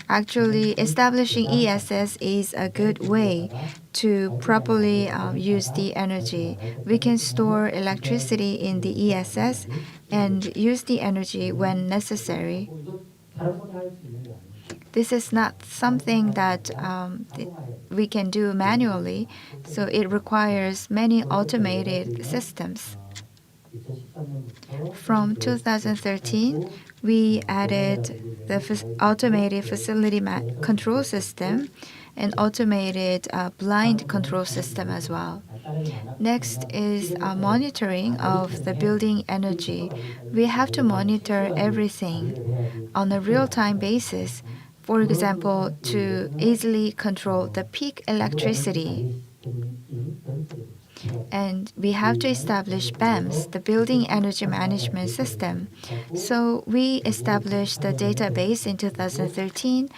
Actually, establishing ESS is a good way to properly use the energy. We can store electricity in the ESS and use the energy when necessary. This is not something that we can do manually, so it requires many automated systems. From 2013, we added the automated facility control system and automated blind control system as well. Next is monitoring of the building energy. We have to monitor everything on a real-time basis. For example, to easily control the peak electricity. And we have to establish BEMS, the Building Energy Management System. So we established the database in 2013.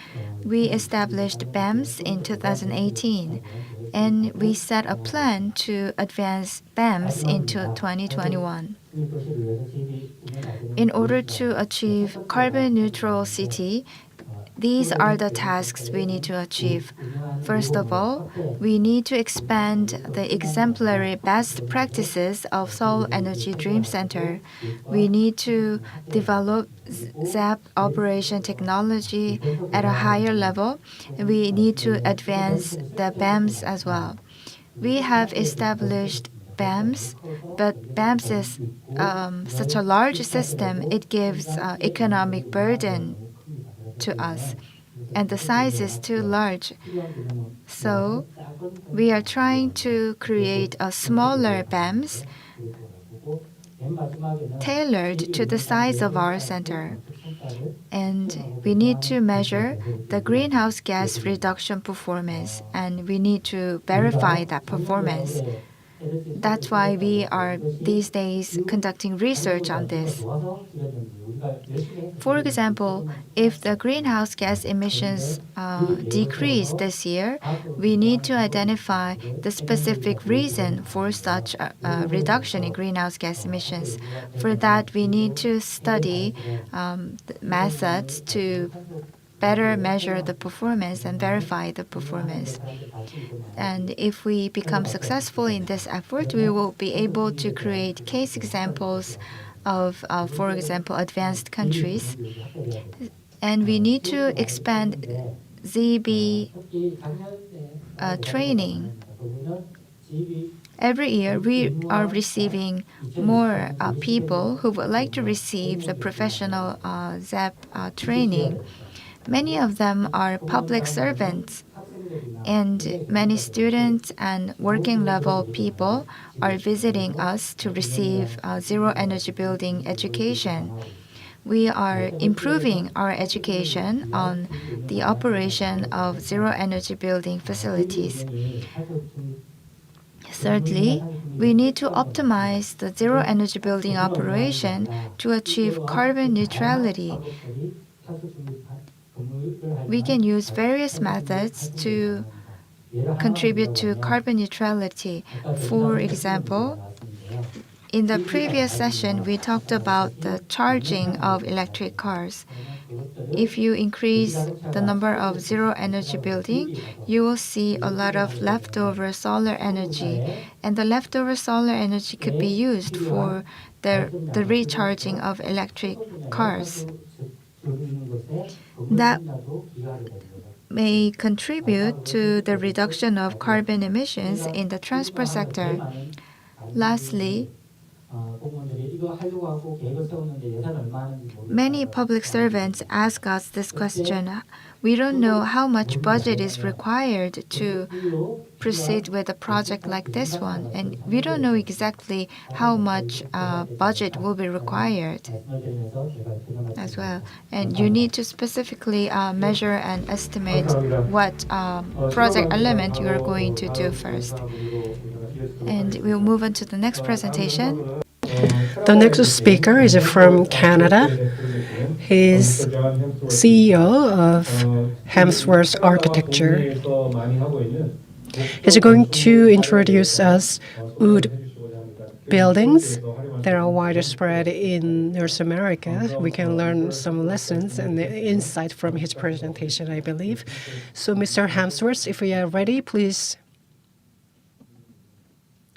We established BEMS in 2018. And we set a plan to advance BEMS into 2021. In order to achieve carbon neutral city, these are the tasks we need to achieve. First of all, we need to expand the exemplary best practices of SeoulEnergyDreamCenter. We need to develop ZAP operation technology at a higher level. We need to advance the BEMS as well. We have established BEMS, but BEMS is such a large system, it gives economic burden to us, and the size is too large. So we are trying to create a smaller BEMS tailored to the size of our center. And we need to measure the greenhouse gas reduction performance, and we need to verify that performance. That's why we are these days conducting research on this. For example, if the greenhouse gas emissions decrease this year, we need to identify the specific reason for such a reduction in greenhouse gas emissions. For that, we need to study methods to better measure the performance and verify the performance. And if we become successful in this effort, we will be able to create case examples of, for example, advanced countries. And we need to expand ZB training. Every year, we are receiving more people who would like to receive the professional ZEP training. Many of them are public servants, and many students and working level people are visiting us to receive zero energy building education. We are improving our education on the operation of zero energy building facilities. Thirdly, we need to optimize the zero energy building operation to achieve carbon neutrality. We can use various methods to contribute to carbon neutrality. For example, in the previous session, we talked about the charging of electric cars. If you increase the number of zero energy building, you will see a lot of leftover solar energy, and the leftover solar energy could be used for the recharging of electric cars. That may contribute to the reduction of carbon emissions in the transport sector. Lastly, many public servants ask us this question. We don't know how much budget is required to proceed with a project like this one, and we don't know exactly how much budget will be required as well. And you need to specifically measure and estimate what project element you are going to do first. And we'll move on to the next presentation. The next speaker is from Canada. He's CEO of Hemsworth Architecture. He's going to introduce us wood buildings that are widespread in North America. We can learn some lessons and insight from his presentation, I believe. So, Mr. Hemsworth, if we are ready, please,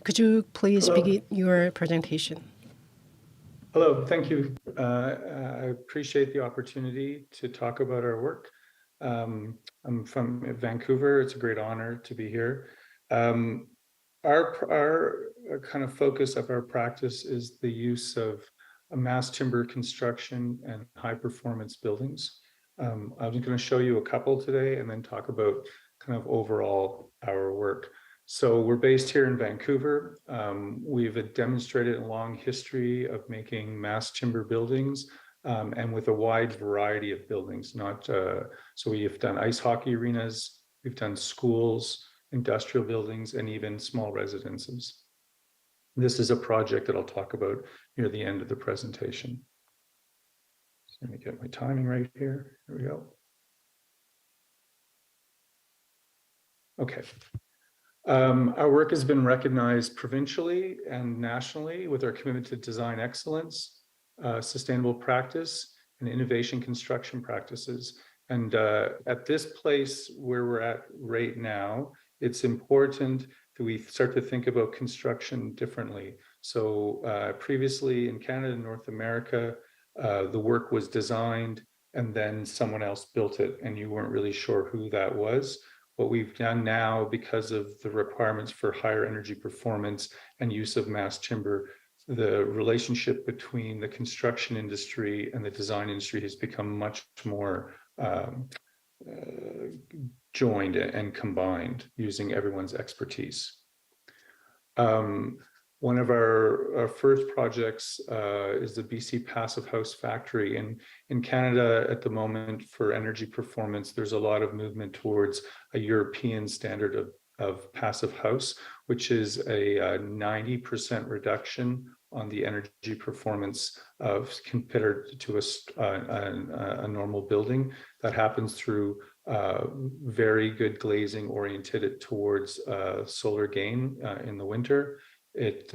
could you please begin your presentation? Hello, thank you. I appreciate the opportunity to talk about our work. I'm from Vancouver. It's a great honor to be here. Our kind of focus of our practice is the use of mass timber construction and high performance buildings. I'm just going to show you a couple today and then talk about kind of overall our work. So we're based here in Vancouver. We've demonstrated a long history of making mass timber buildings and with a wide variety of buildings. So we've done ice hockey arenas, we've done schools, industrial buildings, and even small residences. This is a project that I'll talk about near the end of the presentation. So let me get my timing right here. Here we go. Okay. Our work has been recognized provincially and nationally with our commitment to design excellence, sustainable practice, and innovation construction practices. And at this place where we're at right now, it's important that we start to think about construction differently. So previously in Canada and North America, the work was designed and then someone else built it and you weren't really sure who that was. What we've done now, because of the requirements for higher energy performance and use of mass timber, the relationship between the construction industry and the design industry has become much more joined and combined using everyone's expertise. One of our first projects is the BC Passive House Factory. And in Canada at the moment for energy performance, there's a lot of movement towards a European standard of passive house, which is a 90% reduction on the energy performance compared to a normal building. That happens through very good glazing oriented towards solar gain in the winter. It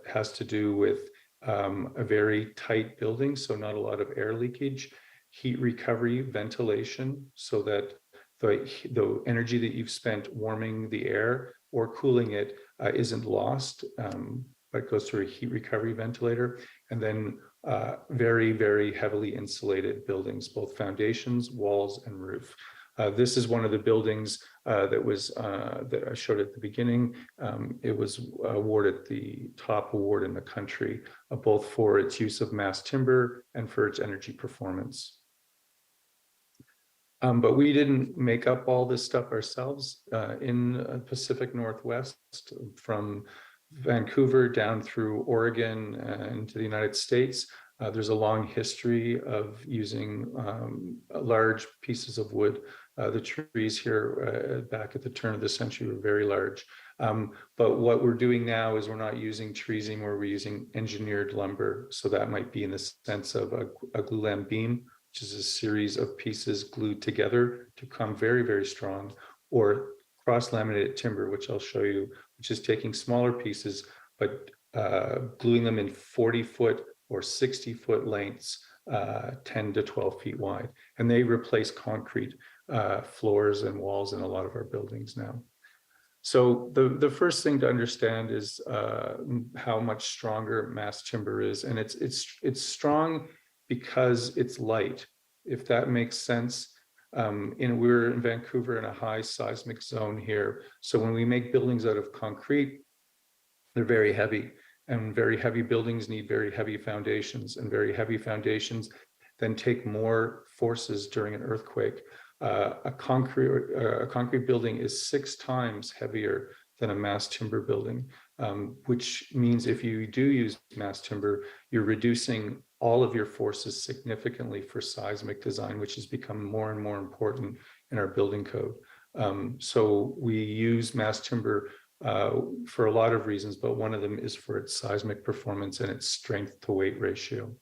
has to do with a very tight building, so not a lot of air leakage, heat recovery, ventilation, so that the energy that you've spent warming the air or cooling it isn't lost, but goes through a heat recovery ventilator. And then very, very heavily insulated buildings, both foundations, walls, and roof. This is one of the buildings that I showed at the beginning. It was awarded the top award in the country, both for its use of mass timber and for its energy performance. But we didn't make up all this stuff ourselves. In Pacific Northwest, from Vancouver down through Oregon into the United States, there's a long history of using large pieces of wood. The trees here back at the turn of the century were very large. But what we're doing now is we're not using trees anymore, we're using engineered lumber. So that might be in the sense of a glulam beam, which is a series of pieces glued together to become very, very strong, or cross-laminated timber, which I'll show you, which is taking smaller pieces, but gluing them in 40-foot or 60-foot lengths, 10 to 12 feet wide. And they replace concrete floors and walls in a lot of our buildings now. So the first thing to understand is how much stronger mass timber is. And it's strong because it's light, if that makes sense. We're in Vancouver in a high seismic zone here. So when we make buildings out of concrete, they're very heavy, and very heavy buildings need very heavy foundations, and very heavy foundations then take more forces during an earthquake. A concrete building is 6 times heavier than a mass timber building, which means if you do use mass timber, you're reducing all of your forces significantly for seismic design, which has become more and more important in our building code. So we use mass timber for a lot of reasons, but one of them is for its seismic performance and its strength to weight ratio.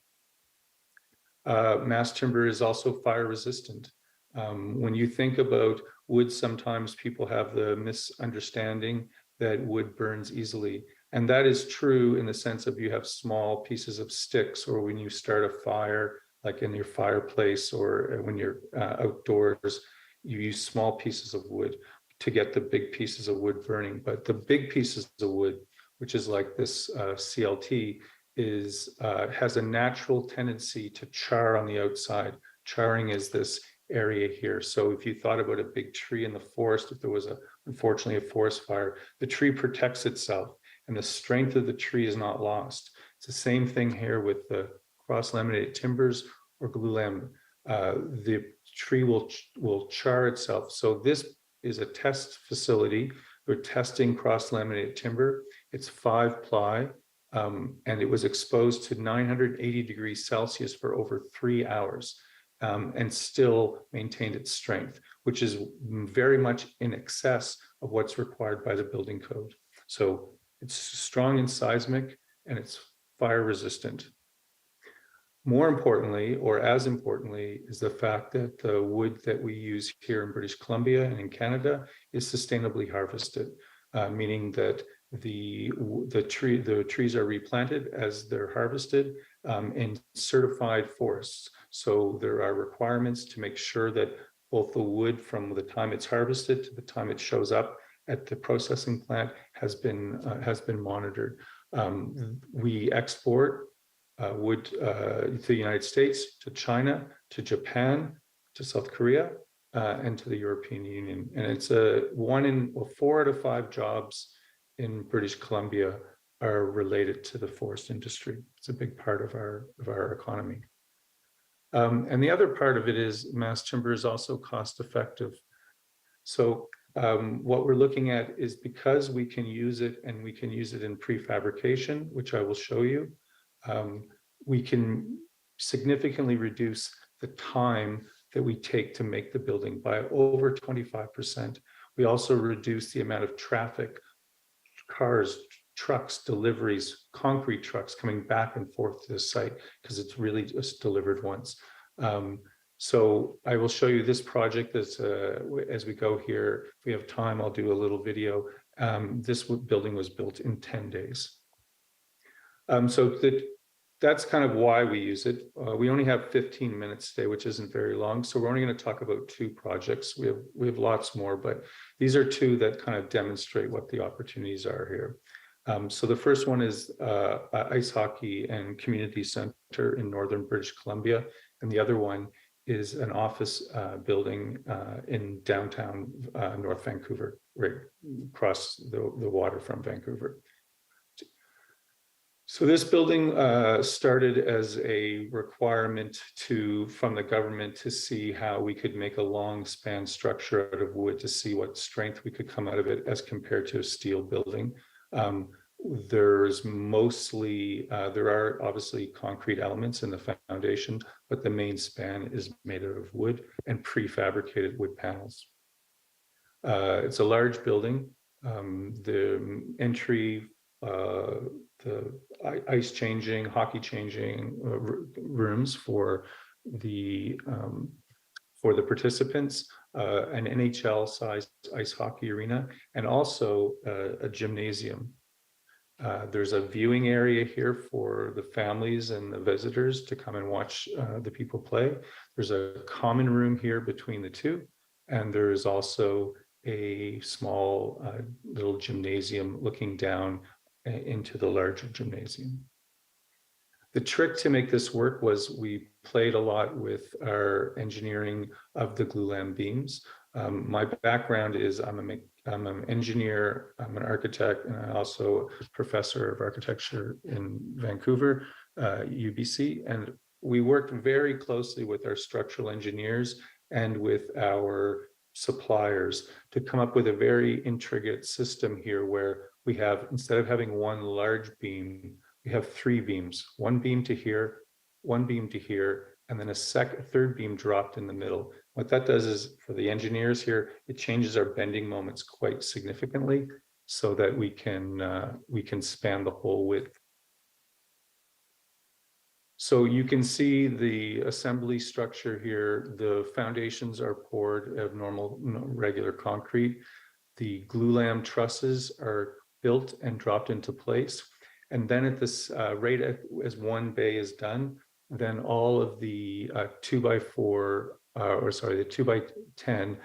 Mass timber is also fire resistant. When you think about wood, sometimes people have the misunderstanding that wood burns easily. And that is true in the sense of you have small pieces of sticks, or when you start a fire, like in your fireplace, or when you're outdoors, you use small pieces of wood to get the big pieces of wood burning. But the big pieces of wood, which is like this CLT, has a natural tendency to char on the outside. Charring is this area here. So if you thought about a big tree in the forest, if there was unfortunately a forest fire, the tree protects itself and the strength of the tree is not lost. It's the same thing here with the cross-laminated timbers or glulam. The tree will char itself. So this is a test facility. We're testing cross-laminated timber. It's 5-ply, and it was exposed to 980 degrees Celsius for over 3 hours. And still maintained its strength, which is very much in excess of what's required by the building code. So it's strong in seismic and it's fire resistant. More importantly, or as importantly, is the fact that the wood that we use here in British Columbia and in Canada is sustainably harvested, meaning that the trees are replanted as they're harvested in certified forests. So there are requirements to make sure that both the wood from the time it's harvested to the time it shows up at the processing plant has been monitored. We export wood to the United States, to China, to Japan, to South Korea, and to the European Union. And it's 4 out of 5 jobs in British Columbia are related to the forest industry. It's a big part of our economy. And the other part of it is mass timber is also cost effective. So what we're looking at is, because we can use it, and we can use it in prefabrication, which I will show you, we can significantly reduce the time that we take to make the building by over 25%. We also reduce the amount of traffic, cars, trucks, deliveries, concrete trucks coming back and forth to the site, because it's really just delivered once. So I will show you this project that's, as we go here. If we have time, I'll do a little video. This building was built in 10 days. That's kind of why we use it. We only have 15 minutes today, which isn't very long. So we're only going to talk about 2 projects. We have lots more, but these are 2 that kind of demonstrate what the opportunities are here. So the first one is Ice Hockey and Community Center in Northern British Columbia. And the other one is an office building in downtown North Vancouver, right across the water from Vancouver. So this building started as a requirement from the government to see how we could make a long span structure out of wood, to see what strength we could come out of it as compared to a steel building. There's mostly, there are obviously concrete elements in the foundation, but the main span is made out of wood and prefabricated wood panels. It's a large building. The entry, the ice changing, hockey changing rooms for the participants, an NHL-sized ice hockey arena, and also a gymnasium. There's a viewing area here for the families and the visitors to come and watch the people play. There's a common room here between the two, and there's also a small little gymnasium looking down into the larger gymnasium. The trick to make this work was we played a lot with our engineering of the glulam beams. My background is I'm an engineer, I'm an architect, and I'm also a professor of architecture in Vancouver, UBC. And we worked very closely with our structural engineers and with our suppliers to come up with a very intricate system here where we have, instead of having one large beam, we have three beams, one beam to here, one beam to here, and then a third beam dropped in the middle. What that does is, for the engineers here, it changes our bending moments quite significantly so that we can span the whole width. So you can see the assembly structure here. The foundations are poured of normal, regular concrete. The glulam trusses are built and dropped into place. And then at this rate, as one bay is done, then all of the 2x4, the 2x10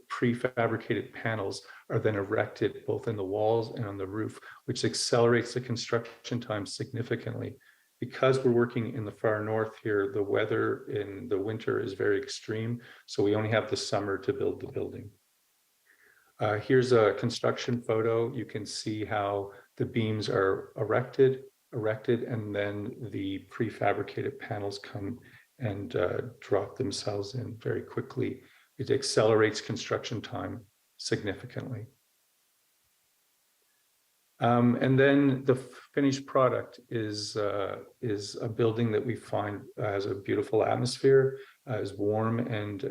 prefabricated panels are then erected both in the walls and on the roof, which accelerates the construction time significantly. Because we're working in the far north here, the weather in the winter is very extreme, so we only have the summer to build the building. Here's a construction photo. You can see how the beams are erected, and then the prefabricated panels come and drop themselves in very quickly. It accelerates construction time significantly. And then the finished product is a building that we find has a beautiful atmosphere, is warm and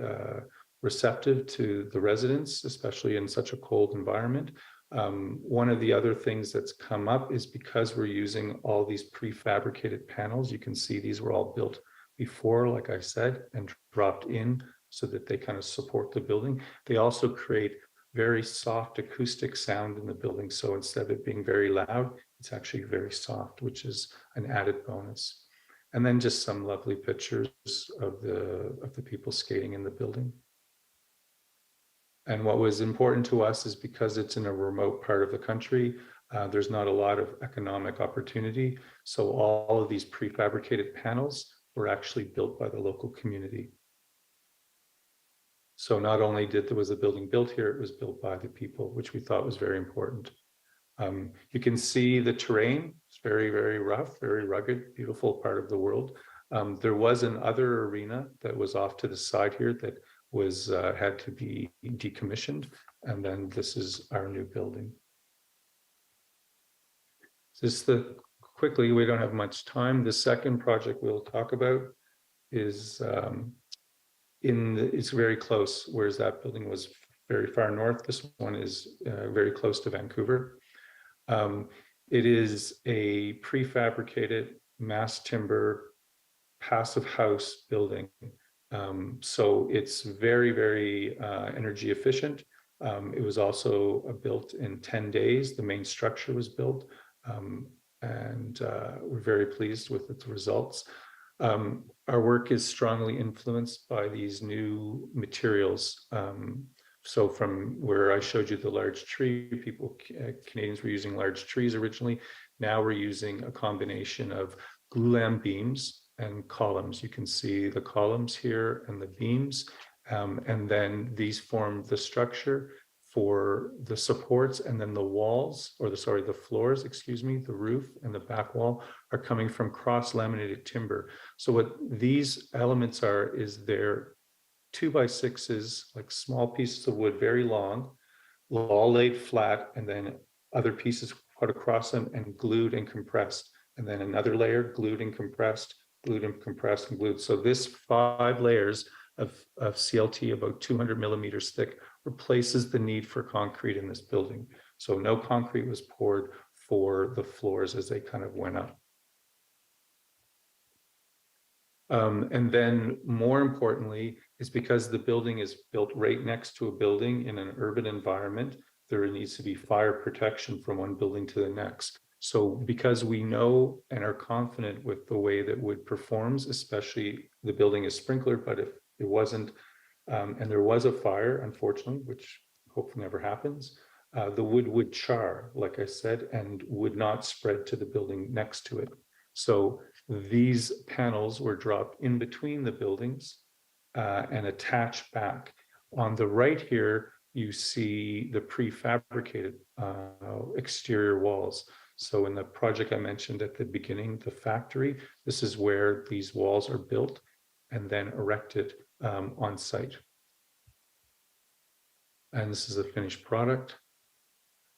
receptive to the residents, especially in such a cold environment. One of the other things that's come up is because we're using all these prefabricated panels, you can see these were all built before, like I said, and dropped in so that they kind of support the building. They also create very soft acoustic sound in the building. So instead of it being very loud, it's actually very soft, which is an added bonus. And then just some lovely pictures of the people skating in the building. And what was important to us is because it's in a remote part of the country, there's not a lot of economic opportunity. So all of these prefabricated panels were actually built by the local community. So not only was the building built here, it was built by the people, which we thought was very important. You can see the terrain. It's very, very rough, very rugged, beautiful part of the world. There was another arena that was off to the side here that was had to be decommissioned. And then this is our new building. Quickly, we don't have much time. The second project we'll talk about is it's very close, whereas that building was very far north. This one is very close to Vancouver. It is a prefabricated mass timber passive house building. So it's very, very energy efficient. It was also built in 10 days. The main structure was built, and we're very pleased with its results. Our work is strongly influenced by these new materials. So from where I showed you the large tree, Canadians were using large trees originally. Now we're using a combination of glulam beams and columns. You can see the columns here and the beams, and then these form the structure for the supports, and then the walls, or the floors, excuse me, the roof and the back wall are coming from cross-laminated timber. So what these elements are is they're 2x6s, like small pieces of wood, very long, all laid flat, and then other pieces put across them and glued and compressed, and then another layer glued and compressed, glued and compressed and glued. So this 5 layers of CLT, about 200 millimeters thick, replaces the need for concrete in this building. So no concrete was poured for the floors as they kind of went up. And then more importantly, is because the building is built right next to a building in an urban environment, there needs to be fire protection from one building to the next. So because we know and are confident with the way that wood performs, especially the building is sprinklered, but if it wasn't, and there was a fire, unfortunately, which hopefully never happens, the wood would char, like I said, and would not spread to the building next to it. So these panels were dropped in between the buildings and attached back. On the right here, you see the prefabricated exterior walls. So in the project I mentioned at the beginning, the factory, this is where these walls are built and then erected on site. And this is a finished product.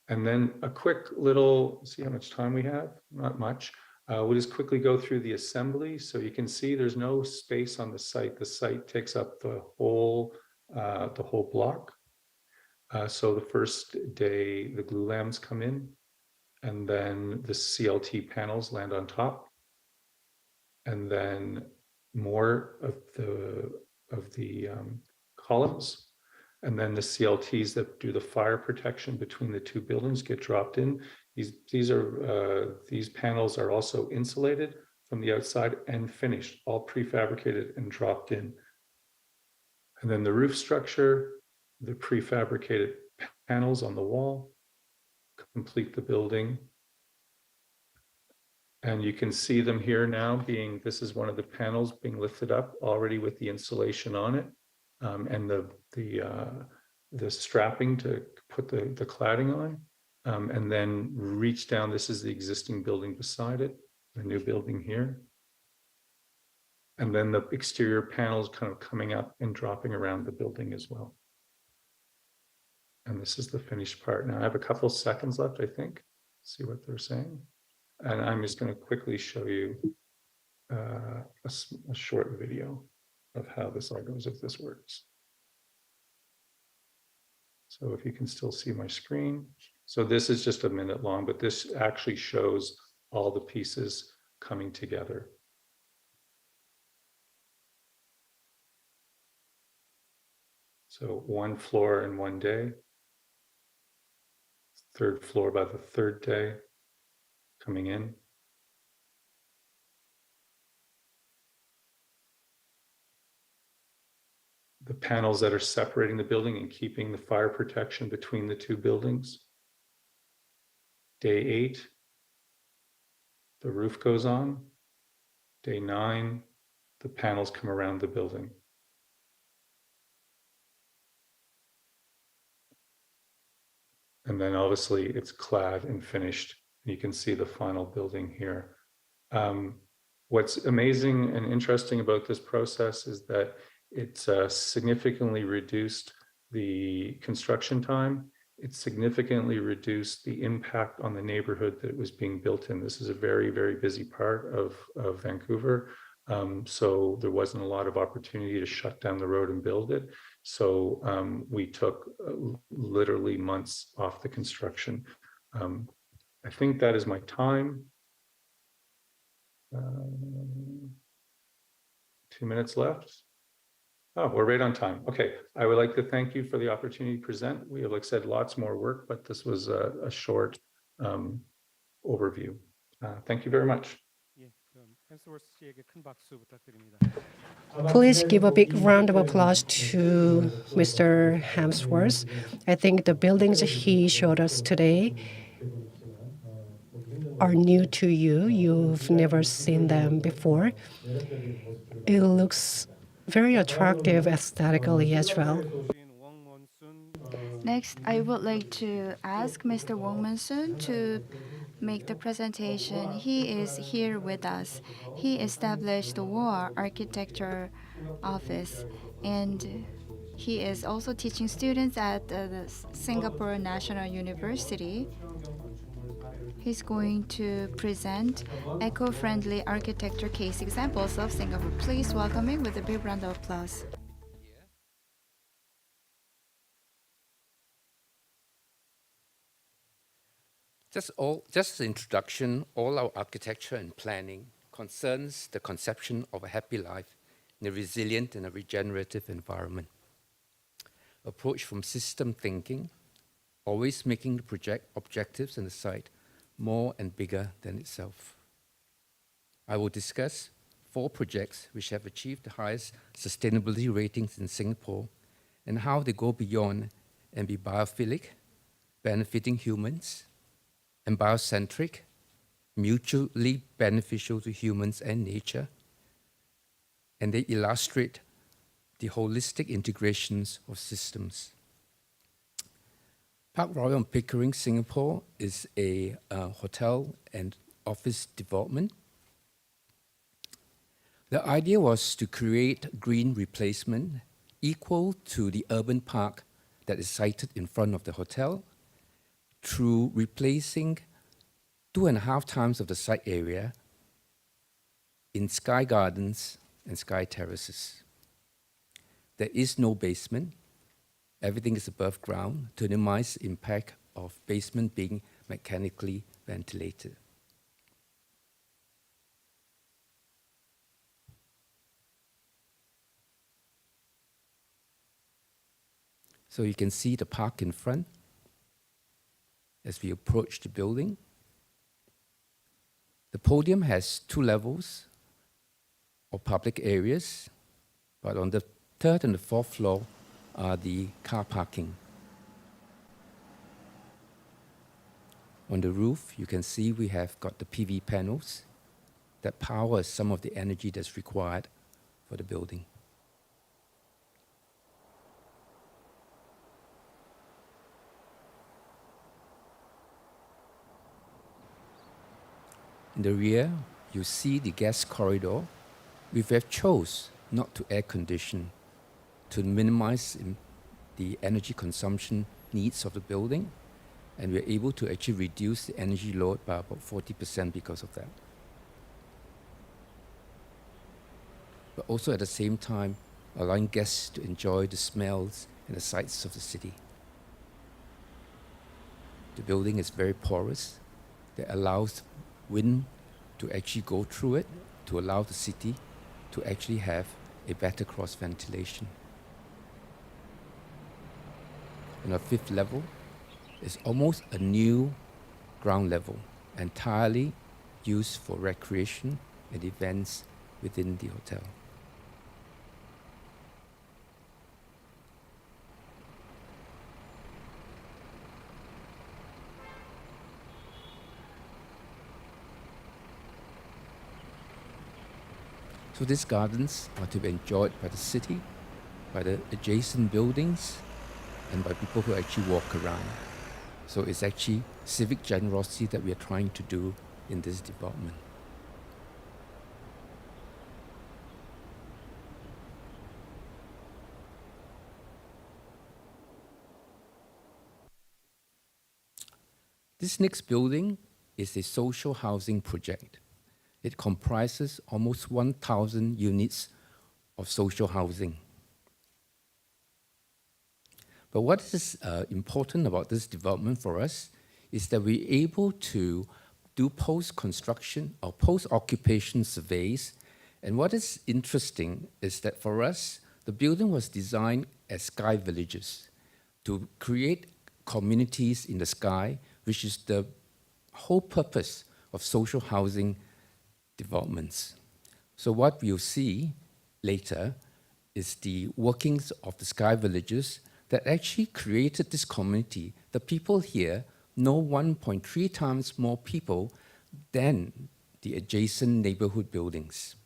And then a quick little, see how much time we have? Not much. We'll just quickly go through the assembly. So you can see there's no space on the site. The site takes up the whole block. So the first day, the glue lambs come in, and then the CLT panels land on top. And then more of the columns. And then the CLTs that do the fire protection between the two buildings get dropped in. These panels are also insulated from the outside and finished, all prefabricated and dropped in. And then the roof structure, the prefabricated panels on the wall complete the building. And you can see them here now this is one of the panels being lifted up already with the insulation on it. And the strapping to put the cladding on, and then reach down. This is the existing building beside it, the new building here. And then the exterior panels kind of coming up and dropping around the building as well. And this is the finished part. Now I have a couple seconds left, I think. See what they're saying. And I'm just going to quickly show you a short video of how this all goes, if this works. So if you can still see my screen. So this is just a minute long, but this actually shows all the pieces coming together. So 1 floor in 1 day, 3rd floor by the 3rd day coming in. The panels that are separating the building and keeping the fire protection between the two buildings. Day 8, the roof goes on. Day 9, the panels come around the building. And then obviously it's clad and finished. You can see the final building here. What's amazing and interesting about this process is that it's significantly reduced the construction time. It significantly reduced the impact on the neighborhood that it was being built in. This is a very, very busy part of Vancouver. So there wasn't a lot of opportunity to shut down the road and build it. So we took literally months off the construction. I think that is my time. 2 minutes left. Oh, we're right on time. Okay, I would like to thank you for the opportunity to present. We have, like I said, lots more work, but this was a short overview. Thank you very much. Please give a big round of applause to Mr. Hemsworth. I think the buildings he showed us today are new to you. You've never seen them before. It looks very attractive aesthetically as well. Next, I would like to ask Mr. Wong Mun-soon to make the presentation. He is here with us. He established the War Architecture Office, and he is also teaching students at the Singapore National University. He's going to present eco-friendly architecture case examples of Singapore. Please welcome him with a big round of applause. Just the introduction, all our architecture and planning concerns the conception of a happy life in a resilient and a regenerative environment. Approach from system thinking, always making the project objectives and the site more and bigger than itself. I will discuss 4 projects which have achieved the highest sustainability ratings in Singapore and how they go beyond and be biophilic, benefiting humans, and biocentric, mutually beneficial to humans and nature, and they illustrate the holistic integrations of systems. Park Royal on Pickering, Singapore is a hotel and office development. The idea was to create green replacement equal to the urban park that is sited in front of the hotel through replacing 2.5 times of the site area in sky gardens and sky terraces. There is no basement. Everything is above ground to minimize the impact of basement being mechanically ventilated. So you can see the park in front as we approach the building. The podium has 2 levels of public areas, but on the 3rd and the 4th floor are the car parking. On the roof, you can see we have got the PV panels that power some of the energy that's required for the building. In the rear, you see the gas corridor. We have chose not to air condition to minimize the energy consumption needs of the building, and we're able to actually reduce the energy load by about 40% because of that. But also at the same time, allowing guests to enjoy the smells and the sights of the city. The building is very porous. That allows wind to actually go through it, to allow the city to actually have a better cross ventilation. And our 5th level is almost a new ground level, entirely used for recreation and events within the hotel. So these gardens are to be enjoyed by the city, by the adjacent buildings, and by people who actually walk around. So it's actually civic generosity that we are trying to do in this development. This next building is a social housing project. It comprises almost 1,000 units of social housing. But what is important about this development for us is that we're able to do post-construction or post-occupation surveys. And what is interesting is that for us, the building was designed as sky villages to create communities in the sky, which is the whole purpose of social housing developments. So what we'll see later is the workings of the sky villages that actually created this community. The people here know 1.3 times more people than the adjacent neighborhood buildings.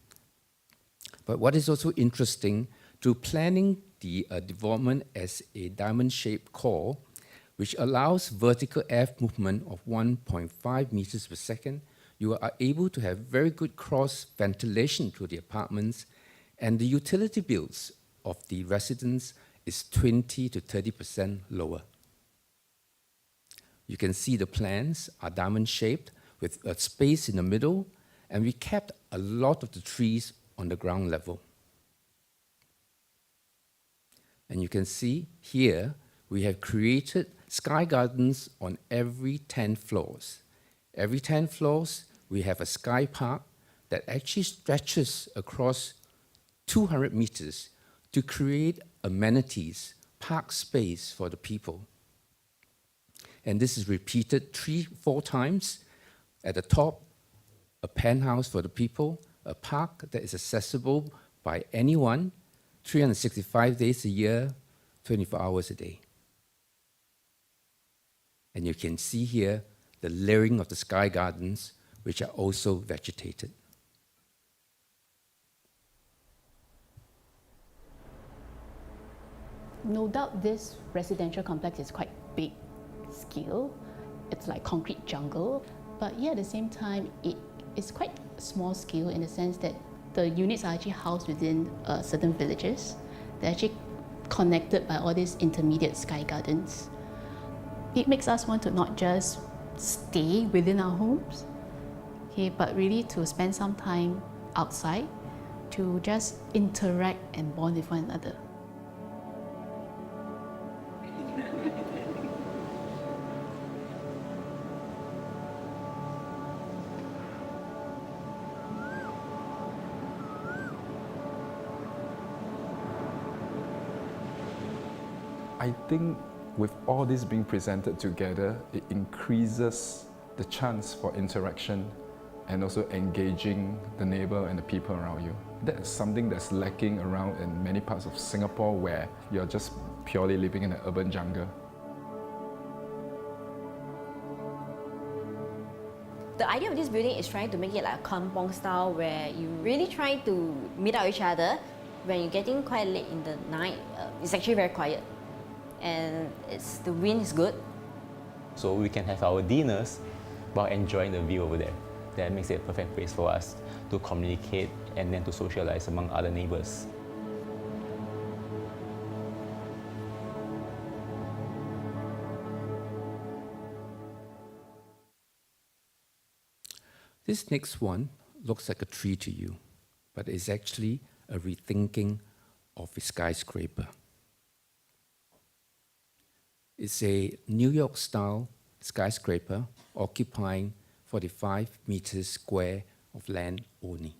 But what is also interesting, through planning the development as a diamond-shaped core, which allows vertical air movement of 1.5 meters per second, you are able to have very good cross ventilation to the apartments, and the utility bills of the residents is 20 to 30% lower. You can see the plans are diamond-shaped with a space in the middle, and we kept a lot of the trees on the ground level. And you can see here, we have created sky gardens on every 10 floors. Every 10 floors, we have a sky park that actually stretches across 200 meters to create amenities, park space for the people. And this is repeated 3-4 times. At the top, a penthouse for the people, a park that is accessible by anyone, 365 days a year, 24 hours a day. And you can see here the layering of the sky gardens, which are also vegetated. No doubt this residential complex is quite big scale. It's like concrete jungle, but yeah, at the same time, it is quite small scale in the sense that the units are actually housed within certain villages. They're actually connected by all these intermediate sky gardens. It makes us want to not just stay within our homes, okay, but really to spend some time outside to just interact and bond with one another. I think with all this being presented together, it increases the chance for interaction and also engaging the neighbor and the people around you. That's something that's lacking around in many parts of Singapore where you're just purely living in an urban jungle. The idea of this building is trying to make it like a kampong style where you really try to meet up each other. When you're getting quite late in the night, it's actually very quiet. And the wind is good. So we can have our dinners while enjoying the view over there. That makes it a perfect place for us to communicate and then to socialize among other neighbors. This next one looks like a tree to you, but it's actually a rethinking of a skyscraper. It's a New York-style skyscraper occupying 45 meters square of land only.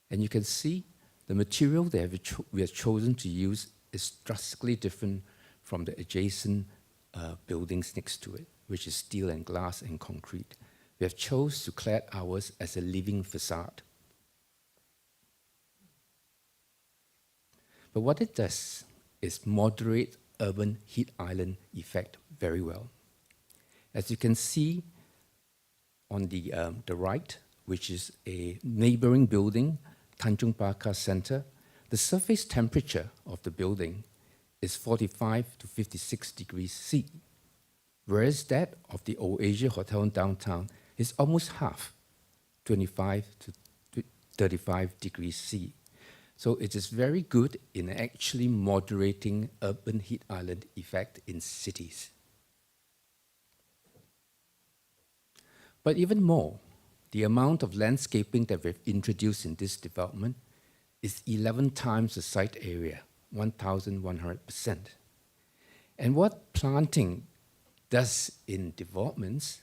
And you can see the material that we have chosen to use is drastically different from the adjacent buildings next to it, which is steel and glass and concrete. We have chosen to clad ours as a living facade. But what it does is moderate urban heat island effect very well. As you can see on the right, which is a neighboring building, Tanjung Pagar Center, the surface temperature of the building is 45 to 56 degrees C, whereas that of the Old Asia Hotel in downtown is almost half, 25 to 35 degrees C. So it is very good in actually moderating urban heat island effect in cities. But even more, the amount of landscaping that we've introduced in this development is 11 times the site area, 1,100%. And what planting does in developments,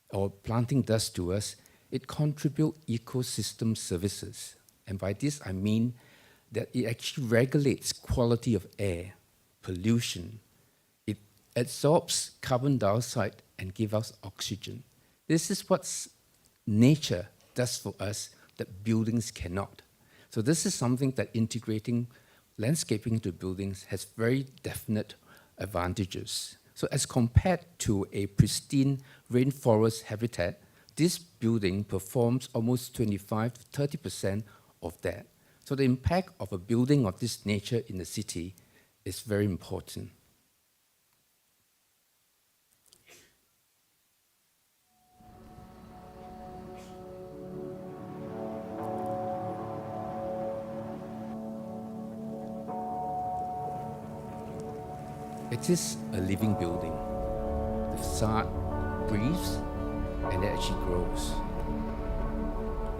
or planting does to us, it contributes ecosystem services. And by this, I mean that it actually regulates quality of air, pollution. It absorbs carbon dioxide and gives us oxygen. This is what nature does for us that buildings cannot. So this is something that integrating landscaping into buildings has very definite advantages. So as compared to a pristine rainforest habitat, this building performs almost 25 to 30% of that. So the impact of a building of this nature in the city is very important. It is a living building. The facade breathes and it actually grows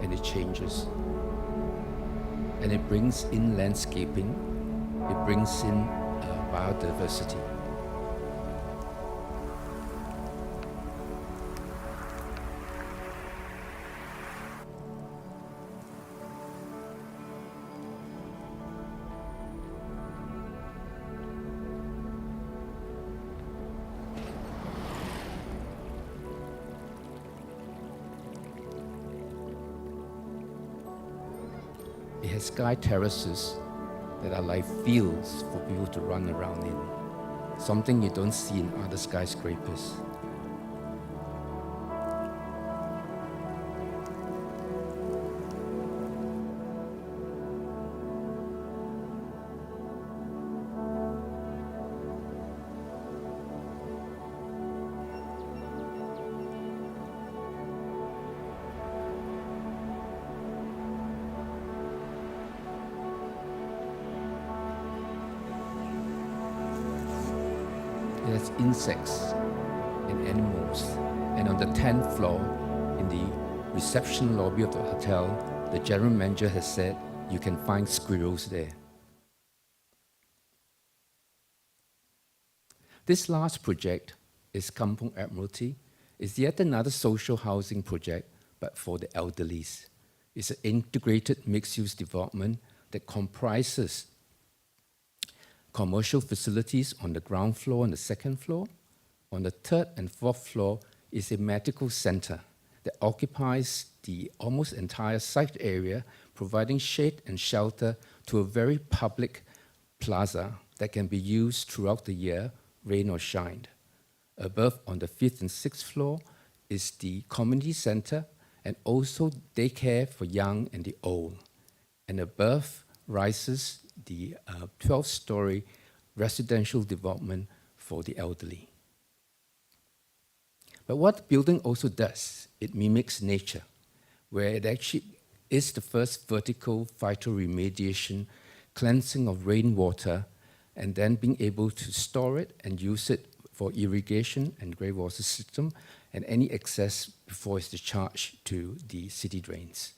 and it changes. And it brings in landscaping, it brings in biodiversity. It has sky terraces that are like fields for people to run around in, something you don't see in other skyscrapers. It has insects and animals. And on the 10th floor, in the reception lobby of the hotel, the general manager has said you can find squirrels there. This last project is Kampong Admiralty. It's yet another social housing project, but for the elderlies. It's an integrated mixed-use development that comprises commercial facilities on the ground floor and the second floor. On the third and fourth floor is a medical center that occupies the almost entire site area, providing shade and shelter to a very public plaza that can be used throughout the year, rain or shine. Above, on the fifth and sixth floor, is the community center and also daycare for young and the old. And above rises the 12-story residential development for the elderly. But what the building also does, it mimics nature, where it actually is the first vertical phytoremediation, cleansing of rainwater, and then being able to store it and use it for irrigation and greywater system, and any excess before it's discharged to the city drains.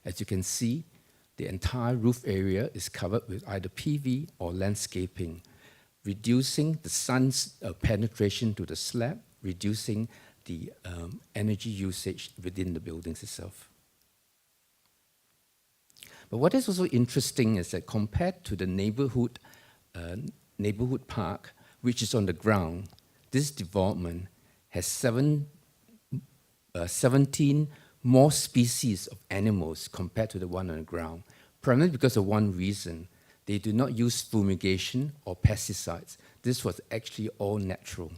As you can see, the entire roof area is covered with either PV or landscaping, reducing the sun's penetration to the slab, reducing the energy usage within the buildings itself. But what is also interesting is that compared to the neighborhood park, which is on the ground, this development has 17 more species of animals compared to the one on the ground, primarily because of one reason. They do not use fumigation or pesticides. This was actually all natural.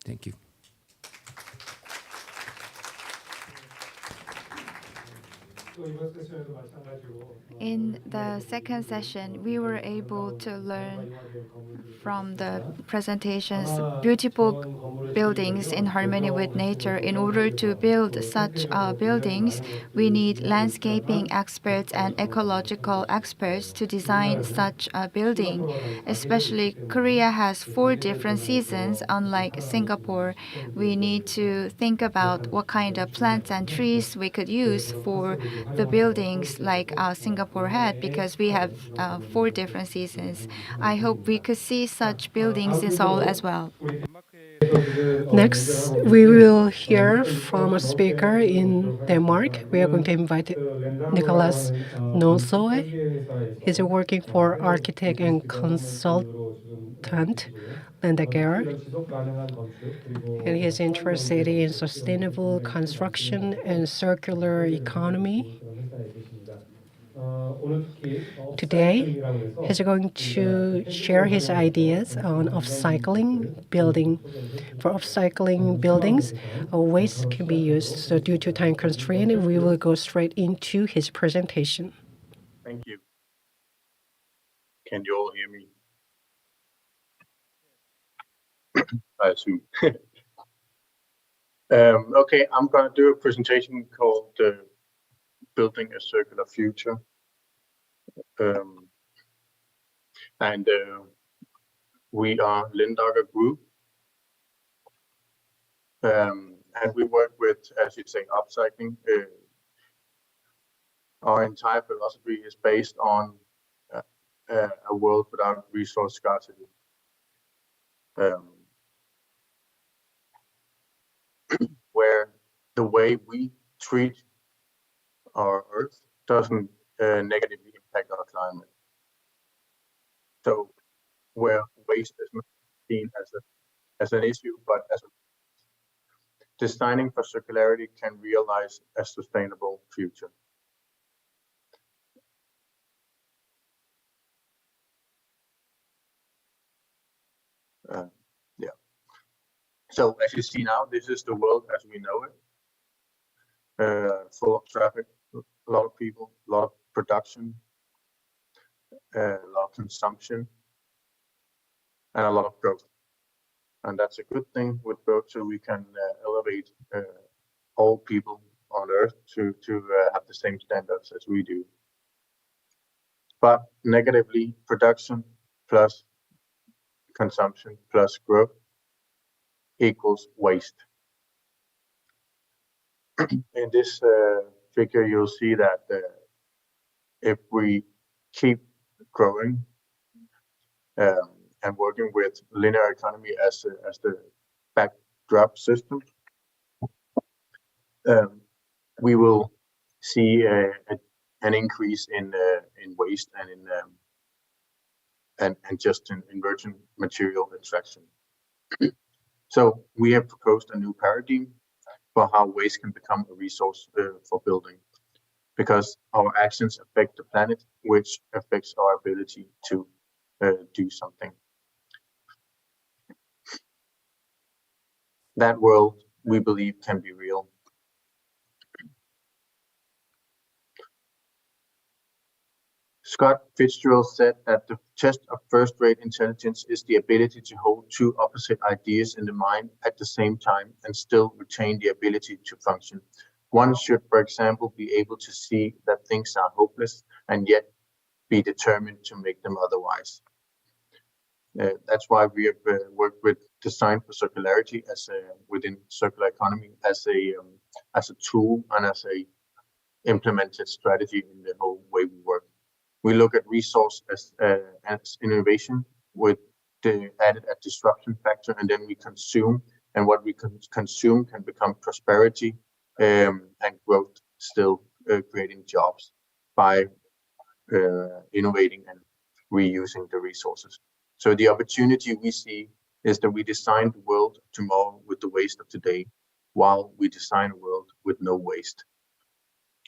Thank you. In the second session, we were able to learn from the presentations beautiful buildings in harmony with nature. In order to build such buildings, we need landscaping experts and ecological experts to design such a building. Especially Korea has 4 different seasons, unlike Singapore. We need to think about what kind of plants and trees we could use for the buildings like Singapore had, because we have 4 different seasons. I hope we could see such buildings in Seoul as well. Next, we will hear from a speaker in Denmark. We are going to invite Nicholas Nosoe. He's working for architect and consultant Landager, and he's interested in sustainable construction and circular economy. Today, he's going to share his ideas on upcycling building. For upcycling buildings, waste can be used. So due to time constraint, we will go straight into his presentation. Thank you. Can you all hear me? I assume. Okay, I'm going to do a presentation called Building a Circular Future. We are Lindager Group. And we work with, as you say, upcycling. Our entire philosophy is based on a world without resource scarcity. Where the way we treat our Earth doesn't negatively impact our climate. So where waste is not seen as an issue, but as designing for circularity can realize a sustainable future. Yeah. So as you see now, this is the world as we know it. Full of traffic, a lot of people, a lot of production, a lot of consumption, and a lot of growth. And that's a good thing with growth, so we can elevate all people on Earth to have the same standards as we do. But negatively, production plus consumption plus growth equals waste. In this figure, you'll see that if we keep growing and working with linear economy as the backdrop system, we will see an increase in waste and just in virgin material extraction. So we have proposed a new paradigm for how waste can become a resource for building, because our actions affect the planet, which affects our ability to do something. That world, we believe, can be real. Scott Fitzgerald said that the test of first-rate intelligence is the ability to hold 2 opposite ideas in the mind at the same time and still retain the ability to function. One should, for example, be able to see that things are hopeless and yet be determined to make them otherwise. That's why we have worked with design for circularity as within circular economy as a tool and as a implemented strategy in the whole way we work. We look at resource as innovation with the added a disruption factor, and then we consume, and what we consume can become prosperity and growth, still creating jobs by innovating and reusing the resources. So the opportunity we see is that we design the world tomorrow with the waste of today, while we design a world with no waste.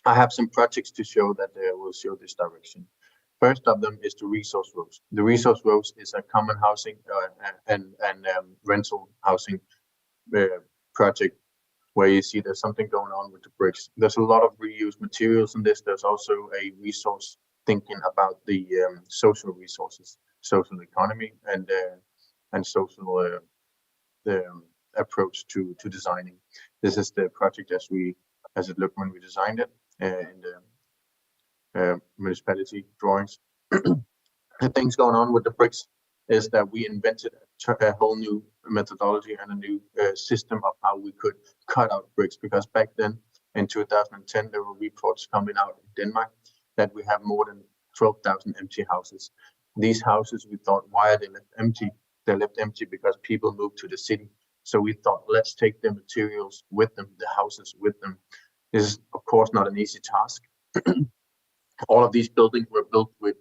I have some projects to show that will show this direction. First of them is the resource roads. The resource roads is a common housing and rental housing project where you see there's something going on with the bricks. There's a lot of reused materials in this. There's also a resource thinking about the social resources, social economy, and social the approach to designing. This is the project as it looked when we designed it in the municipality drawings. The things going on with the bricks is that we invented a whole new methodology and a new system of how we could cut out bricks, because back then in 2010 there were reports coming out in Denmark that we have more than 12,000 empty houses. These houses, we thought, why are they left empty? They're left empty because people moved to the city. So we thought, let's take the materials with them, the houses with them. This is, of course, not an easy task. All of these buildings were built with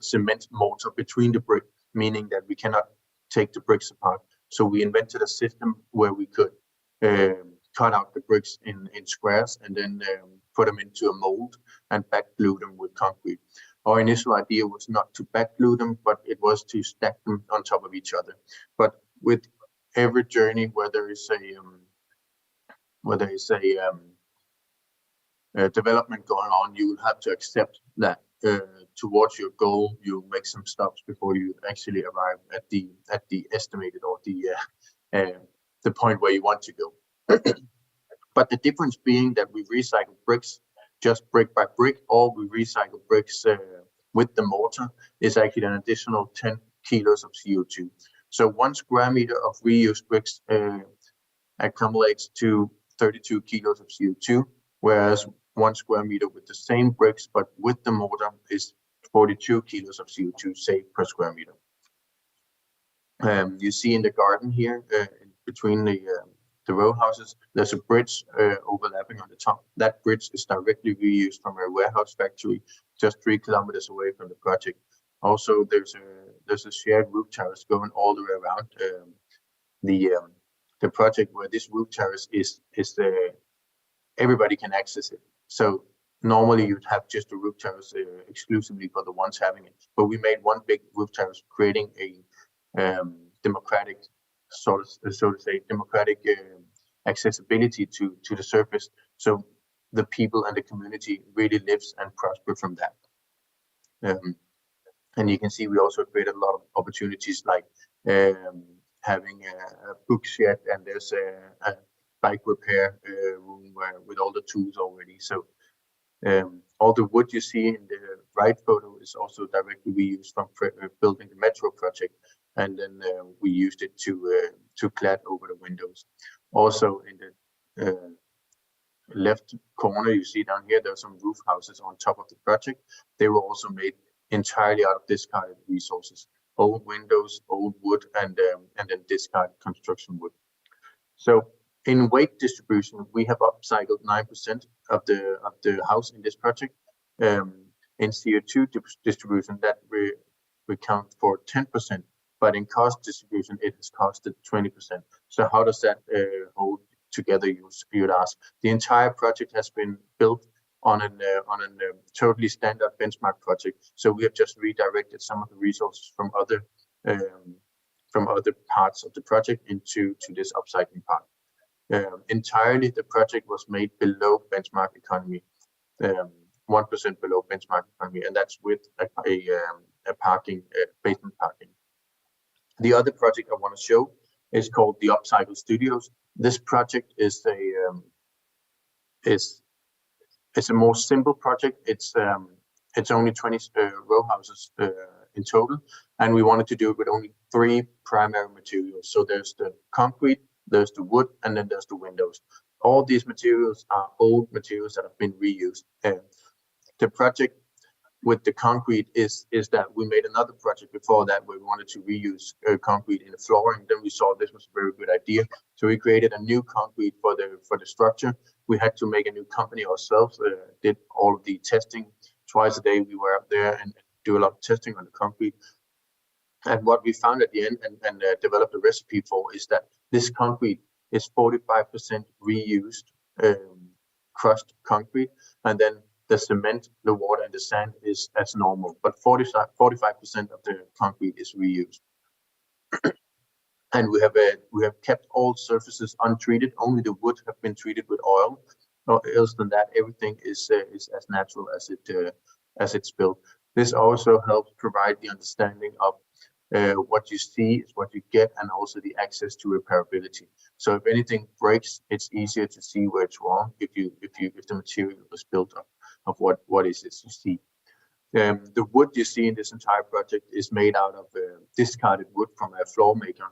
cement mortar between the brick, meaning that we cannot take the bricks apart. So we invented a system where we could cut out the bricks in squares and then put them into a mold and back glue them with concrete. Our initial idea was not to back glue them, but it was to stack them on top of each other. But with every journey where there is a development going on, you will have to accept that towards your goal, you make some stops before you actually arrive at the estimated or the point where you want to go. But the difference being that we recycle bricks just brick by brick, or we recycle bricks with the mortar, is actually an additional 10 kilos of CO2. So 1 square meter of reused bricks accumulates to 32 kilos of CO2, whereas 1 square meter with the same bricks but with the mortar is 42 kilos of CO2 saved per square meter. You see in the garden here, between the row houses, there's a bridge overlapping on the top. That bridge is directly reused from a warehouse factory just 3 kilometers away from the project. Also, there's a shared roof terrace going all the way around the project, where this roof terrace is everybody can access it. So normally you'd have just a roof terrace exclusively for the ones having it, but we made one big roof terrace, creating a democratic democratic accessibility to the surface, so the people and the community really lives and prosper from that. And you can see we also created a lot of opportunities, like having a book shed, and there's a bike repair room with all the tools already. So all the wood you see in the right photo is also directly reused from building the metro project, and then we used it to clad over the windows. Also in the left corner you see down here, there are some roof houses on top of the project. They were also made entirely out of discarded resources, old windows, old wood, and then discarded construction wood. So in weight distribution, we have upcycled 9% of the house in this project. In CO2 distribution, that we count for 10%, but in cost distribution, it has costed 20%. So how does that hold together, you'd ask? The entire project has been built on a totally standard benchmark project. So we have just redirected some of the resources from other parts of the project into this upcycling part. Entirely, the project was made below benchmark economy, 1% below benchmark economy, and that's with a basement parking. The other project I want to show is called the Upcycle Studios. This project is a more simple project. It's only 20 row houses in total, and we wanted to do it with only 3 primary materials. So there's the concrete, there's the wood, and then there's the windows. all these materials are old materials that have been reused. The project with the concrete is that we made another project before that where we wanted to reuse concrete in the flooring. Then we saw this was a very good idea, so we created a new concrete for the structure. We had to make a new company ourselves. Did all of the testing twice a day. We were up there and do a lot of testing on the concrete. And what we found at the end and developed a recipe for is that this concrete is 45% reused crushed concrete, and then the cement, the water, and the sand is as normal. But 45% of the concrete is reused. And we have kept all surfaces untreated. Only the wood have been treated with oil. Or else than that, everything is as natural as it's built. This also helps provide the understanding of what you see is what you get, and also the access to repairability. So if anything breaks, it's easier to see where it's wrong if the material is built of what is it you see. The wood you see in this entire project is made out of discarded wood from a floor maker.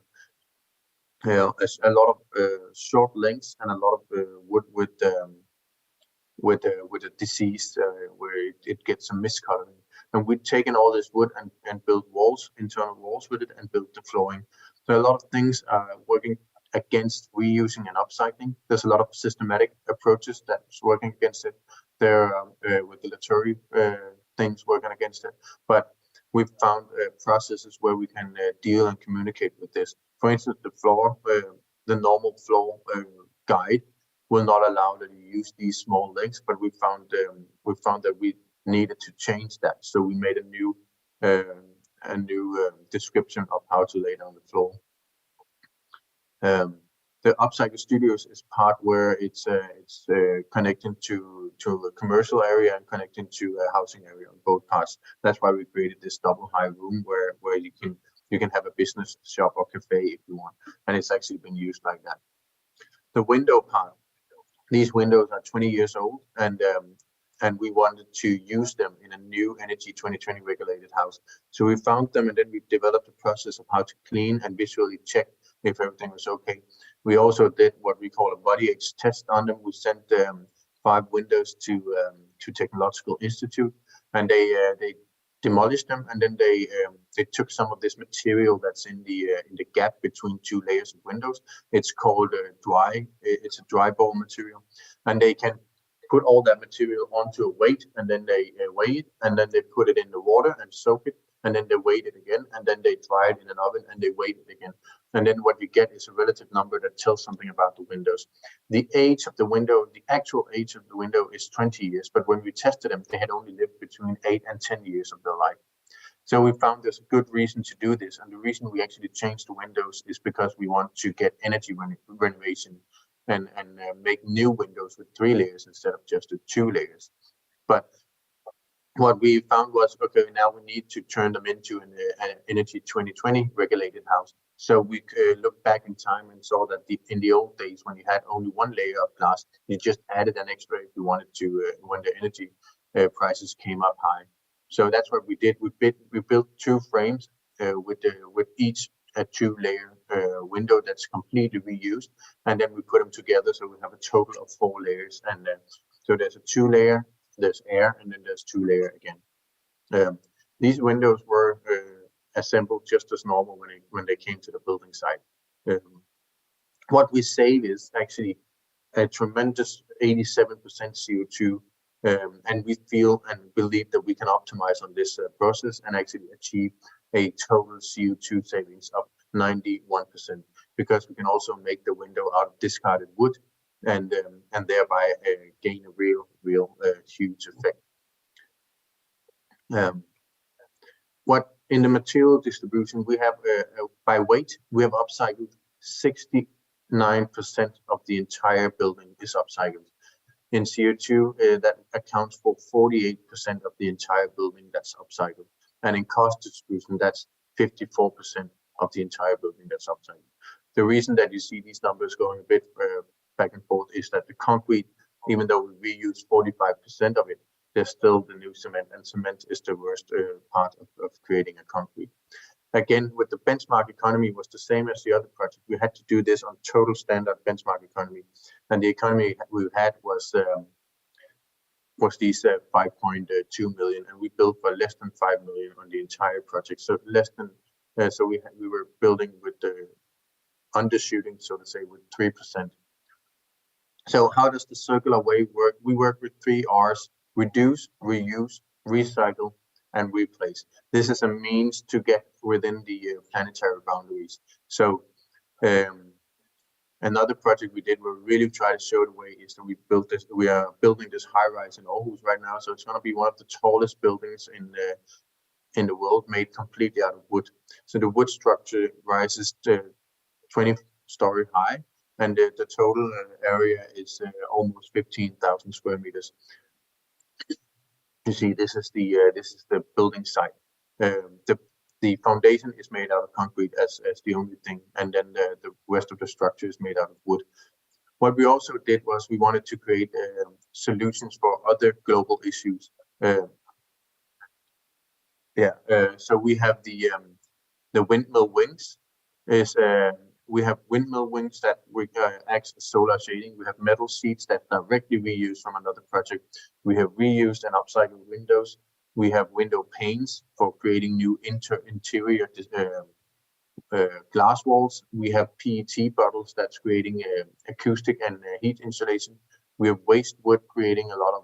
A lot of short lengths and a lot of wood with a disease where it gets some miscoloring. And we've taken all this wood and built walls, internal walls with it, and built the flooring. So a lot of things are working against reusing and upcycling. There's a lot of systematic approaches that's working against it. There are regulatory things working against it. But we've found processes where we can deal and communicate with this. For instance, the floor, the normal floor guide will not allow that you use these small legs, but we found that we needed to change that. So we made a new description of how to lay down the floor. The Upcycle Studios is part where it's connecting to a commercial area and connecting to a housing area on both parts. That's why we created this double high room where you can have a business shop or cafe if you want, and it's actually been used like that. The window part. These windows are 20 years old, and we wanted to use them in a new Energy 2020 regulated house. So we found them, and then we developed a process of how to clean and visually check if everything was okay. We also did what we call a body age test on them. We sent 5 windows to Technological Institute, and they demolished them, and then they took some of this material that's in the gap between 2 layers of windows. It's called it's a dry ball material, and they can put all that material onto a weight, and then they weigh it, and then they put it in the water and soak it, and then they weigh it again, and then they dry it in an oven and they weigh it again. And then what you get is a relative number that tells something about the windows. The age of the window, the actual age of the window is 20 years, but when we tested them, they had only lived between 8 and 10 years of their life. So we found there's a good reason to do this, and the reason we actually changed the windows is because we want to get energy renovation and make new windows with 3 layers instead of just the 2 layers. But what we found was, okay, now we need to turn them into an Energy 2020 regulated house. So we looked back in time and saw that in the old days, when you had only 1 layer of glass, you just added an extra if you wanted to when the energy prices came up high. So that's what we did. We built 2 frames with each a 2-layer window that's completely reused, and then we put them together so we have a total of 4 layers. And so there's a 2-layer, there's air, and then there's 2-layer again. These windows were assembled just as normal when they came to the building site. What we save is actually a tremendous 87% CO2, and we feel and believe that we can optimize on this process and actually achieve a total CO2 savings of 91%, because we can also make the window out of discarded wood and thereby gain a real huge effect. What in the material distribution we have by weight, we have upcycled 69% of the entire building is upcycled. In CO2, that accounts for 48% of the entire building that's upcycled. And in cost distribution, that's 54% of the entire building that's upcycled. The reason that you see these numbers going a bit back and forth is that the concrete, even though we reuse 45% of it, there's still the new cement, and cement is the worst part of creating a concrete. Again, with the benchmark economy was the same as the other project. We had to do this on total standard benchmark economy. and the economy we had was these 5.2 million, and we built for less than 5 million on the entire project. So less than so we were building with the undershooting, so to say, with 3%. So how does the circular way work? We work with 3 R's: reduce, reuse, recycle, and replace. This is a means to get within the planetary boundaries. So another project we did where we really try to show the way is that we are building this high rise in Aarhus right now. So it's going to be one of the tallest buildings in the world, made completely out of wood. So the wood structure rises to 20-story high, and the total area is almost 15,000 square meters. You see, this is the building site. The foundation is made out of concrete as the only thing, and then the rest of the structure is made out of wood. What we also did was we wanted to create solutions for other global issues. So we have the windmill wings. We have windmill wings that act as solar shading. We have metal seats that directly reuse from another project. We have reused and upcycled windows. We have window panes for creating new interior glass walls. We have PET bottles that's creating acoustic and heat insulation. We have waste wood creating a lot of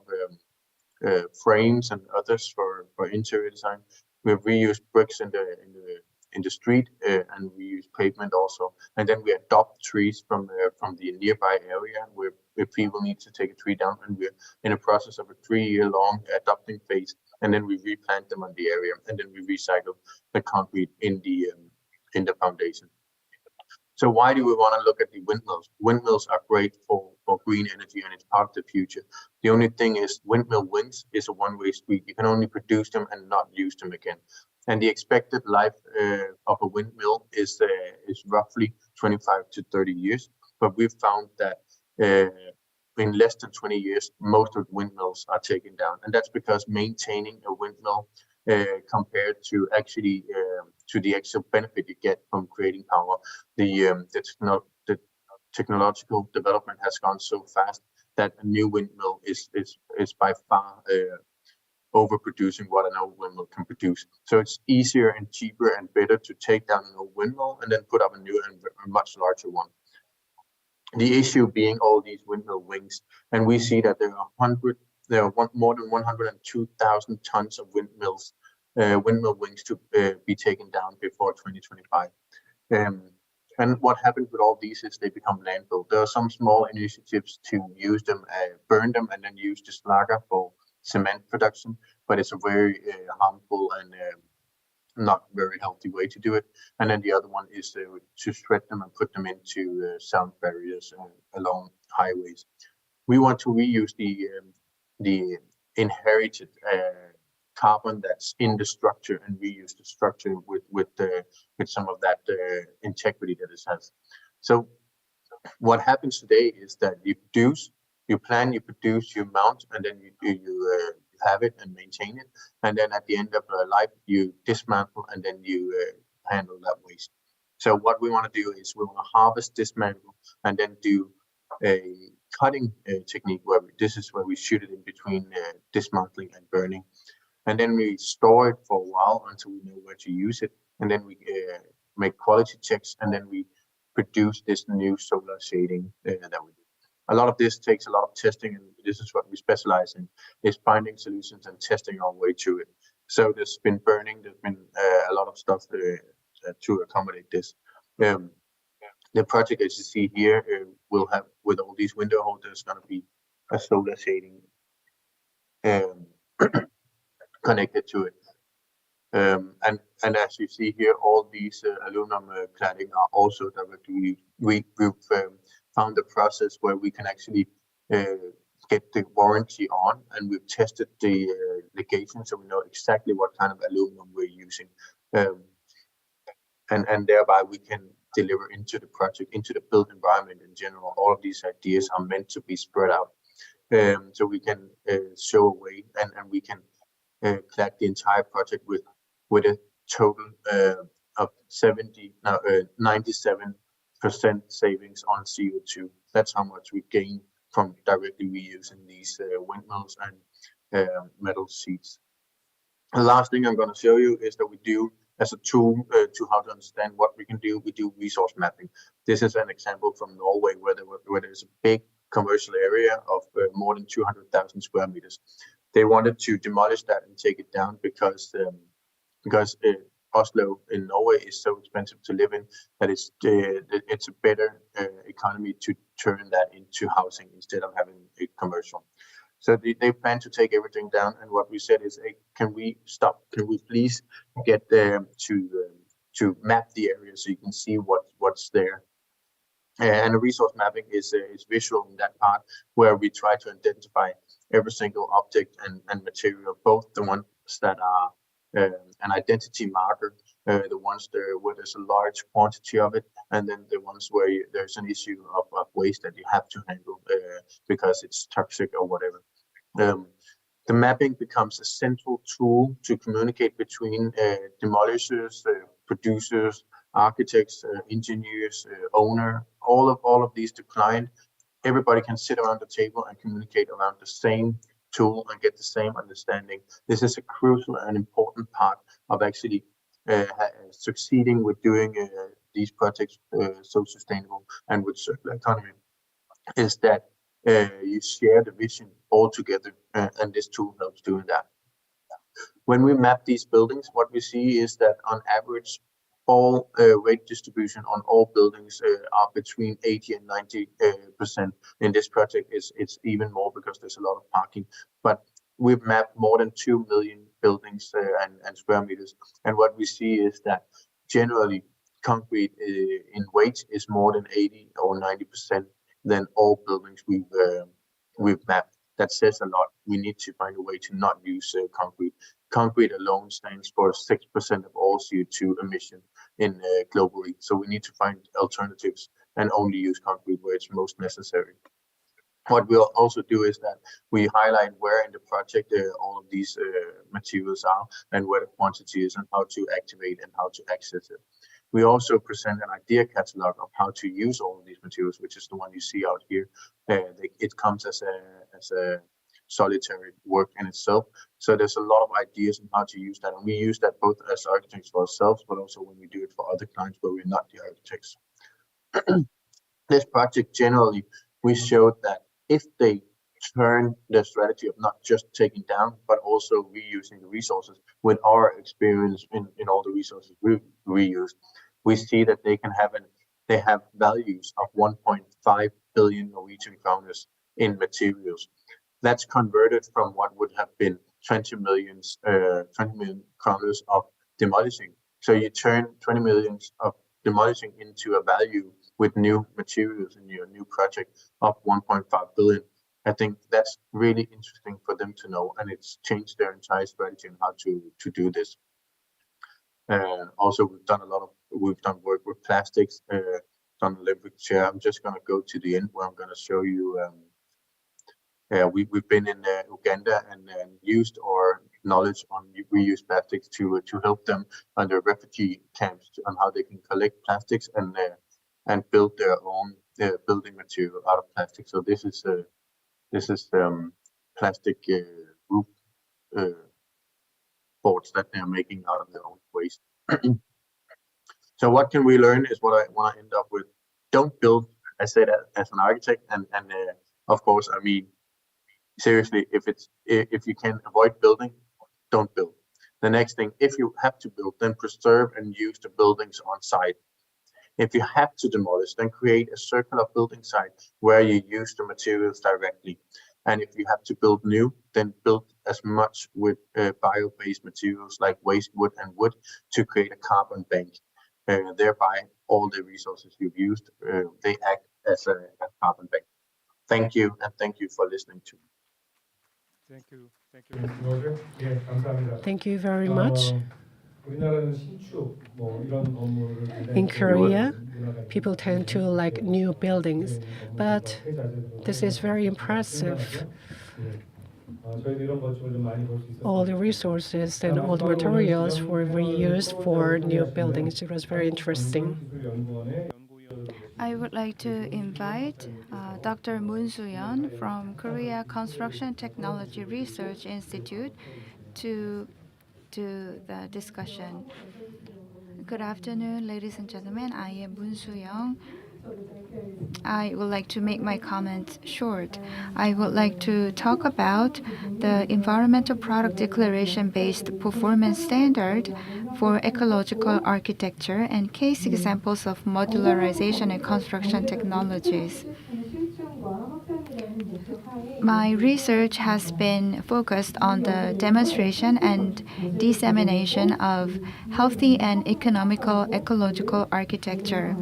frames and others for interior design. We have reused bricks in the street, and we use pavement also. And then we adopt trees from the nearby area where people need to take a tree down, and we're in a process of a 3-year-long adopting phase. And then we replant them on the area, and then we recycle the concrete in the foundation. So why do we want to look at the windmills? Windmills are great for green energy, and it's part of the future. The only thing is windmill wings is a one-way street. You can only produce them and not use them again. And the expected life of a windmill is roughly 25 to 30 years. But we've found that in less than 20 years, most of the windmills are taken down. And that's because maintaining a windmill compared to actually to the actual benefit you get from creating power, the technological development has gone so fast that a new windmill is by far overproducing what an old windmill can produce. So it's easier and cheaper and better to take down an old windmill and then put up a new and a much larger one. The issue being all these windmill wings, and we see that there are more than 102,000 tons of windmill wings to be taken down before 2025. And what happens with all these is they become landfill. There are some small initiatives to use them, burn them, and then use the slager for cement production, but it's a very harmful and not very healthy way to do it. And then the other one is to shred them and put them into sound barriers along highways. We want to reuse the inherited carbon that's in the structure and reuse the structure with some of that integrity that it has. So what happens today is that you produce, you plan, you produce, you mount, and then you have it and maintain it. And then at the end of life, you dismantle and then you handle that waste. So what we want to do is we want to harvest, dismantle, and then do a cutting technique where this is where we shoot it in between dismantling and burning. And then we store it for a while until we know where to use it. And then we make quality checks, and then we produce this new solar shading that we do. A lot of this takes a lot of testing, and this is what we specialize in, is finding solutions and testing our way to it. So there's been burning, there's been a lot of stuff to accommodate this. The project, as you see here, will have, with all these window holders, going to be a solar shading connected to it. And as you see here, all these aluminum cladding are also directly, we've found a process where we can actually get the warranty on, and we've tested the ligation, so we know exactly what kind of aluminum we're using. And thereby we can deliver into the project, into the built environment in general. All of these ideas are meant to be spread out. So we can show a way, and we can clad the entire project with a total of 97% savings on CO2. That's how much we gain from directly reusing these windmills and metal seats. The last thing I'm going to show you is that we do, as a tool to how to understand what we can do, we do resource mapping. This is an example from Norway where there's a big commercial area of more than 200,000 square meters. They wanted to demolish that and take it down because Oslo in Norway is so expensive to live in that it's a better economy to turn that into housing instead of having a commercial. So they plan to take everything down, and what we said is, hey, can we stop? Can we please get them to map the area so you can see what's there? And the resource mapping is visual in that part where we try to identify every single object and material, both the ones that are an identity marker, the ones where there's a large quantity of it, and then the ones where there's an issue of waste that you have to handle because it's toxic or whatever. The mapping becomes a central tool to communicate between demolishers, producers, architects, engineers, owner, all of these to client. Everybody can sit around the table and communicate around the same tool and get the same understanding. This is a crucial and important part of actually succeeding with doing these projects so sustainable and with circular economy, is that you share the vision all together, and this tool helps doing that. When we map these buildings, what we see is that on average, all weight distribution on all buildings are between 80 and 90%. In this project, it's even more because there's a lot of parking. But we've mapped more than 2 million buildings and square meters. And what we see is that generally concrete in weight is more than 80 or 90% than all buildings we've mapped. That says a lot. We need to find a way to not use concrete. Concrete alone stands for 6% of all CO2 emission in globally. So we need to find alternatives and only use concrete where it's most necessary. What we'll also do is that we highlight where in the project all of these materials are and where the quantity is and how to activate and how to access it. We also present an idea catalog of how to use all of these materials, which is the one you see out here. It comes as a solitary work in itself. So there's a lot of ideas on how to use that. And we use that both as architects for ourselves, but also when we do it for other clients where we're not the architects. This project generally, we showed that if they turn the strategy of not just taking down, but also reusing the resources with our experience in all the resources we reused, we see that they have values of 1.5 billion Norwegian kroners in materials. That's converted from what would have been 20 million kroners of demolishing. So you turn 20 million of demolishing into a value with new materials in your new project of 1.5 billion. I think that's really interesting for them to know, and it's changed their entire strategy on how to do this. Also, we've done work with plastics, done Olympic chair. I'm just going to go to the end where I'm going to show you. We've been in Uganda and used our knowledge on reuse plastics to help them under refugee camps on how they can collect plastics and build their own building material out of plastic. So this is plastic roof boards that they're making out of their own waste. So what can we learn is what I want to end up with. Don't build, I said as an architect, and of course, I mean, seriously, if you can avoid building, don't build. The next thing, if you have to build, then preserve and use the buildings on site. If you have to demolish, then create a circular building site where you use the materials directly. And if you have to build new, then build as much with bio-based materials like waste wood and wood to create a carbon bank. Thereby, all the resources you've used, they act as a carbon bank. Thank you, and thank you for listening to me. Thank you. Thank you. Thank you very much. In Korea, people tend to like new buildings, but this is very impressive. All the resources and all the materials were reused for new buildings. It was very interesting. I would like to invite Dr. Moon Soo-yeon from Korea Construction Technology Research Institute to do the discussion. Good afternoon, ladies and gentlemen. I am Moon Soo-yeon. I would like to make my comments short. I would like to talk about the environmental product declaration-based performance standard for ecological architecture and case examples of modularization and construction technologies. My research has been focused on the demonstration and dissemination of healthy and economical ecological architecture.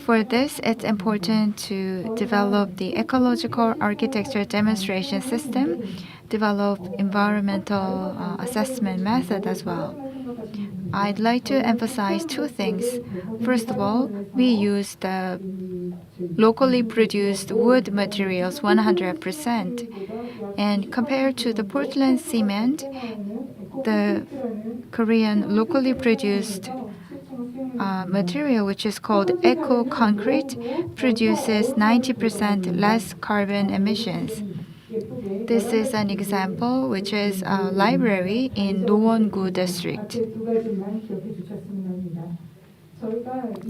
For this, it's important to develop the ecological architecture demonstration system, develop environmental assessment method as well. I'd like to emphasize two things. First of all, we use the locally produced wood materials 100%. And compared to the Portland cement, the Korean locally produced material, which is called eco concrete, produces 90% less carbon emissions. This is an example, which is a library in Nowon-gu district.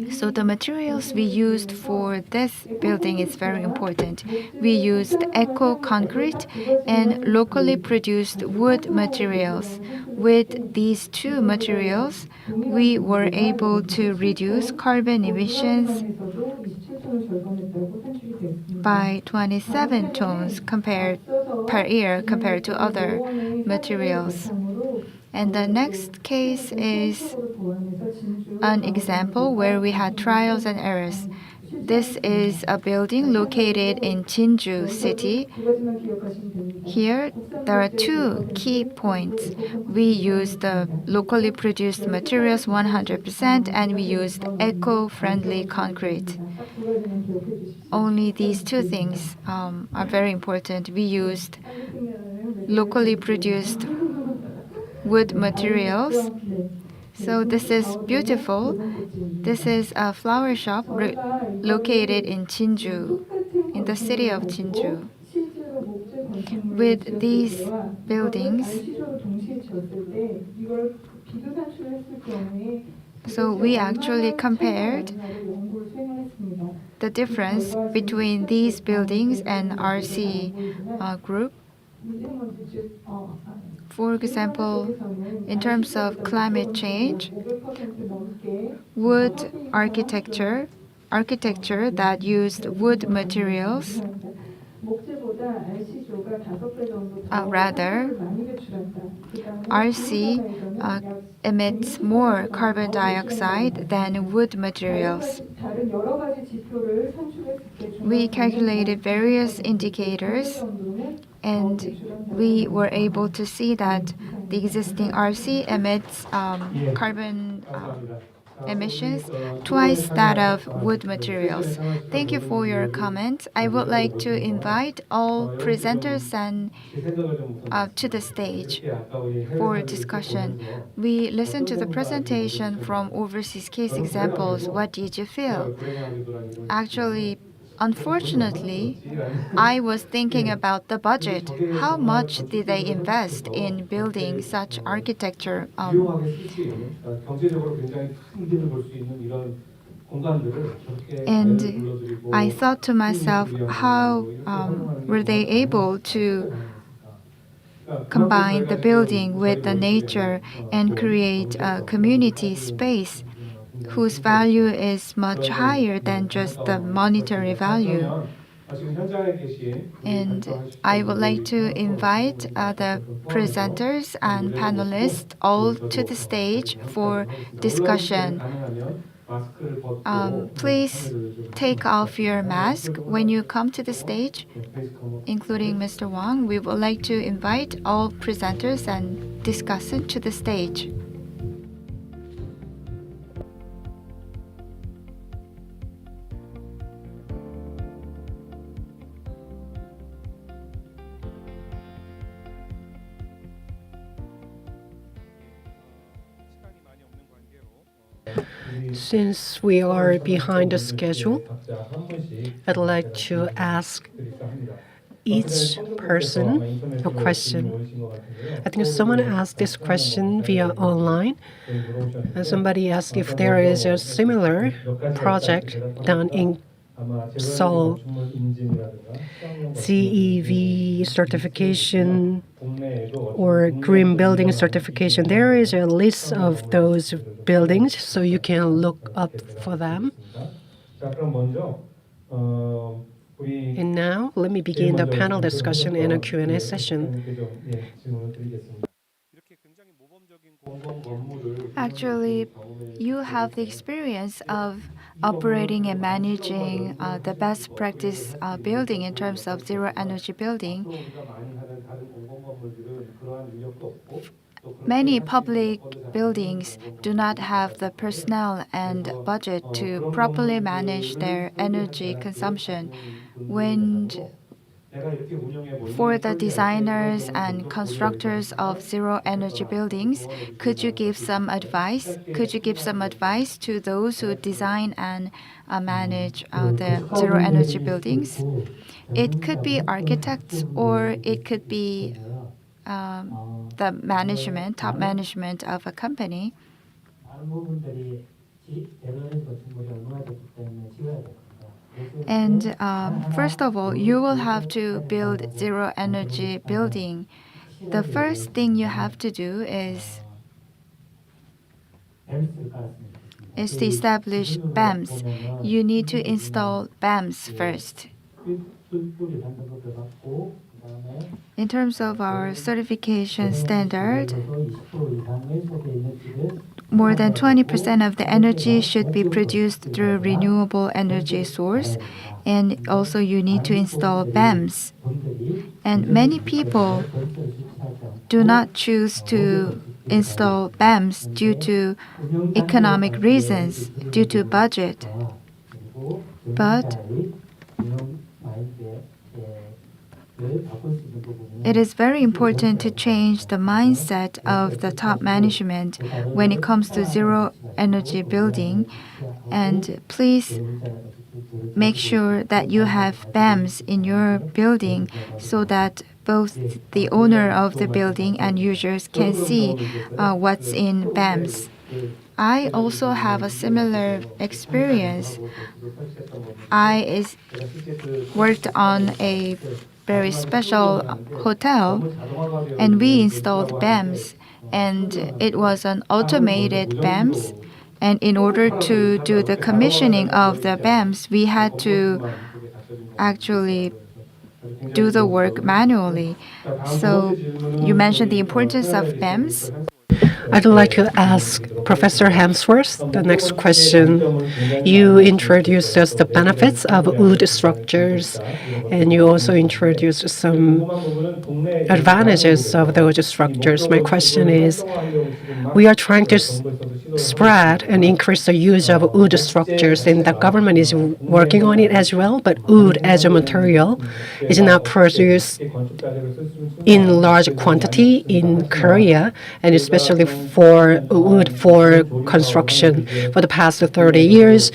So the materials we used for this building is very important. We used eco concrete and locally produced wood materials. With these two materials, we were able to reduce carbon emissions by 27 tons per year compared to other materials. And the next case is an example where we had trials and errors. This is a building located in Jinju City. Here, there are two key points. We used the locally produced materials 100% and we used eco-friendly concrete. Only these two things are very important. We used locally produced wood materials. So this is beautiful. This is a flower shop located in Jinju, in the city of Jinju. With these buildings, so we actually compared the difference between these buildings and RC group. For example, in terms of climate change, wood architecture that used wood materials, rather, RC emits more carbon dioxide than wood materials. We calculated various indicators and we were able to see that the existing RC emits carbon emissions twice that of wood materials. Thank you for your comments. I would like to invite all presenters and to the stage for discussion. We listened to the presentation from overseas case examples. What did you feel? Actually, unfortunately, I was thinking about the budget. How much did they invest in building such architecture? And I thought to myself, how were they able to combine the building with the nature and create a community space whose value is much higher than just the monetary value? And I would like to invite the presenters and panelists all to the stage for discussion. Please take off your mask when you come to the stage, including Mr. Wang. We would like to invite all presenters and discussants to the stage. Since we are behind the schedule, I'd like to ask each person a question. I think someone asked this question via online. And somebody asked if there is a similar project done in Seoul, CEV certification or green building certification. There is a list of those buildings, so you can look up for them. And now, let me begin the panel discussion and a Q&A session. Actually, you have the experience of operating and managing the best practice building in terms of zero energy building. Many public buildings do not have the personnel and budget to properly manage their energy consumption. For the designers and constructors of zero energy buildings, could you give some advice? Could you give some advice to those who design and manage the zero energy buildings? It could be architects or it could be the management, top management of a company. And first of all, you will have to build zero energy building. The first thing you have to do is to establish BAMs. You need to install BAMs first. In terms of our certification standard, more than 20% of the energy should be produced through renewable energy source, and also you need to install BAMs. And many people do not choose to install BAMs due to economic reasons, due to budget. But it is very important to change the mindset of the top management when it comes to zero energy building. And please make sure that you have BAMs in your building so that both the owner of the building and users can see what's in BAMs. I also have a similar experience. I worked on a very special hotel, and we installed BAMs, and it was an automated BAMs. And in order to do the commissioning of the BAMs, we had to actually do the work manually. So you mentioned the importance of BAMs. I'd like to ask Professor Hemsworth the next question. You introduced us the benefits of wood structures, and you also introduced some advantages of those structures. My question is, we are trying to spread and increase the use of wood structures, and the government is working on it as well, but wood as a material is not produced in large quantity in Korea, and especially for wood for construction. For the past 30 years,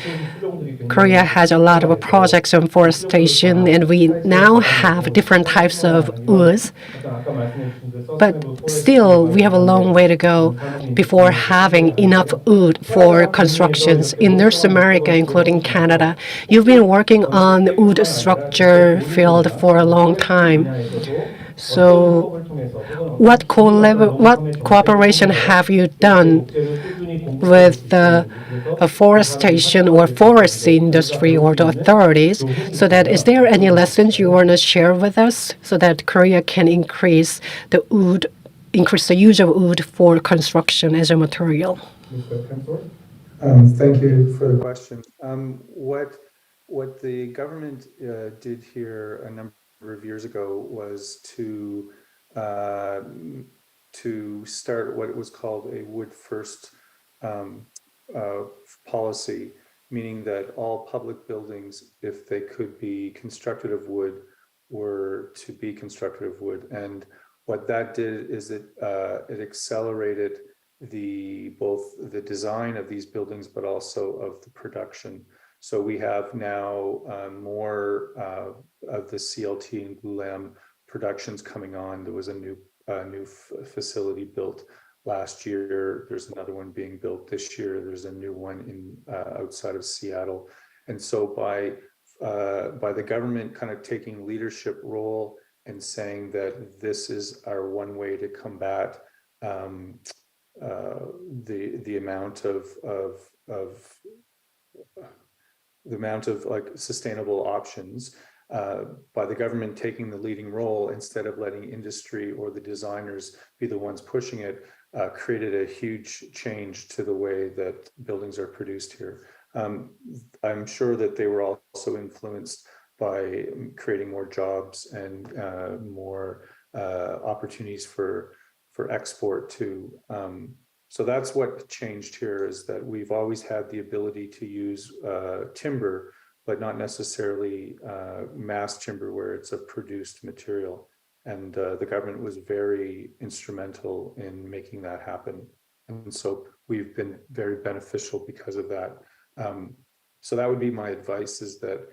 Korea has a lot of projects on forestation, and we now have different types of woods. But still, we have a long way to go before having enough wood for constructions. In North America, including Canada, you've been working on wood structure field for a long time. So what cooperation have you done with the forestation or forest industry or the authorities, so that is there any lessons you want to share with us so that Korea can increase the use of wood for construction as a material? Thank you for the question. What the government did here a number of years ago was to start what was called a wood first policy, meaning that all public buildings, if they could be constructed of wood, were to be constructed of wood. And what that did is it accelerated both the design of these buildings, but also of the production. So we have now more of the CLT and glulam productions coming on. There was a new facility built last year. There's another one being built this year. There's a new one in outside of Seattle. And so by the government kind of taking leadership role and saying that this is our one way to combat the amount of like sustainable options, by the government taking the leading role instead of letting industry or the designers be the ones pushing it, created a huge change to the way that buildings are produced here. I'm sure that they were also influenced by creating more jobs and more opportunities for export too. So that's what changed here, is that we've always had the ability to use timber, but not necessarily mass timber where it's a produced material. And the government was very instrumental in making that happen. And so we've been very beneficial because of that. So that would be my advice, is that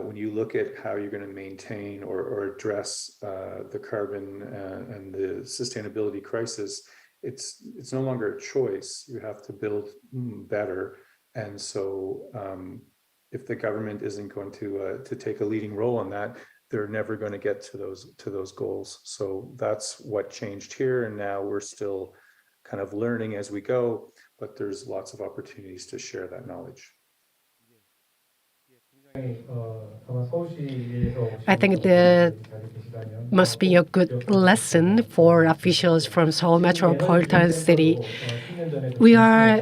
when you look at how you're going to maintain or address the carbon and the sustainability crisis, it's no longer a choice. You have to build better. And so if the government isn't going to take a leading role in that, they're never going to get to those goals. So that's what changed here. And now we're still kind of learning as we go, but there's lots of opportunities to share that knowledge. I think that must be a good lesson for officials from Seoul metropolitan city. We are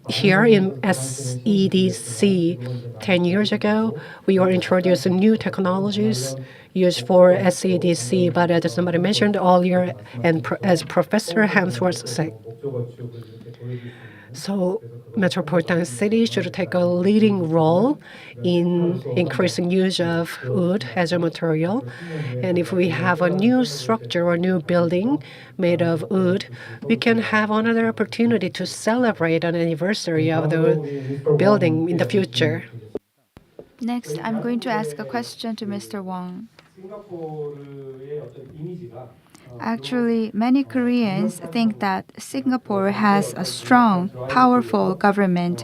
here in SEDC. 10 years ago, we were introducing new technologies used for SEDC, but as somebody mentioned earlier, and as Professor Hemsworth said, so metropolitan cities should take a leading role in increasing use of wood as a material. And if we have a new structure or new building made of wood, we can have another opportunity to celebrate an anniversary of the building in the future. Next, I'm going to ask a question to Mr. Wong. Actually, many Koreans think that Singapore has a strong, powerful government,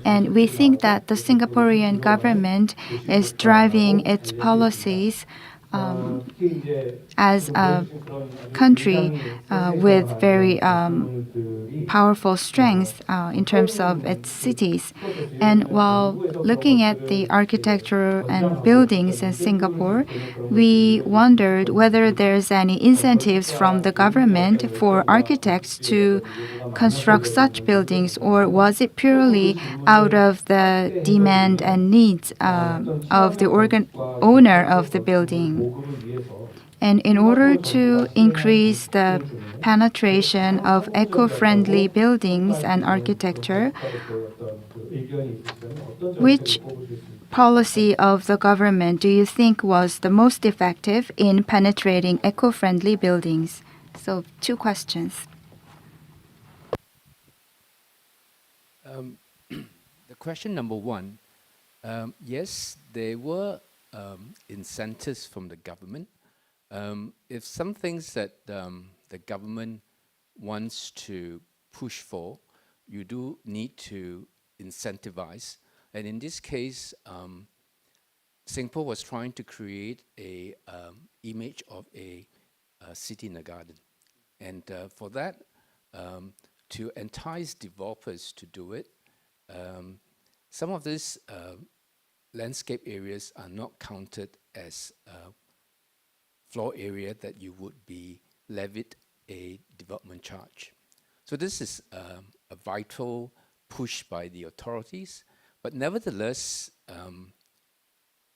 and we think that the Singaporean government is driving its policies as a country with very powerful strength in terms of its cities. And while looking at the architecture and buildings in Singapore, we wondered whether there's any incentives from the government for architects to construct such buildings, or was it purely out of the demand and needs of the owner of the building? And in order to increase the penetration of eco-friendly buildings and architecture, which policy of the government do you think was the most effective in penetrating eco-friendly buildings? So, two questions. The question number one, yes, there were incentives from the government. If some things that the government wants to push for, you do need to incentivize. And in this case, Singapore was trying to create a image of a city in a garden. And for that, to entice developers to do it, some of these landscape areas are not counted as floor area that you would be levied a development charge. So this is a vital push by the authorities, but nevertheless,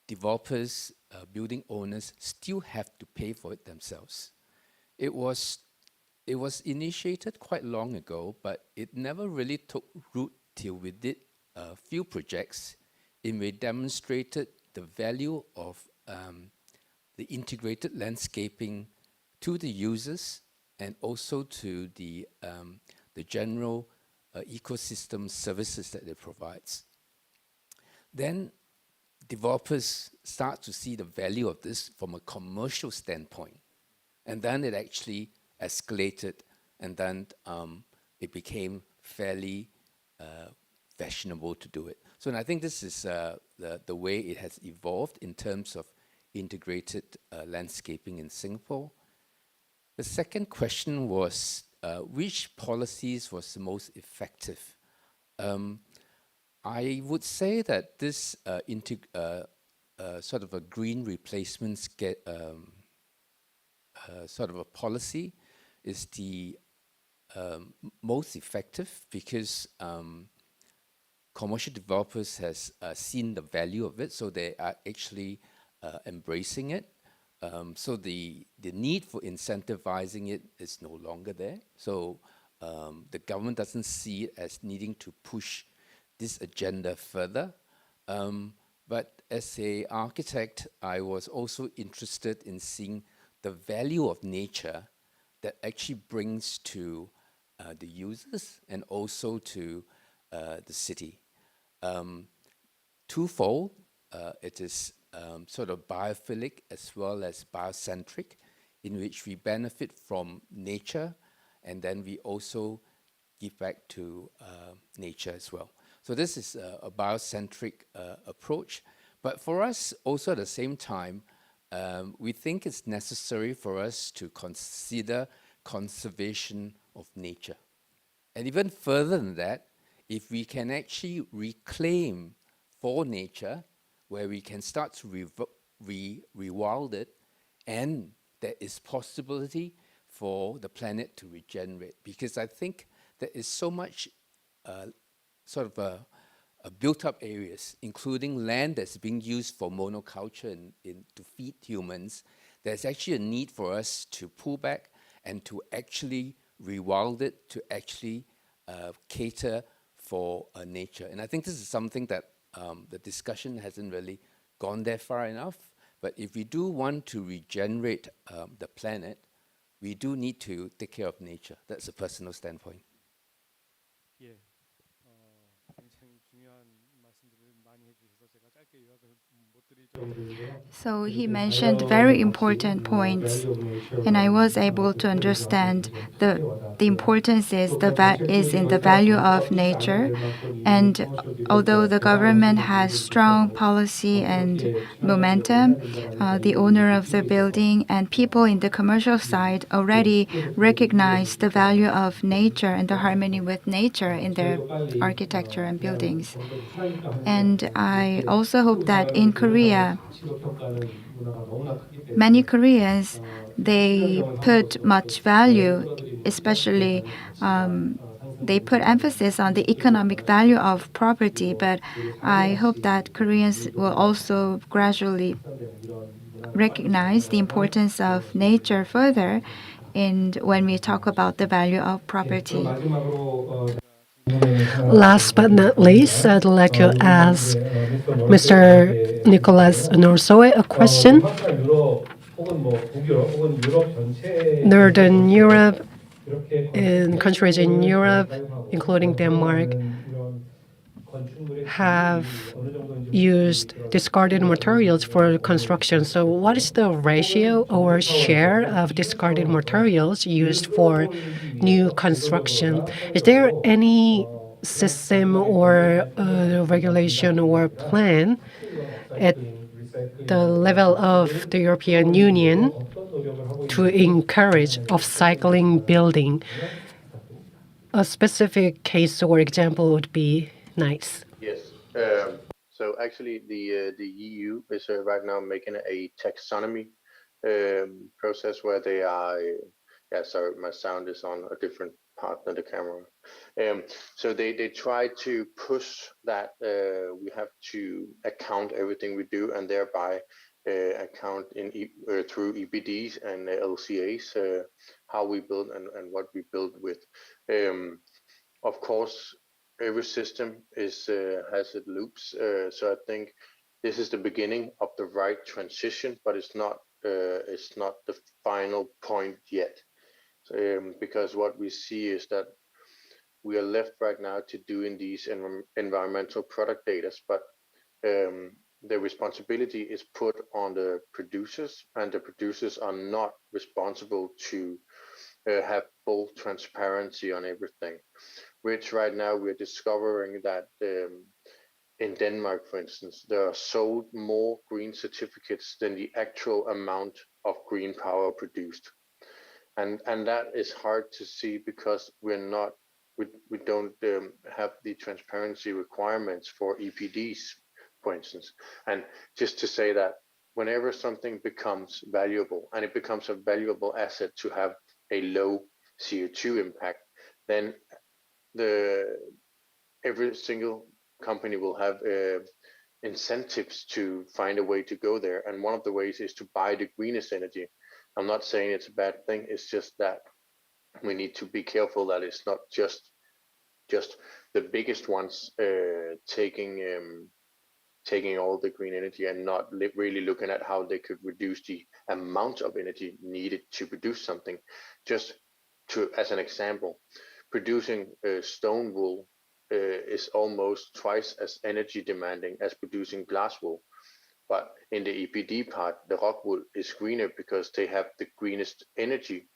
developers, building owners still have to pay for it themselves. It was initiated quite long ago, but it never really took root till we did a few projects in which demonstrated the value of the integrated landscaping to the users and also to the the general ecosystem services that it provides. Then developers start to see the value of this from a commercial standpoint. And then it actually escalated, and then it became fairly fashionable to do it. So and I think this is the way it has evolved in terms of integrated landscaping in Singapore. The second question was, which policies was the most effective? I would say that this sort of a green replacement sort of a policy is the most effective because commercial developers has seen the value of it, so they are actually embracing it. So the need for incentivizing it is no longer there. So the government doesn't see it as needing to push this agenda further. But as an architect, I was also interested in seeing the value of nature that actually brings to the users and also to the city. Twofold, it is sort of biophilic as well as biocentric, in which we benefit from nature and then we also give back to nature as well. So this is a biocentric approach. But for us, also at the same time, we think it's necessary for us to consider conservation of nature. And even further than that, if we can actually reclaim for nature, where we can start to rewild it, and there is possibility for the planet to regenerate. Because I think there is so much sort of a built-up areas, including land that's being used for monoculture to feed humans. There's actually a need for us to pull back and to actually rewild it, to actually cater for nature. And I think this is something that the discussion hasn't really gone there far enough. But if we do want to regenerate the planet, we do need to take care of nature. That's a personal standpoint. So he mentioned very important points, and I was able to understand the importance is in the value of nature. And although the government has strong policy and momentum, the owner of the building and people in the commercial side already recognize the value of nature and the harmony with nature in their architecture and buildings. And I also hope that in Korea, many Koreans, they put much value, especially they put emphasis on the economic value of property, but I hope that Koreans will also gradually recognize the importance of nature further when we talk about the value of property. Last but not least, I'd like to ask Mr. Nicholas Norsoe a question. Northern Europe and countries in Europe, including Denmark, have used discarded materials for construction. So what is the ratio or share of discarded materials used for new construction? Is there any system or regulation or plan at the level of the European Union to encourage upcycling building? A specific case or example would be nice. Yes. So actually, the EU is right now making a taxonomy process where they are. Yeah, sorry, my sound is on a different part than the camera. So they try to push that we have to account everything we do, and thereby account through EPDs and LCAs how we build and what we build with. Of course, every system has its loops. So I think this is the beginning of the right transition, but it's not the final point yet. Because what we see is that we are left right now to doing these environmental product data, but the responsibility is put on the producers, and the producers are not responsible to have full transparency on everything. Which right now we're discovering that in Denmark, for instance, there are sold more green certificates than the actual amount of green power produced. And that is hard to see because we don't have the transparency requirements for EPDs, for instance. And just to say that whenever something becomes valuable, and it becomes a valuable asset to have a low CO2 impact, then every single company will have incentives to find a way to go there. And one of the ways is to buy the greenest energy. I'm not saying it's a bad thing. It's just that we need to be careful that it's not just the biggest ones taking all the green energy and not really looking at how they could reduce the amount of energy needed to produce something. Just as an example, producing stone wool is almost twice as energy demanding as producing glass wool. But in the EPD part, the rock wool is greener because they have the greenest energy.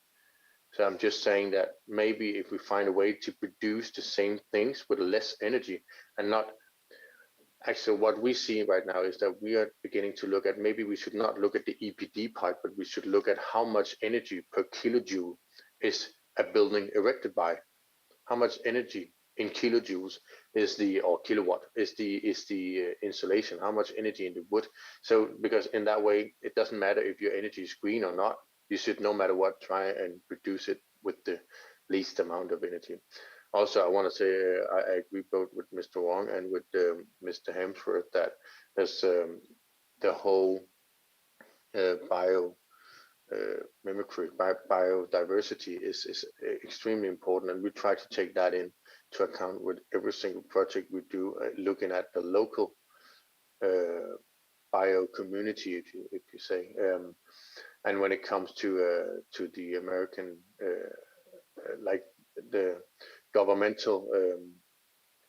So I'm just saying that maybe if we find a way to produce the same things with less energy and not actually what we see right now is that we are beginning to look at, maybe we should not look at the EPD part, but we should look at how much energy per kilojoule is a building erected by. How much energy in kilojoules or kilowatt is the insulation? How much energy in the wood? So because in that way, it doesn't matter if your energy is green or not. You should, no matter what, try and produce it with the least amount of energy. Also, I want to say I agree both with Mr. Wong and with Mr. Hemsworth that there's the whole mimicry, biodiversity is extremly important, and we try to take that into account with every single project we do, looking at the local bio community, if you say, and when it comes to the American, like the governmental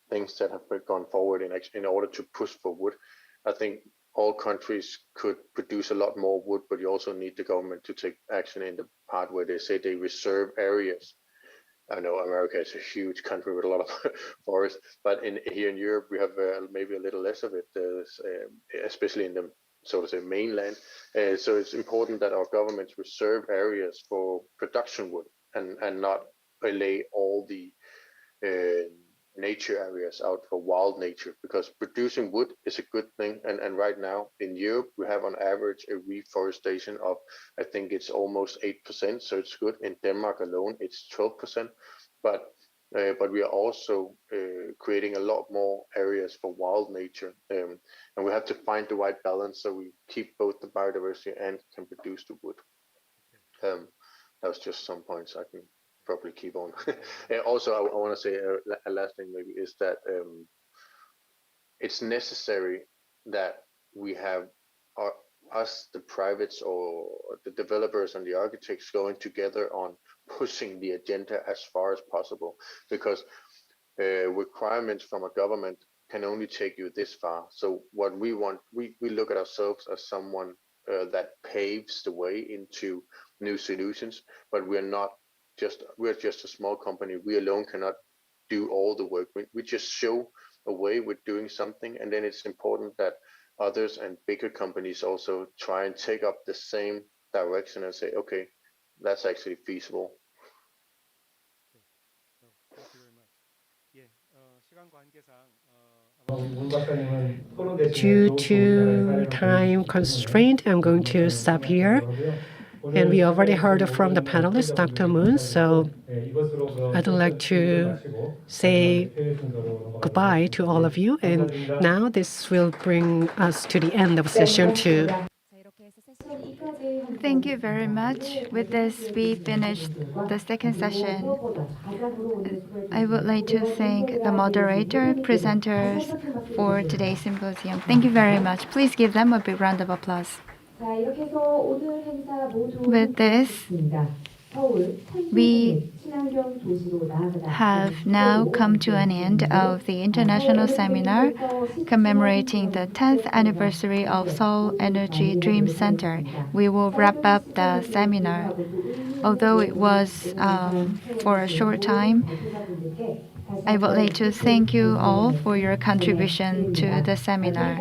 things that have gone forward in order to push for wood, I think all countries could produce a lot more wood, but you also need the government to take action in the part where they say they reserve areas. I know America is a huge country with a lot of forests, but here in Europe we have maybe a little less of it, especially in the, so to say, mainland. So it's important that our governments reserve areas for production wood and not lay all the nature areas out for wild nature, because producing wood is a good thing, and right now in Europe we have on average a reforestation of, I think it's almost 8%, so it's good. In Denmark alone it's 12%, but we are also creating a lot more areas for wild nature, and we have to find the right balance so we keep both the biodiversity and can produce the wood. That was just some points. I can probably keep on. Also, I want to say a last thing maybe is that it's necessary that we have us, the privates or the developers and the architects, going together on pushing the agenda as far as possible, because requirements from a government can only take you this far. So what we want, we look at ourselves as someone that paves the way into new solutions, but we're just a small company. We alone cannot do all the work. We just show a way with doing something, and then it's important that others and bigger companies also try and take up the same direction and say, okay, that's actually feasible. Due to time constraint, I'm going to stop here. And we already heard from the panelist, Dr. Moon, so I'd like to say goodbye to all of you. And now this will bring us to the end of session 2. Thank you very much. With this, we finished the second session. I would like to thank the moderator, presenters for today's symposium. Thank you very much. Please give them a big round of applause. With this, We have now come to an end of the international seminar commemorating the 10th anniversary of Seoul Energy Dream Center. We will wrap up the seminar. Although it was for a short time, I would like to thank you all for your contribution to the seminar.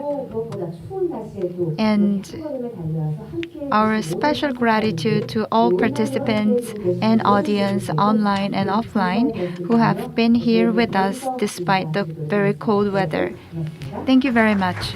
And our special gratitude to all participants and audience online and offline who have been here with us despite the very cold weather. Thank you very much.